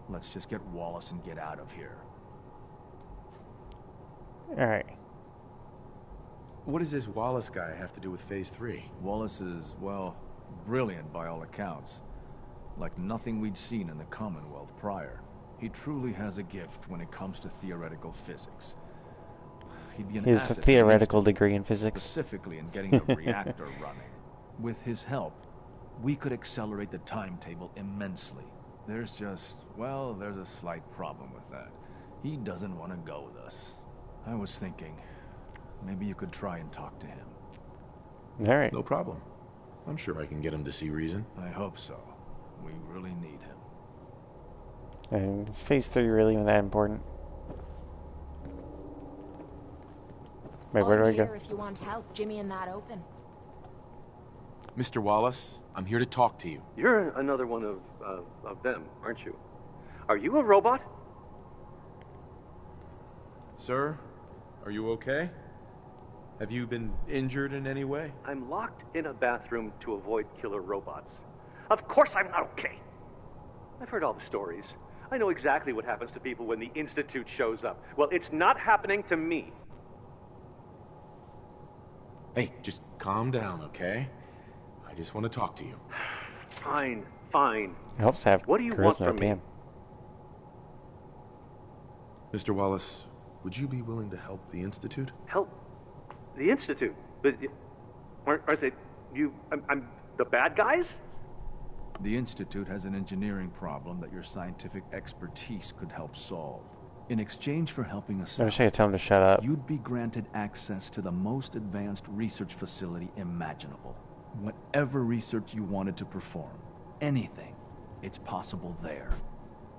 Let's just get Wallace and get out of here. Alright. What does this Wallace guy have to do with Phase 3? Wallace is, well, brilliant by all accounts. Like nothing we'd seen in the Commonwealth prior. He truly has a gift when it comes to theoretical physics. He'd be an He has a asset theoretical degree in physics. specifically in getting the reactor running. With his help, we could accelerate the timetable immensely. There's just, well, there's a slight problem with that. He doesn't want to go with us. I was thinking, maybe you could try and talk to him. Alright. No problem. I'm sure I can get him to see reason. I hope so. We really need him. And is Phase 3 really that important? Wait, where do I I'm here go? if you want help, Jimmy and that open. Mr. Wallace, I'm here to talk to you. You're another one of them, aren't you? Are you a robot? Sir, are you okay? Have you been injured in any way? I'm locked in a bathroom to avoid killer robots. Of course I'm not okay. I've heard all the stories. I know exactly what happens to people when the Institute shows up. Well, it's not happening to me. Hey, just calm down, okay? I just want to talk to you. Fine, fine. It helps to have What do you want charisma, from me? damn. Mr. Wallace, would you be willing to help the Institute? Help the Institute? But aren't they I'm the bad guys? The Institute has an engineering problem that your scientific expertise could help solve. In exchange for helping us I out, wish I could tell him to shut up. you'd be granted access to the most advanced research facility imaginable. Whatever research you wanted to perform, anything, it's possible there.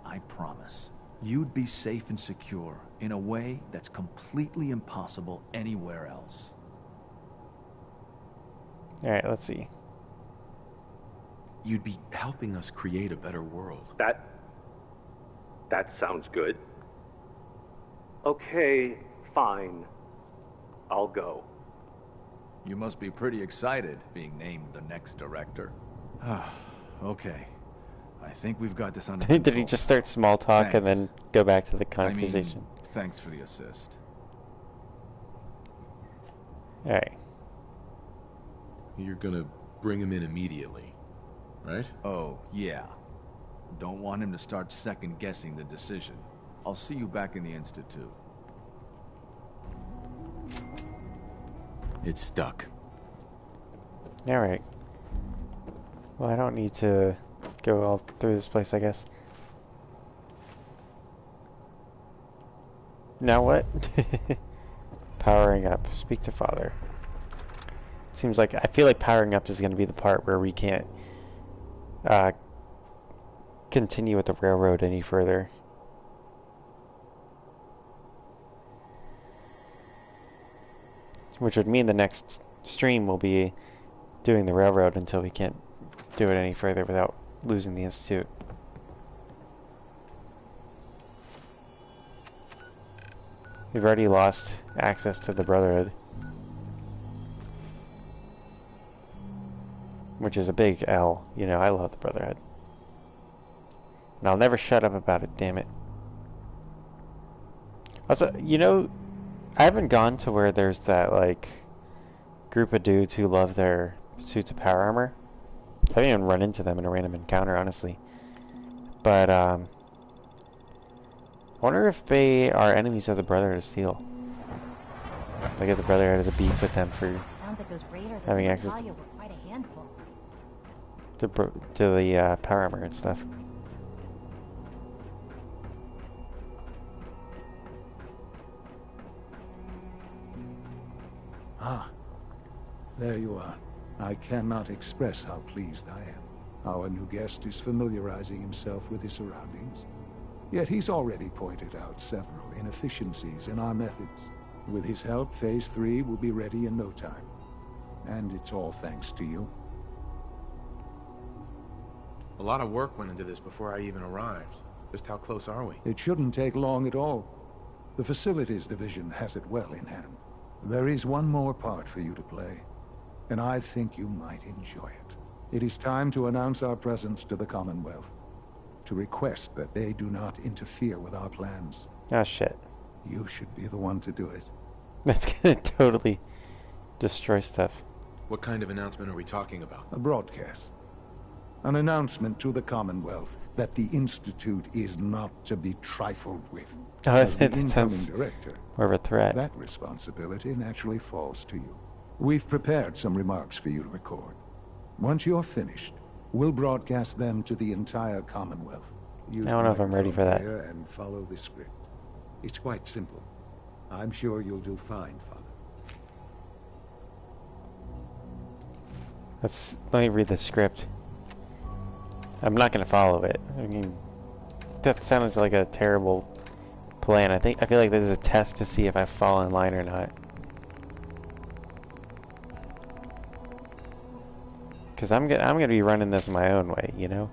I promise. You'd be safe and secure in a way that's completely impossible anywhere else. Alright, let's see. You'd be helping us create a better world. That sounds good. Okay, fine. I'll go. You must be pretty excited being named the next director. Okay. I think we've got this under control. Did he just start small talk and then go back to the conversation? I mean, thanks for the assist. Alright. You're gonna bring him in immediately, right? Oh, yeah. Don't want him to start second-guessing the decision. I'll see you back in the Institute. It's stuck. Alright. Well, I don't need to go all through this place, I guess. Now what? Powering up. Speak to father. Seems like, I feel like powering up is going to be the part where we can't continue with the railroad any further. Which would mean the next stream will be doing the railroad until we can't do it any further without losing the Institute. We've already lost access to the Brotherhood, which is a big L. You know, I love the Brotherhood. And I'll never shut up about it, damn it. Also, you know, I haven't gone to where there's that, like, group of dudes who love their suits of power armor. I haven't even run into them in a random encounter, honestly. But, I wonder if they are enemies of the Brotherhood of Steel. Like if the Brotherhood has a beef with them for Sounds like those raiders having at access Natalia were quite a handful. to the power armor and stuff. Ah, there you are. I cannot express how pleased I am. Our new guest is familiarizing himself with his surroundings. Yet he's already pointed out several inefficiencies in our methods. With his help, Phase 3 will be ready in no time. And it's all thanks to you. A lot of work went into this before I even arrived. Just how close are we? It shouldn't take long at all. The Facilities Division has it well in hand. There is one more part for you to play, and I think you might enjoy it. It is time to announce our presence to the Commonwealth, to request that they do not interfere with our plans. Oh shit. You should be the one to do it. That's gonna totally destroy stuff. What kind of announcement are we talking about? A broadcast. An announcement to the Commonwealth that the Institute is not to be trifled with. Oh, As the that incoming sounds director, more of a threat. that responsibility naturally falls to you. We've prepared some remarks for you to record. Once you're finished, we'll broadcast them to the entire Commonwealth. Use I don't know if I'm ready for that. and follow the script. It's quite simple. I'm sure you'll do fine, Father. Let me read the script. I'm not gonna follow it. I mean, that sounds like a terrible plan. I feel like this is a test to see if I fall in line or not. Because I'm gonna be running this my own way, you know?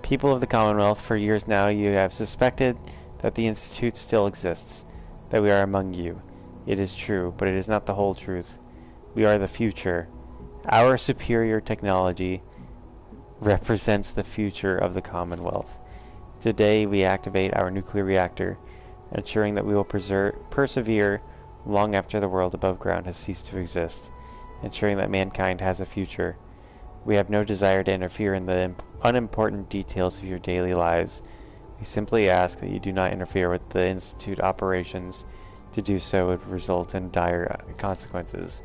People of the Commonwealth, for years now you have suspected that the Institute still exists, that we are among you. It is true, but it is not the whole truth. We are the future. Our superior technology represents the future of the Commonwealth. Today we activate our nuclear reactor, ensuring that we will persevere long after the world above ground has ceased to exist, ensuring that mankind has a future. We have no desire to interfere in the unimportant details of your daily lives. We simply ask that you do not interfere with the Institute operations. To do so would result in dire consequences.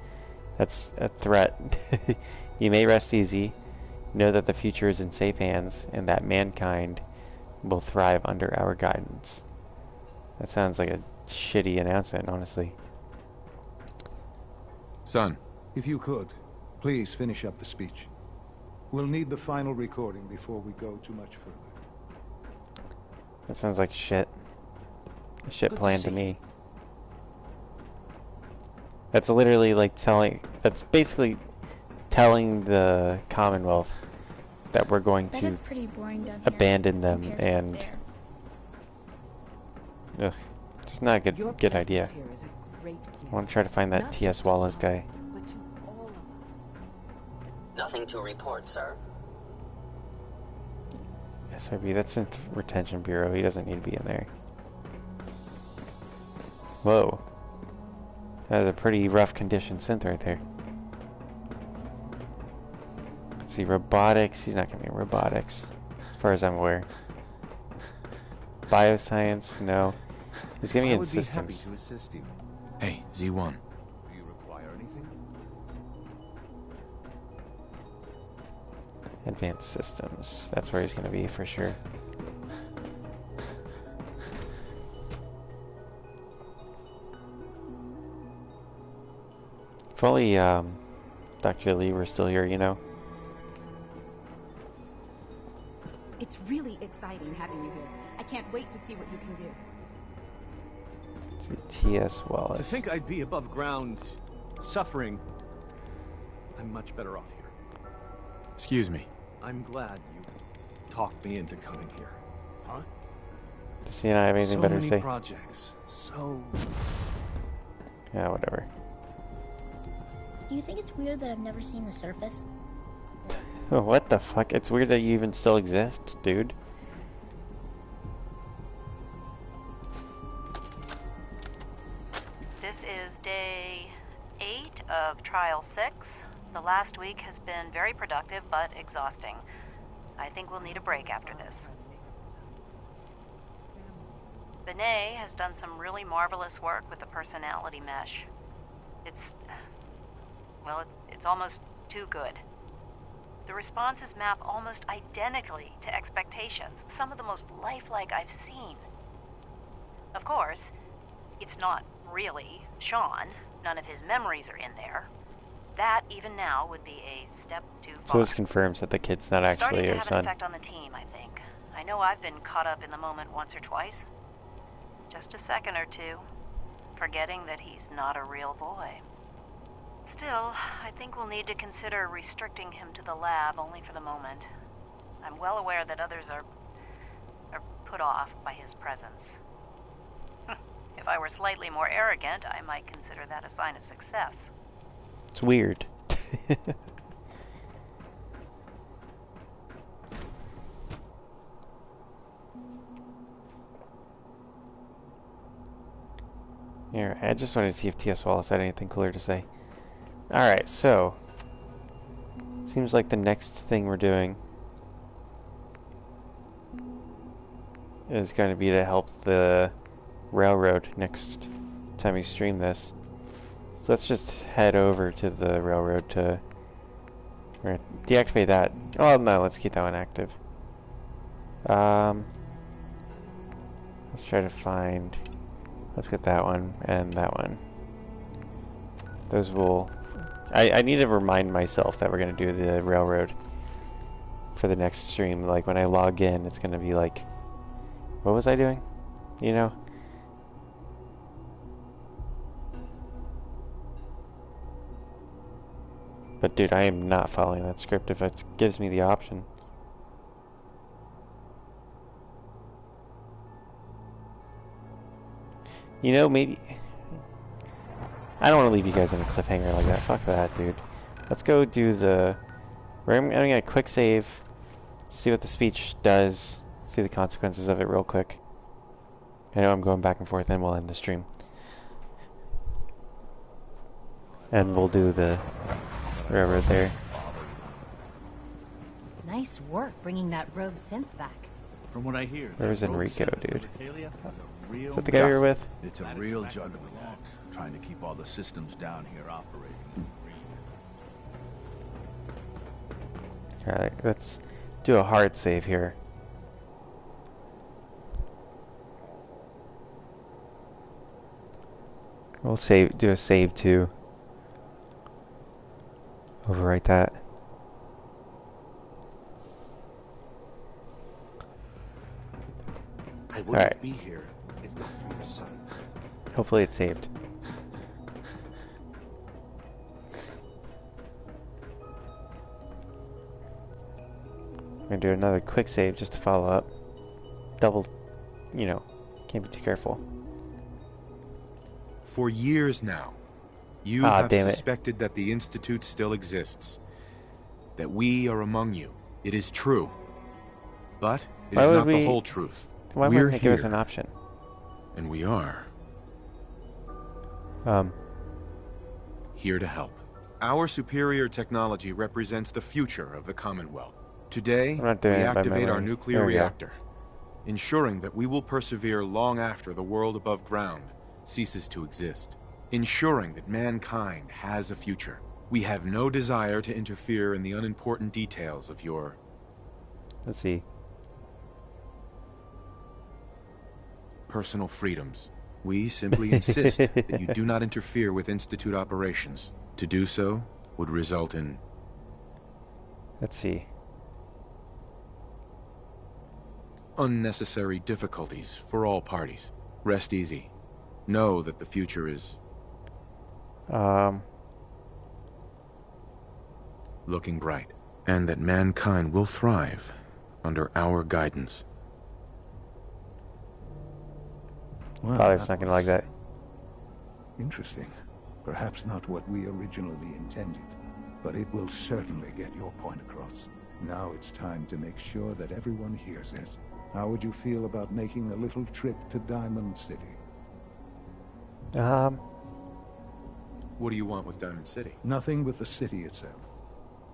That's a threat. You may rest easy. Know that the future is in safe hands, and that mankind will thrive under our guidance. That sounds like a shitty announcement, honestly. Son. If you could, please finish up the speech. We'll need the final recording before we go too much further. That sounds like shit. A shit plan to me. That's literally like that's basically telling the Commonwealth that we're going to pretty boring down here abandon them compared to and up there. ugh, it's not a good idea. I want to try to find that T.S. Wallace guy. Nothing to report, sir. SRB, that's in Retention Bureau. He doesn't need to be in there. Whoa. That is a pretty rough condition synth right there. Let's see, robotics. He's not going to be in robotics, as far as I'm aware. Bioscience, no. He's going to be in systems. I would be happy to assist you. Hey, Z1. Do you require anything? Advanced systems. That's where he's going to be for sure. If only Dr. Lee were still here, you know. It's really exciting having you here. I can't wait to see what you can do. T.S. Wallace. To think I'd be above ground, suffering. I'm much better off here. Excuse me. I'm glad you talked me into coming here. Huh? Does he not have anything better to say? So many projects. So... Yeah, whatever. Do you think it's weird that I've never seen the surface? What the fuck? It's weird that you even still exist, dude. This is day 8 of Trial 6. The last week has been very productive, but exhausting. I think we'll need a break after this. Benet has done some really marvelous work with the personality mesh. It's almost too good. The responses map almost identically to expectations, some of the most lifelike I've seen. Of course, it's not really Sean. None of his memories are in there. That, even now, would be a step too far. So this confirms that the kid's not actually your Starting to have son. an effect on the team, I think. I know I've been caught up in the moment once or twice. Just a second or two, forgetting that he's not a real boy. Still, I think we'll need to consider restricting him to the lab only for the moment. I'm well aware that others are put off by his presence. If I were slightly more arrogant, I might consider that a sign of success. It's weird. Here, I just wanted to see if T.S. Wallace had anything cooler to say. Alright, so seems like the next thing we're doing is going to be to help the railroad next time we stream this. So let's just head over to the railroad to deactivate that. Oh no, let's keep that one active. Let's try to find, let's get that one and that one. Those will, I need to remind myself that we're going to do the railroad for the next stream. Like when I log in, it's going to be like, what was I doing? You know? But dude, I am not following that script if it gives me the option. You know, maybe... I don't want to leave you guys in a cliffhanger like that. Fuck that, dude. Let's go do the... We're going to quick save, see what the speech does, see the consequences of it real quick. I know I'm going back and forth, and we'll end the stream. And we'll do the railroad there. Nice work bringing that rogue synth back. From what I hear, Where's Enrico, dude? Is that the guy you're with? It's a real juggling act, trying to keep all the systems down here operating. Alright, let's do a hard save here. We'll do a save too. Overwrite that. I wouldn't be here if not for your son. Hopefully it's saved. I'm gonna do another quick save just to follow up. Double, you know, can't be too careful. For years now, you have suspected that the Institute still exists. That we are among you. It is true. But it is not the whole truth. Why wouldn't they give us an option? And we are here to help. Our superior technology represents the future of the Commonwealth. Today, we activate our nuclear reactor, ensuring that we will persevere long after the world above ground ceases to exist, ensuring that mankind has a future. We have no desire to interfere in the unimportant details of your... Let's see. Personal freedoms. We simply insist that you do not interfere with Institute operations. To do so would result in... Let's see. Unnecessary difficulties for all parties. Rest easy. Know that the future is... looking bright. and that mankind will thrive under our guidance. Well, Father's not gonna like that. Interesting. Perhaps not what we originally intended, but it will certainly get your point across. Now it's time to make sure that everyone hears it. How would you feel about making a little trip to Diamond City? What do you want with Diamond City? Nothing with the city itself.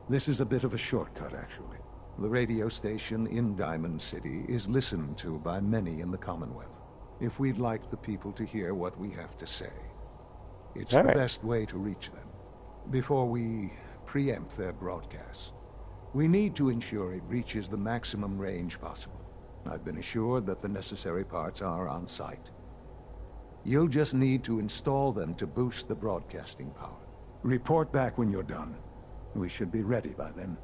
This is a bit of a shortcut, actually. The radio station in Diamond City is listened to by many in the Commonwealth. If we'd like the people to hear what we have to say, it's the best way to reach them. Before we preempt their broadcasts, we need to ensure it reaches the maximum range possible. I've been assured that the necessary parts are on site. You'll just need to install them to boost the broadcasting power. Report back when you're done. We should be ready by then.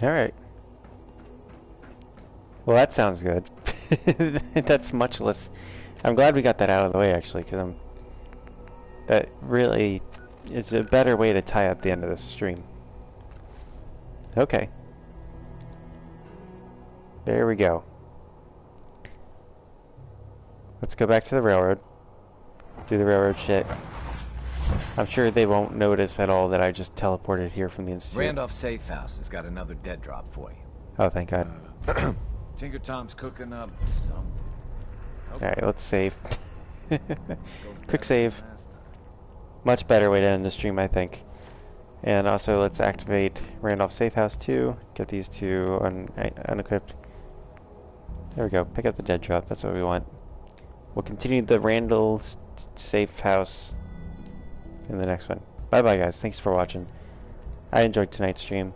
Alright. Well, that sounds good. That's much less... I'm glad we got that out of the way, actually, because that really is a better way to tie up the end of the stream. Okay. There we go. Let's go back to the railroad. Do the railroad shit. I'm sure they won't notice at all that I just teleported here from the Institute. Randolph Safe House has got another dead drop for you. Oh, thank God. Tinker Tom's cooking up something. Alright, let's save. Quick save. Much better way to end the stream, I think. And also, let's activate Randolph Safe House 2. Get these two unequipped. There we go. Pick up the dead drop. That's what we want. We'll continue the Randall Safe House in the next one. Bye-bye, guys. Thanks for watching. I enjoyed tonight's stream.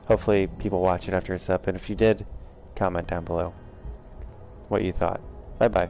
Hopefully, people watch it after it's up. And if you did, comment down below what you thought. Bye-bye.